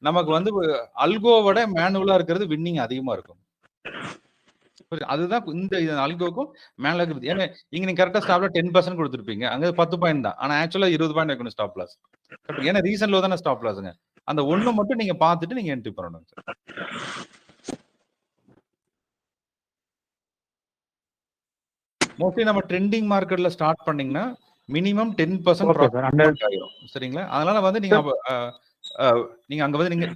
நமக்கு வந்து அல்கோவோட மேனுவலா இருக்கிறது வின்னிங் அதிகமா இருக்கும். அதுதான் இந்த அல்கோக்கும் மேல இருக்குது. ஏன்னா இங்க நீங்க கரெக்டா ஸ்டாப்ல 10% கொடுத்துருப்பீங்க, அங்க 10 பாயிண்ட் தான். ஆனா ஆக்சுவலா 20 பாயிண்ட் வைக்கணும் ஸ்டாப் லாஸ். ஏன்னா ரீசன்ட் லோ தானே ஸ்டாப் லாஸ்ங்க. அந்த ஒண்ணு மட்டும் நீங்க பார்த்துட்டு நீங்க என்ட்ரி பண்ணணும் சார். மோஸ்ட்லி நம்ம ட்ரெண்டிங் மார்க்கெட்ல ஸ்டார்ட் பண்ணீங்கன்னா மினிமம் 10% ப்ராஃபிட் ஆயிரும். சரிங்களா? அதனால வந்து நீங்க நீங்க அங்க வந்து நீங்க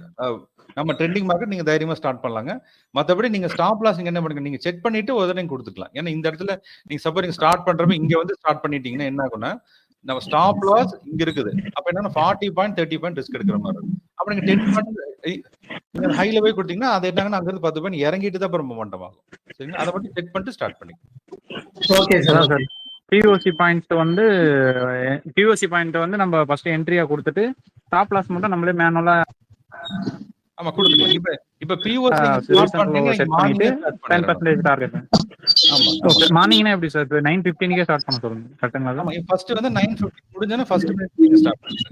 நம்ம ட்ரெண்டிங் மார்க்கெட் நீங்க தைரியமா ஸ்டார்ட் பண்ணலாங்க. மத்தபடி நீங்க ஸ்டாப் லாஸ் நீங்க என்ன பண்ணுங்க, நீங்க செக் பண்ணிட்டு ஒரு தடவை கொடுத்துக்கலாம். ஏன்னா இந்த இடத்துல நீங்க சப்போஸ் நீங்க ஸ்டார்ட் பண்றப்ப இங்க வந்து ஸ்டார்ட் பண்ணிட்டீங்கன்னா என்ன ஆகும்னா, நம்ம ஸ்டாப் லாஸ் இங்க இருக்குது. அப்ப என்னன்னா 40 பாயிண்ட் 30 பாயிண்ட் ரிஸ்க் எடுக்கிற மாதிரி இருக்கும். அப்ப நீங்க 10% நீங்க ஹைல போய் கொடுத்தீங்கன்னா அது என்னங்கன்னா அங்க இருந்து 10 பாயிண்ட் இறங்கிட்டு தான் அப்புறம் மொமெண்டம் ஆகும். சரிங்களா? அதை மட்டும் செக் பண்ணிட்டு ஸ்டார்ட் பண்ணிக்கலாம். Okay sir. பிஓசி பாயிண்ட் வந்து நம்ம ஃபர்ஸ்ட் என்ட்ரியா கொடுத்துட்டு ஸ்டாப் லாஸ் மட்டும் நம்மளே மேனுவலா ஆமா கொடுத்துக்கலாம். இப்ப பிஓசி ஸ்டார்ட் பண்ணீங்க, செட் பண்ணிட்டு 10% டார்கெட். ஆமா ஓகே. மார்னிங்னா எப்படி சார்? 9:15 ஸ்டார்ட் பண்ண சொல்லுங்க. கரெக்ட்டுங்களா? ஆமா ஃபர்ஸ்ட் வந்து 9:50 முடிஞ்சனா ஃபர்ஸ்ட் நீங்க ஸ்டார்ட் பண்ணுங்க.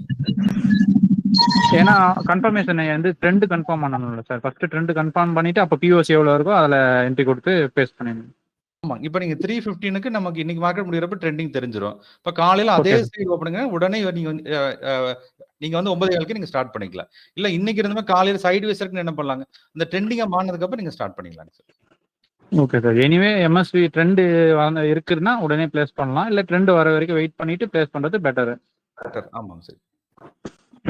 ஏன்னா கன்ஃபர்மேஷன் வந்து ட்ரெண்ட் கன்ஃபார்ம் பண்ணணும்ல சார். ஃபர்ஸ்ட் ட்ரெண்ட் கன்ஃபார்ம் பண்ணிட்டு அப்ப பிஓசி எவ்வளவு இருக்கோ அதுல என்ட்ரி கொடுத்து பேஸ்ட் பண்ணிடணும். ஆமா. இப்ப நீங்க 3:15க்கு நமக்கு இன்னைக்கு மார்க்கெட் முடியறப்ப ட்ரெண்டிங் தெரிஞ்சிரும். இப்ப காலையில அதே சைடு ஓபனுங்க உடனே நீங்க நீங்க வந்து 9:15க்கு நீங்க ஸ்டார்ட் பண்ணிக்கலாம். இல்ல இன்னைக்கு இருந்தமே காலையில சைடு வேஸ் இருக்குன்னு என்ன பண்ணலாங்க, இந்த ட்ரெண்டிங்கா மாறினதுக்கு அப்புறம் நீங்க ஸ்டார்ட் பண்ணிக்கலாங்க sir. Okay sir. Anyway MSV trend இருக்குன்னா உடனே பிளேஸ் பண்ணலாம். இல்ல ட்ரெண்ட் வர வரைக்கும் வெயிட் பண்ணிட்டு பிளேஸ் பண்றது பெட்டர். ஆமாங்க சார்.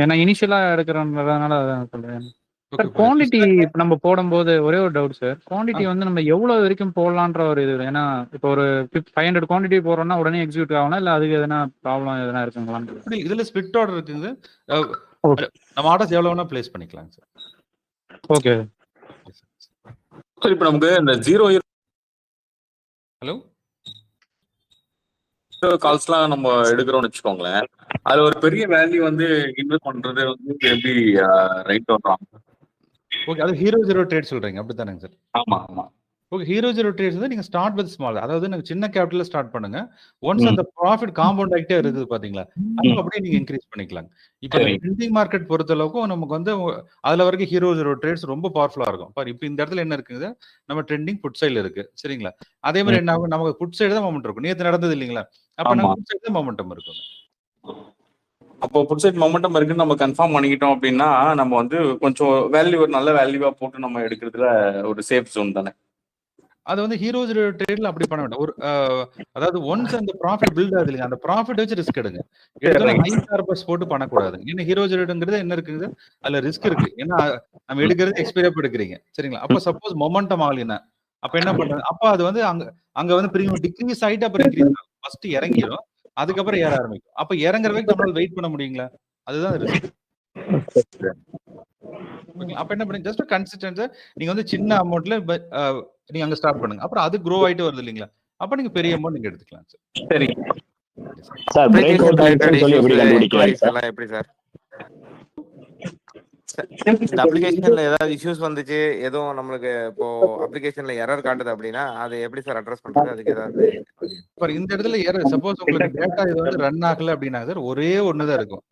ஏன்னா இனிஷியலா எடுக்கிறதுனால அதான் சொல்றேன். சார் குவாண்டிட்டி நம்ம போடும்போது ஒரே ஒரு டவுட் சார். குவாண்டிட்டி வந்து நம்ம எவ்வளவு வரைக்கும் போடலான்ற ஒரு இது. ஏன்னா இப்போ ஒரு 500 குவாண்டிட்டி போடுறோம்னா உடனே எக்ஸிக்யூட் ஆகணும், இல்ல அதுக்கு எதனா ப்ராப்ளம் எதனா இருக்குங்களா? இதுல ஸ்பிட் ஆர்டர் இருக்குங்க. நம்ம ஆர்டர்ஸ் எவ்வளவு வேணா பிளேஸ் பண்ணிக்கலாங்க சார். Okay sir. இப்போ நமக்கு இந்த 0 ஹலோ கால்ஸ்லாம் நம்ம எடுக்கிறோம்னு வச்சுக்கோங்களேன், அது ஒரு பெரிய வேல்யூ வந்து இன்வெஸ்ட் பண்றது வந்து எப்படி ரைட் வர்றாங்க? ஓகே. அது ஹீரோ 0 ட்ரேட் சொல்றீங்க அப்படித்தானங்க சார்? ஆமா ஆமா. ஓகே. ஹீரோ 0 ட்ரேட்ஸ் வந்து நீங்க ஸ்டார்ட் வித் ஸ்மால், அதாவது நீங்க சின்ன கேபிட்டல்ல ஸ்டார்ட் பண்ணுங்க. ஒன்ஸ் அந்த ப்ராஃபிட் காம்பவுண்ட் ஆகிட்டே இருக்குது பாத்தீங்களா, அது அப்படியே நீங்க இன்க்ரீஸ் பண்ணிக்கலாம். இப்ப ட்ரெண்டிங் மார்க்கெட் பொறுத்த அளவுக்கு நமக்கு வந்து அதுல வரைக்கும் ஹீரோ 0 ட்ரேட்ஸ் ரொம்ப பவர்ஃபுல்லா இருக்கும். பாரு இப்ப இந்த இடத்துல என்ன இருக்குது, நம்ம ட்ரெண்டிங் புட் சைடுல இருக்கு. சரிங்களா? அதே மாதிரி என்ன ஆகும், நமக்கு புட் சைடு தான் மொமெண்ட் இருக்கும். நேத்து நடந்தது இல்லைங்களா? அப்ப நம்ம புட் சைடு தான் மொமெண்டம் இருக்கும். அப்போ புட் சைட் மொமெண்டம் இருக்குன்னு நம்ம கன்ஃபார்ம் பண்ணிக்கிட்டோம் அப்படின்னா நம்ம வந்து கொஞ்சம் வேல்யூ ஒரு நல்ல வேல்யூவா போட்டு நம்ம எடுக்கிறதுல ஒரு சேஃப் ஜோன் தானே. அது வந்து ஹீரோ 0 ட்ரேட்ல அப்படி பண்ண வேண்டாம். ஒரு அதாவது ஒன்ஸ் அந்த ப்ராஃபிட் பில்ட் ஆகுது இல்லைங்க, அந்த ப்ராஃபிட் வச்சு ரிஸ்க் எடுங்க. எடுத்தோட ஹை டார்கெட்ஸ் போட்டு பண்ணக்கூடாது. ஏன்னா ஹீரோ 0ங்கிறது என்ன இருக்குது, அதுல ரிஸ்க் இருக்கு. ஏன்னா நம்ம எடுக்கிறது எக்ஸ்பீரியா எடுக்கிறீங்க. சரிங்களா? அப்ப சப்போஸ் மொமெண்டம் ஆகலைன்னா அப்ப என்ன பண்றது, அப்ப அது வந்து அங்க வந்து பிரீமியம் டிக்ரீஸ் ஆயிட்டு அப்புறம் இன்க்ரீஸ் ஆகும். ஃபர்ஸ்ட் இறங்கிரும், அதுக்கப்புறம் ஏற ஆரம்பிக்கும். அப்ப இறங்குற வரைக்கும் நம்மளால வெயிட் பண்ண முடியுங்களா? அதுதான் ரிஸ்க். அப்ப என்ன பண்ணுங்க, ஜஸ்ட் கன்சிஸ்டன்ஸா நீங்க வந்து சின்ன அமௌண்ட்ல நீங்க அங்க ஸ்டார்ட் பண்ணுங்க. அப்புறம் அது க்ரோ ஆயிட்டு வருது இல்லீங்களா, அப்ப நீங்க பெரிய அமௌண்ட் நீங்க எடுத்துக்கலாம் சார். சரி சார் பிரேக் அவுட் ஆயிடுச்சுன்னு சொல்லி எப்படி கண்டுபிடிக்கலாம் சார்? எப்படி சார்? இந்த அப்ளிகேஷன்ல ஏதாவது இஷ்யூஸ் வந்துச்சு, எதுவும் நம்மளுக்கு இப்போ அப்ளிகேஷன்ல எரர் காட்டுது அப்படின்னா, அதை எப்படி சார் அட்ரஸ் பண்றது? அதுக்கு ஏதாவது வழி? இந்த இடத்துல எரர் சப்போஸ் உங்களுக்கு டேட்டா இது வந்து ரன் ஆகல அப்படின்னா சார் ஒரே ஒன்று தான் இருக்கும்.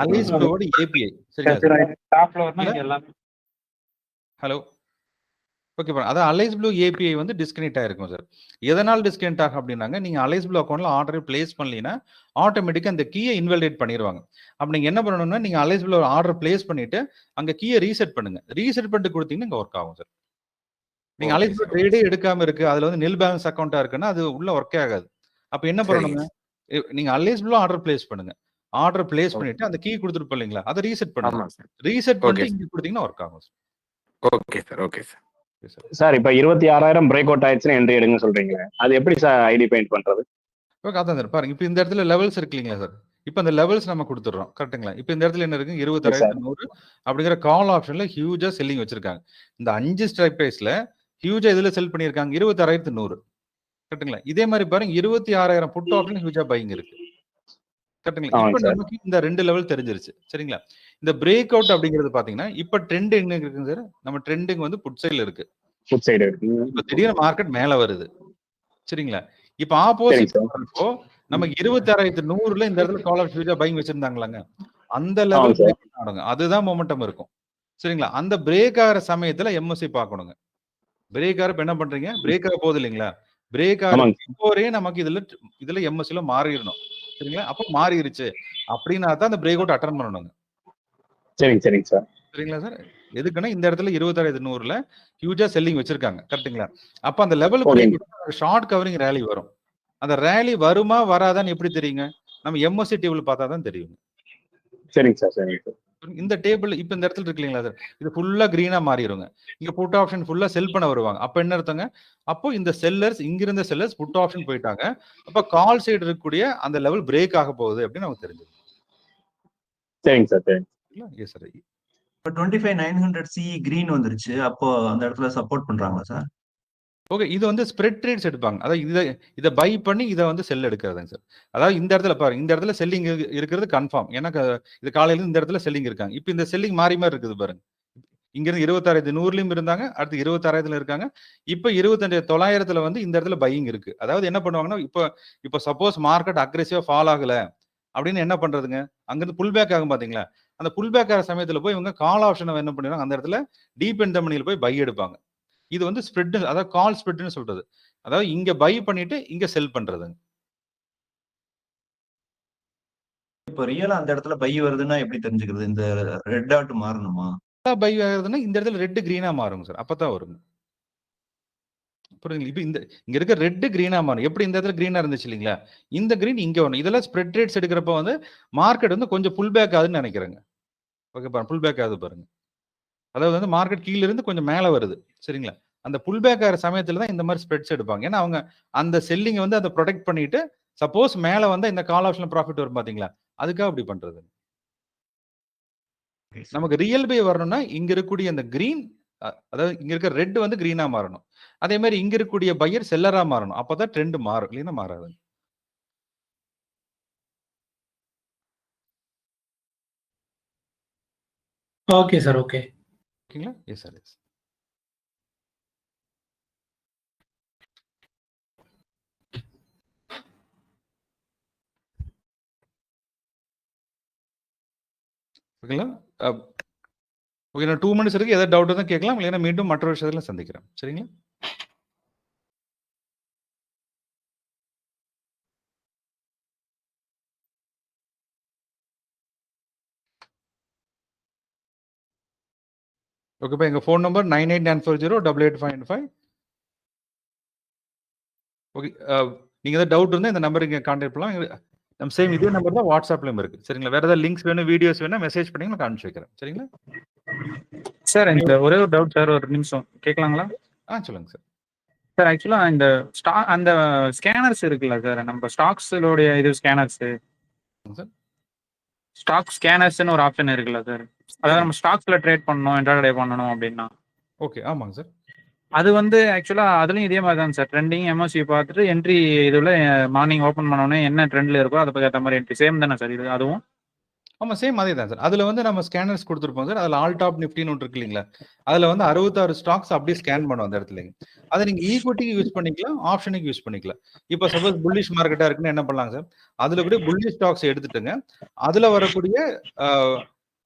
அலைஸ் ப்ளூவோட ஏபிஐ சரிங்களா சார்? டாப்ல வரணும் இங்க எல்லாமே. ஹலோ ஓகே அதான் அலைஸ் ப்ளூ ஏபிஐ வந்து டிஸ்கனெக்ட் ஆயிருக்கும் சார். எதனால் டிஸ்கனெக்ட் ஆகும் அப்படின்னாங்க, நீங்க அலைஸ் ப்ளூ அக்கௌண்ட்ல ஆர்டர் பிளேஸ் பண்ணலீங்கன்னா ஆட்டோமேட்டிக்கா அந்த கீயை இன்வாலிடேட் பண்ணிடுவாங்க. அப்ப நீங்க என்ன பண்ணணும்னா, நீங்க அலைஸ் ப்ளூ ஆர்டர் பிளேஸ் பண்ணிட்டு அங்க கீயை ரீசெட் பண்ணுங்க. ரீசெட் பண்ணிட்டு கொடுத்தீங்கன்னா இங்க ஒர்க் ஆகும் சார். நீங்க அலைஸ் ப்ளூ ட்ரேடே எடுக்காம இருக்கு, அதுல வந்து நில் பேலன்ஸ் அக்கௌண்டா இருக்குன்னா அது உள்ள ஒர்க்கே ஆகாது. அப்ப என்ன பண்ணணுங்க, நீங்க அலைஸ் ப்ளூ ஆர்டர் பிளேஸ் பண்ணுங்க. ஆர்டர் பிளேஸ் பண்ணிட்டு அந்த கீ கொடுத்துருப்போம் இல்லைங்களா, அதை ரீசெட் பண்ணுங்க. ஆமா சார். ரீசெட் பண்ணிட்டு இங்க கொடுத்தீங்கன்னா ஒர்க் ஆகும் sir. Okay sir, okay sir. Sir இப்ப 26,000 பிரேக் அவுட் ஆயிடுச்சுன்னு என்ட்ரி எடுங்க சொல்றீங்க. அது எப்படி சார் ஐடி பெயிண்ட் பண்றது? ஓகே அதான் சார் பாருங்க. இப்போ இந்த இடத்துல லெவல்ஸ் இருக்கு இல்லைங்களா சார்? இப்போ அந்த லெவல்ஸ் நம்ம கொடுத்துடுறோம் கரெக்ட்டுங்களா? இப்போ இந்த இடத்துல என்ன இருக்கு, 26,100 அப்படிங்கிற கால் ஆப்ஷன்ல ஹியூஜா செல்லிங் வச்சிருக்காங்க. இந்த 5 ஸ்ட்ரைக் பிரைஸ்ல ஹியூஜா எதுல செல் பண்ணியிருக்காங்க, 26,100 கரெக்ட்டுங்களா? இதே மாதிரி பாருங்க 26,000 புட் ஆப்ஷன் ஹியூஜா பையிங் இருக்கு கரெக்ட்டுங்களா? இப்போ நமக்கு இந்த 2 லெவல் தெரிஞ்சிருச்சு சரிங்களா? இந்த பிரேக் அவுட் அப்படிங்கிறது பாத்தீங்கன்னா இப்போ ட்ரெண்ட் எங்க இருக்குங்க சார்? நம்ம ட்ரெண்டிங் வந்து புட் சைடுல இருக்கு. புட் சைடு இருக்கு. இப்போ திடீர்னு மார்க்கெட் மேல வருது சரிங்களா? இப்போ ஆப்போசிட் வரப்போ நமக்கு 26,100ல இந்த இடத்துல கால் ஆஃப் ஃபியூச்சர் பையிங் வச்சிருந்தாங்களாங்க, அந்த லெவல் பிரேக் ஆடுங்க, அதுதான் மொமெண்டம் இருக்கும் சரிங்களா? அந்த பிரேக் ஆகிற சமயத்துல எம்எஸ்சி பார்க்கணுங்க. பிரேக் ஆகிறப்ப என்ன பண்றீங்க, பிரேக் ஆக போகுது இல்லைங்களா, பிரேக் ஆகிற பிஃபோரே நமக்கு இதுல எம்எஸ்சில மாறிடணும் சரிங்களா? அப்போ மாறிடுச்சு அப்படின்னா தான் அந்த பிரேக் அவுட் அட்டன் பண்ணணுங்க. சரிங்க சார். சரிங்களா சார்? எதுக்குன்னா இந்த இடத்துல 26,100ல ஹியூஜா செல்லிங் வச்சிருக்காங்க கரெக்ட்டுங்களா? அப்ப அந்த level break short covering rally வரும். அந்த ரேலி வருமா வராதான்னு எப்படி தெரியுங்க, நம்ம எம்எஸ்சி டேபிள் பார்த்தா தான் தெரியும். சரிங்க சார். இந்த டேபிள் இப்ப இந்த இடத்துல இருக்கு இல்லைங்களா சார், இது ஃபுல்லா கிரீனா மாறிடுங்க. இங்க புட் ஆப்ஷன் ஃபுல்லா செல் பண்ண வருவாங்க. அப்ப என்ன அர்த்தங்க, அப்போ இந்த செல்லர்ஸ் இங்கிருந்த செல்லர்ஸ் புட் ஆப்ஷன் போயிட்டாங்க. அப்ப கால் சைடு இருக்கக்கூடிய அந்த லெவல் பிரேக் ஆக போகுது அப்படின்னு நமக்கு தெரிஞ்சது. சரிங்க சார். Yes sir. இப்போ 25,900 CE கிரீன் வந்துருச்சு, அப்போ அந்த இடத்துல சப்போர்ட் பண்றாங்களா சார்? ஓகே, இது வந்து ஸ்ப்ரெட் ட்ரேட்ஸ் எடுப்பாங்க. அதாவது இதை பை பண்ணி இதை வந்து செல் எடுக்கிறதுங்க சார். அதாவது இந்த இடத்துல பாருங்க, இந்த இடத்துல செல்லிங் இருக்கிறது கன்ஃபார்ம். ஏன்னா இது காலையில இந்த இடத்துல செல்லிங் இருக்காங்க. இப்போ இந்த செல்லிங் மாறி மாறி இருக்குது பாருங்க. இங்க இருந்து 26,100லயும் இருந்தாங்க, அடுத்து 26,000ல இருக்காங்க. இப்போ 25,900ல வந்து இந்த இடத்துல பையிங் இருக்கு. அதாவது என்ன பண்ணுவாங்கன்னா, இப்போ சப்போஸ் மார்க்கெட் அக்ரெசிவா ஃபால் ஆகல அப்படின்னு என்ன பண்றதுங்க, அங்கிருந்து புல் பேக் ஆகும் பாத்தீங்களா, அந்த புல் பேக் ஆகிற சமயத்துல போய் இவங்க கால் ஆப்ஷனை என்ன பண்ணிடுவாங்க, அந்த இடத்துல டீப் எண்ட் மணியில் போய் பை எடுப்பாங்க. இது வந்து ஸ்ப்ரெட், அதாவது கால் ஸ்ப்ரெட்னு சொல்றது. அதாவது இங்க பை பண்ணிட்டு இங்க செல் பண்றதுங்க. இப்போ ரியலா அந்த இடத்துல பை வருதுன்னா எப்படி தெரிஞ்சுக்கிறது? இந்த ரெட் டாட் மாறணுமா? பை ஆகுதுன்னா இந்த இடத்துல ரெட் கிரீனா மாறுங்க சார், அப்பதான் வருங்க. புரியுதுங்களா? இப்போ இங்க இருக்க ரெட் கிரீனா மாறும். எப்படி இந்த இடத்துல கிரீனா இருந்துச்சு இல்லைங்களா, இந்த கிரீன் இங்க வரணும். இதெல்லாம் ஸ்ப்ரெட் ரேட்ஸ் எடுக்கிறப்ப வந்து மார்க்கெட் வந்து கொஞ்சம் புல் பேக் ஆகுதுன்னு நினைக்கிறேங்க. ஓகே பாருங்க, புல் பேக் ஆகுது பாருங்க. அதாவது வந்து மார்க்கெட் கீழ இருந்து கொஞ்சம் மேல வருது சரிங்களா? அந்த புல் பேக் ஆகிற சமயத்துல தான் இந்த மாதிரி ஸ்ப்ரெட்ஸ் எடுப்பாங்க. ஏன்னா அவங்க அந்த செல்லிங் வந்து அதை ப்ரொடெக்ட் பண்ணிட்டு சப்போஸ் மேல வந்து இந்த கால் ஆப்ஷன் ப்ராஃபிட் வரும் பாத்தீங்களா, அதுக்காக அப்படி பண்றது. நமக்கு ரியல் பை வரணும்னா இங்க இருக்கக்கூடிய அந்த கிரீன், அதாவது இங்க இருக்க ரெட் வந்து கிரீனா மாறணும். அதே மாதிரி இங்க இருக்கக்கூடிய பையர் செல்லரா மாறணும். அப்பதான் ட்ரெண்ட் மாறும், இல்லைன்னா மாறாது. Okay sir. ஓகே ஓகேங்களா? Yes sir. எஸ். ஓகேங்களா? ஓகே, நான் 2 மினிட்ஸ் இருக்கு. ஏதாவது டவுட் தான் கேட்கலாம், இல்லைன்னா மீண்டும் மற்றொரு விஷயத்துல சந்திக்கிறேன் சரிங்களா? ஓகேப்பா, எங்க ஃபோன் நம்பர் 9894088595. ஓகே, நீங்க ஏதாவது டவுட் இருந்தா இந்த நம்பருக்கு கான்டாக்ட் பண்ணலாம். நம்ம சேம் இதே நம்பர் தான் வாட்ஸ்அப்லயும் இருக்கு சரிங்களா? வேற ஏதாவது லிங்க்ஸ் வேணும், வீடியோஸ் வேணும், மெசேஜ் பண்ணி நான் அனுப்பிச்சு வைக்கிறேன் சரிங்களா? சார் எனக்கு ஒரே ஒரு டவுட் சார், ஒரு நிமிஷம் கேட்கலாங்களா? சொல்லுங்க சார். சார் ஆக்சுவலா இந்த அந்த ஸ்கேனர்ஸ் இருக்குல்ல சார், நம்ம ஸ்டாக்ஸோடைய இது ஸ்கேனர்ஸ், ஸ்டாக் ஸ்கேனர்ஸ்னு ஒரு ஆப்ஷன் இருக்குல்ல சார், அதாவது நம்ம ஸ்டாக்ஸ்ல ட்ரேட் பண்ணணும், இன்ட்ராடே பண்ணணும் அப்படின்னா. ஓகே, ஆமாங்க சார். அது வந்து ஆக்சுவலா அதுலயும் இதே மாதிரி தான் சார், ட்ரெண்டிங் எம்எஸ்சி பார்த்துட்டு என்ட்ரி இதுல மார்னிங் ஓப்பன் பண்ணோன்னே என்ன ட்ரெண்ட்ல இருக்கோ அதை ஏற்ற மாதிரி என்ட்ரி சேம் தானே சார் இது அதுவும்? ஆமா சேம் அதே தான் சார். அதுல வந்து நம்ம ஸ்கேனர்ஸ் குடுத்துருப்போம் சார். அதுல ஆல் டாப் நிஃப்டின்னு ஒண்ணு இருக்கு இல்லீங்களா? அதுல வந்து 66 ஸ்டாக்ஸ் அப்படியே ஸ்கேன் பண்ணும் அந்த இடத்துலங்க. அத நீங்க ஈக்விட்டிக்கு யூஸ் பண்ணிக்கலாம், ஆப்ஷனுக்கு யூஸ் பண்ணிக்கலாம். இப்ப சப்போஸ் புல்லிஷ் மார்க்கெட்டா இருக்குன்னு என்ன பண்ணலாங்க சார்? அதுல கூட புல்லிஷ் ஸ்டாக்ஸ் எடுத்துட்டுங்க. அதுல வரக்கூடிய அ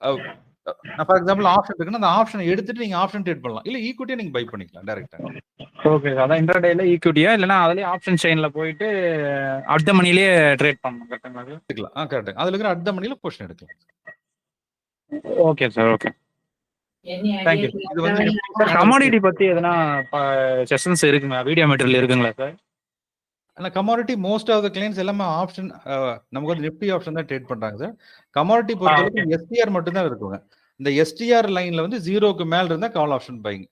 அ ஃபார் எக்ஸாம்பிள் ஆப்ஷன் இருக்குன்னா, அந்த ஆப்ஷன எடுத்துட்டு நீங்க ஆப்ஷன் ட்ரேட் பண்ணலாம். இல்ல ஈக்விட்டியா நீங்க பை பண்ணிக்கலாம் டைரக்ட்டா. Okay sir. அதான் இன்ட்ராடேல ஈக்விட்டியா இல்லைன்னா அதுலேயே ஆப்ஷன் செயின்ல போயிட்டு அட் த மணிலேயே ட்ரேட் பண்ணணும் கரெக்டுங்களா சார்? எடுக்கலாம். கரெக்ட். அதுல இருக்கிற அட் த மணில பொசிஷன் எடுக்கலாம். Okay sir. ஓகே. தேங்க்யூ. இது வந்து நிஃப்டி சார் ஸ்கேனர் கமாடிட்டி பத்தி எதனா செஷன்ஸ் இருக்குங்களா? வீடியோ மெட்டீரியல் இருக்குங்களா சார்? ஆனா commodity most of the clients எல்லாமே ஆப்ஷன் நமக்கு வந்து நிஃப்டி ஆப்ஷன் தான் ட்ரேட் பண்றாங்க சார். கமாடிட்டி பொறுத்தவரைக்கும் எஸ்டிஆர் மட்டும் தான் இருக்குங்க. இந்த எஸ்டிஆர் லைன்ல வந்து 0க்கு மேல இருந்தா கால் ஆப்ஷன் பைங்.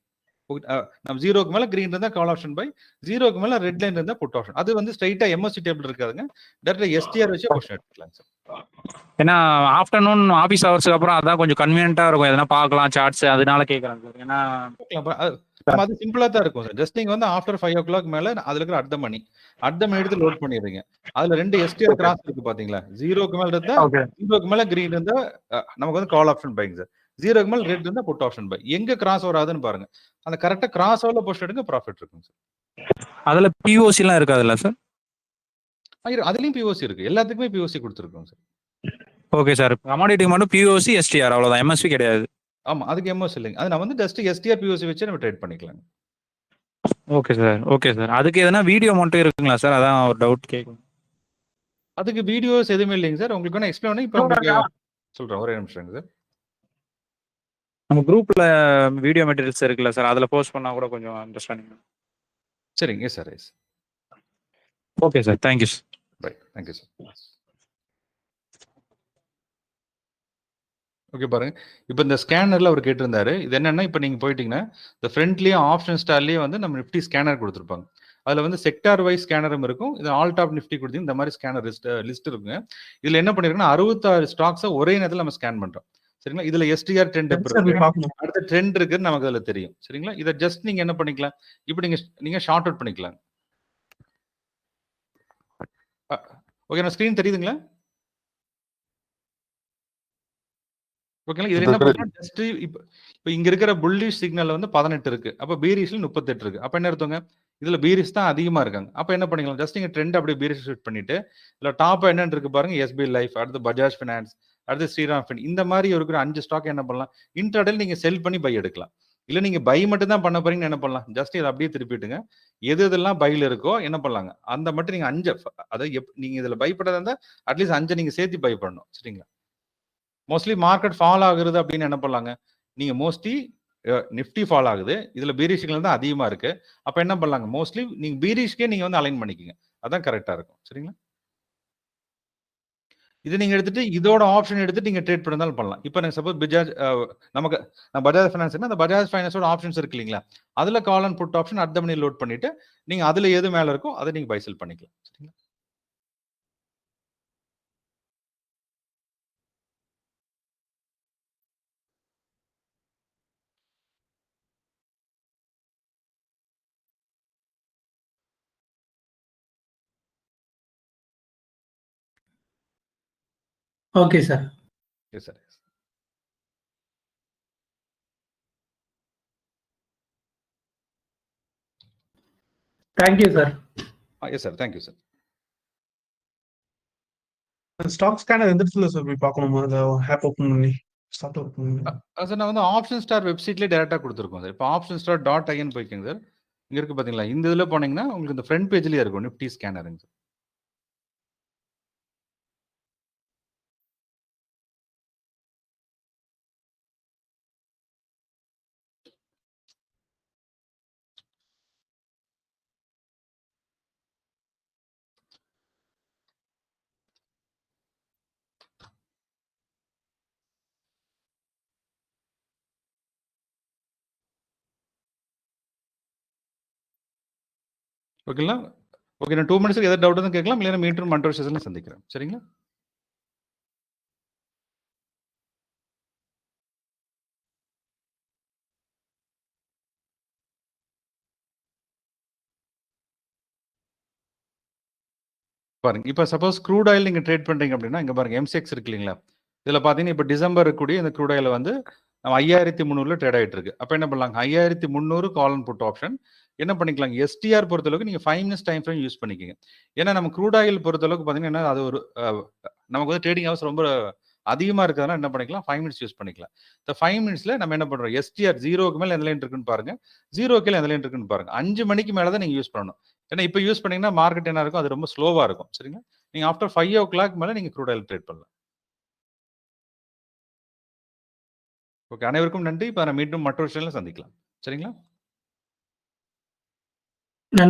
நம்ம 0க்கு மேல கிரீன் இருந்தா கால் ஆப்ஷன் பை, 0க்கு மேல ரெட் லைன் இருந்தா புட் ஆப்ஷன். அது வந்து ஸ்ட்ரைட்டா எம்எஸ்சி டேபிள் இருக்காதுங்க. டைரக்டா எஸ்டிஆர் வச்சு பொசிஷன் எடுத்துக்கலாம் சார். ஏன்னா ஆஃப்டர்நூன் ஆஃபீஸ் ஹவர்ஸ்க்கு அப்புறம் அதான் கொஞ்சம் கன்வீனியன்ட்டா இருக்கும். எதனா பார்க்கலாம் சார்ட்ஸ் அதனால கேட்குறேன் சார். ஏன்னா நம்ம அது சிம்பிளா தான் இருக்கும் சார். ஜஸ்ட் நீங்க வந்து ஆஃப்டர் 5:00 மேல அதுல இருக்கிற அட் த மணி எடுத்து லோட் பண்ணிடுறீங்க. அதுல 2 எஸ்டிஆர் கிராஸ் இருக்கு பாத்தீங்களா? 0க்கு மேல இருந்தா 0க்கு மேல கிரீன் இருந்தா நமக்கு வந்து கால் ஆப்ஷன் பைங்க சார். 0க்கு மேல ரெட் இருந்தா புட் ஆப்ஷன் பை. எங்க கிராஸ் ஓவர் ஆகுதுன்னு பாருங்க. அந்த கரெக்டா கிராஸ் ஓவர்ல பொசிஷன் எடுங்க ப்ராஃபிட் இருக்கும் சார். அதுல பிஓசி எல்லாம் இருக்காதுல்ல சார்? அதுலயும் பிஓசி இருக்கு. எல்லாத்துக்குமே பிஓசி கொடுத்துருக்கோம் சார். Okay sir. கமாடிட்டி மட்டும் பிஓசி எஸ்டிஆர் அவ்வளவுதான், எம்எஸ்பி கிடையாது. ஆமா அதுக்கு எம்எஸ் இல்லைங்க. அது நம்ம வந்து ஜஸ்ட் எஸ்டிஆர் பிஓசி வச்சு நம்ம ட்ரேட் பண்ணிக்கலாம். Okay sir. Okay sir. அதுக்கு எதனா வீடியோ மட்டும் இருக்குங்களா சார்? அதான் ஒரு டவுட் கேட்கும். அதுக்கு வீடியோஸ் எதுவுமே இல்லைங்க சார். உங்களுக்கு வேணா எக்ஸ்பிளைன் பண்ணி இப்போ உங்களுக்கு சொல்றேன். ஒரே நிமிஷம் சார். நம்ம குரூப்ல வீடியோ மெட்டீரியல்ஸ் இருக்குல்ல சார், அதுல போஸ்ட் பண்ணா கூட கொஞ்சம் அண்டர்ஸ்டாண்டிங். சரிங்க sir. Yes. Okay sir. Thank you sir. Right. Thank you sir. Okay பாருங்க. இப்போ இந்த ஸ்கேனர்ல அவர் கேட்டிருந்தாரு. இது என்னன்னா இப்போ நீங்க போயிட்டீங்கன்னா இந்த ஃப்ரண்ட்லயும் ஆப்ஷன் ஸ்டார்லயே வந்து நம்ம நிஃப்டி ஸ்கேனர் கொடுத்துருப்பாங்க. அதுல வந்து செக்டார் வைஸ் ஸ்கேனரும் இருக்கும். இது ஆல் டாப் நிஃப்டி கொடுத்தீங்க இந்த மாதிரி ஸ்கேனர் லிஸ்ட் இருக்குங்க. இதுல என்ன பண்ணிருக்குன்னா 66 ஸ்டாக்ஸை ஒரே நேரத்தில் நம்ம ஸ்கேன் பண்றோம். சரிங்களா? இதுல எஸ்டிஆர் ட்ரெண்ட் இருக்கு. அடுத்த ட்ரெண்ட் இருக்குன்னு நமக்கு அதுல தெரியும். சரிங்களா? இதை ஜஸ்ட் நீங்க என்ன பண்ணிக்கலாம்? இப்போ நீங்க ஷார்ட் அவுட் பண்ணிக்கலாம். ஓகே நான் ஸ்கிரீன் தெரியுதுங்களா? ஓகேங்களா? இதுல என்ன பண்ணலாம்? ஜஸ்ட் இப்போ இங்க இருக்கிற புல்லிஷ் சிக்னல் வந்து 18 இருக்கு. அப்ப பீரிஷ்ல 38 இருக்கு. அப்ப என்ன அர்த்தங்க? இதுல பீரிஷ் தான் அதிகமா இருக்காங்க. அப்ப என்ன பண்ணிக்கலாம்? ஜஸ்ட் நீங்க ட்ரெண்ட் அப்படியே பீரிஷ் ஷிஃப்ட் பண்ணிட்டு இதுல டாப் என்னன்னு இருக்கு பாருங்க. எஸ்பிஐ லைஃப், அடுத்து பஜாஜ் ஃபினான்ஸ், அடுத்து ஸ்ரீராம் ஃபின். இந்த மாதிரி இருக்கிற 5 ஸ்டாக் என்ன பண்ணலாம்? இன்ட்ராடேல நீங்க செல் பண்ணி பை எடுக்கலாம். இல்ல நீங்க பை மட்டும் தான் பண்ண போறீங்கன்னு என்ன பண்ணலாம்? ஜஸ்ட் இதை அப்படியே திருப்பிட்டுங்க. எது எதெல்லாம் பைல இருக்கோ என்ன பண்ணலாங்க? அந்த மட்டும் நீங்க 5 அதாவது நீங்க இதுல பை பண்றதா இருந்தா அட்லீஸ்ட் 5 நீங்க சேர்த்து பை பண்ணணும். சரிங்களா? மோஸ்ட்லி மார்க்கெட் ஃபால் ஆகுறது அப்படின்னு என்ன பண்ணலாங்க? நீங்க மோஸ்ட்லி நிஃப்டி ஃபால் ஆகுது. இதுல பீரிஷ் சிக்னல் தான் அதிகமா இருக்கு. அப்ப என்ன பண்ணலாங்க? மோஸ்ட்லி நீங்க பீரிஷ்க்கே நீங்க வந்து அலைன் பண்ணிக்கங்க. அதான் கரெக்டா இருக்கும். சரிங்களா? இது நீங்க எடுத்துட்டு இதோட ஆப்ஷன் எடுத்துட்டு நீங்க ட்ரேட் பண்ணாலும் பண்ணலாம். இப்போ எனக்கு சப்போஸ் பஜாஜ் நமக்கு நான் பஜாஜ் ஃபைனான்ஸ்னா அந்த பஜாஜ் ஃபைனான்ஸோட ஆப்ஷன்ஸ் இருக்கு இல்லைங்களா? அதுல call and put option at the money load பண்ணிட்டு நீங்க அதுல எது மேல இருக்கோ அதை நீங்க பை செல் பண்ணிக்கலாம். சரிங்களா? Okay sir. Yes sir. Thank you sir. Yes sir. Thank you sir. Stock scanner எந்த இடத்துல சார் போய் பார்க்கணுமா? அந்த ஆப் ஓப்பன் பண்ணி ஸ்டார்ட் ஓப்பன் பண்ணி. சார் நான் வந்து ஆப்ஷன் ஸ்டார் வெப்சைட்லேயே டேரெக்டாக கொடுத்துருக்கோம் சார். இப்போ ஆப்ஷன் ஸ்டார் .in போய்க்கோங்க சார். இங்கே இருக்குது பார்த்தீங்களா? இந்த இதில் போனீங்கன்னா உங்களுக்கு இந்த ஃப்ரண்ட் பேஜ்லேயே இருக்கும் நிஃப்டி ஸ்கேனருங்க சார். ஓகேங்களா? ஓகே நான் 2 மினிட்ஸ்க்கு எதாவது டவுட் இருந்தால் கேட்கலாம். இல்லைன்னா மீண்டும் மற்றொரு செஷனில் சந்திக்கிறேன். சரிங்களா? பாருங்க இப்போ சப்போஸ் க்ரூட் ஆயில் நீங்கள் ட்ரேட் பண்ணுறீங்க அப்படின்னா இங்கே பாருங்க எம்சிஎக்ஸ் இருக்கு இல்லைங்களா? இதில் பார்த்தீங்கன்னா இப்போ டிசம்பர் கூடிய இந்த க்ரூடாயில் வந்து நம்ம 5300 ட்ரேட் ஆகிட்டு இருக்கு. அப்போ என்ன பண்ணலாம், 5300 கால் அண்ட் புட் ஆப்ஷன் என்ன பண்ணிக்கலாம், எஸ்டிஆர் பொறுத்தளவுக்கு நீங்கள் 5 minutes டைம் ஃப்ரேம் யூஸ் பண்ணிக்கோங்க. ஏன்னா நம்ம க்ரூட் ஆயில் பொறுத்தளவுக்கு பார்த்தீங்கன்னா அது ஒரு நமக்கு வந்து ட்ரேடிங் ஹவர்ஸ் ரொம்ப அதிகமாக இருக்கிறதுனால என்ன பண்ணிக்கலாம், 5 minutes யூஸ் பண்ணிக்கலாம். இந்த 5 minutesல நம்ம என்ன பண்ணுறோம், எஸ்டிஆர் 0க்கு மேலே எந்த லைன் இருக்குன்னு பாருங்க, 0 கீழே எந்த லைன் இருக்குன்னு பாருங்க. 5 மணிக்கு மேலே தான் நீங்கள் யூஸ் பண்ணணும். ஏன்னா இப்போ யூஸ் பண்ணீங்கன்னா மார்க்கெட் என்ன இருக்கும், அது ரொம்ப ஸ்லோவாக இருக்கும். சரிங்களா, நீங்கள் ஆஃப்டர் 5 o'clock மேலே நீங்கள் க்ரூட் ஆயில் ட்ரேட் பண்ணலாம். ஓகே, அனைவருக்கும் நன்றி. இப்போ நான் மீண்டும் மற்றொரு சேனலில் சந்திக்கலாம். சரிங்களா.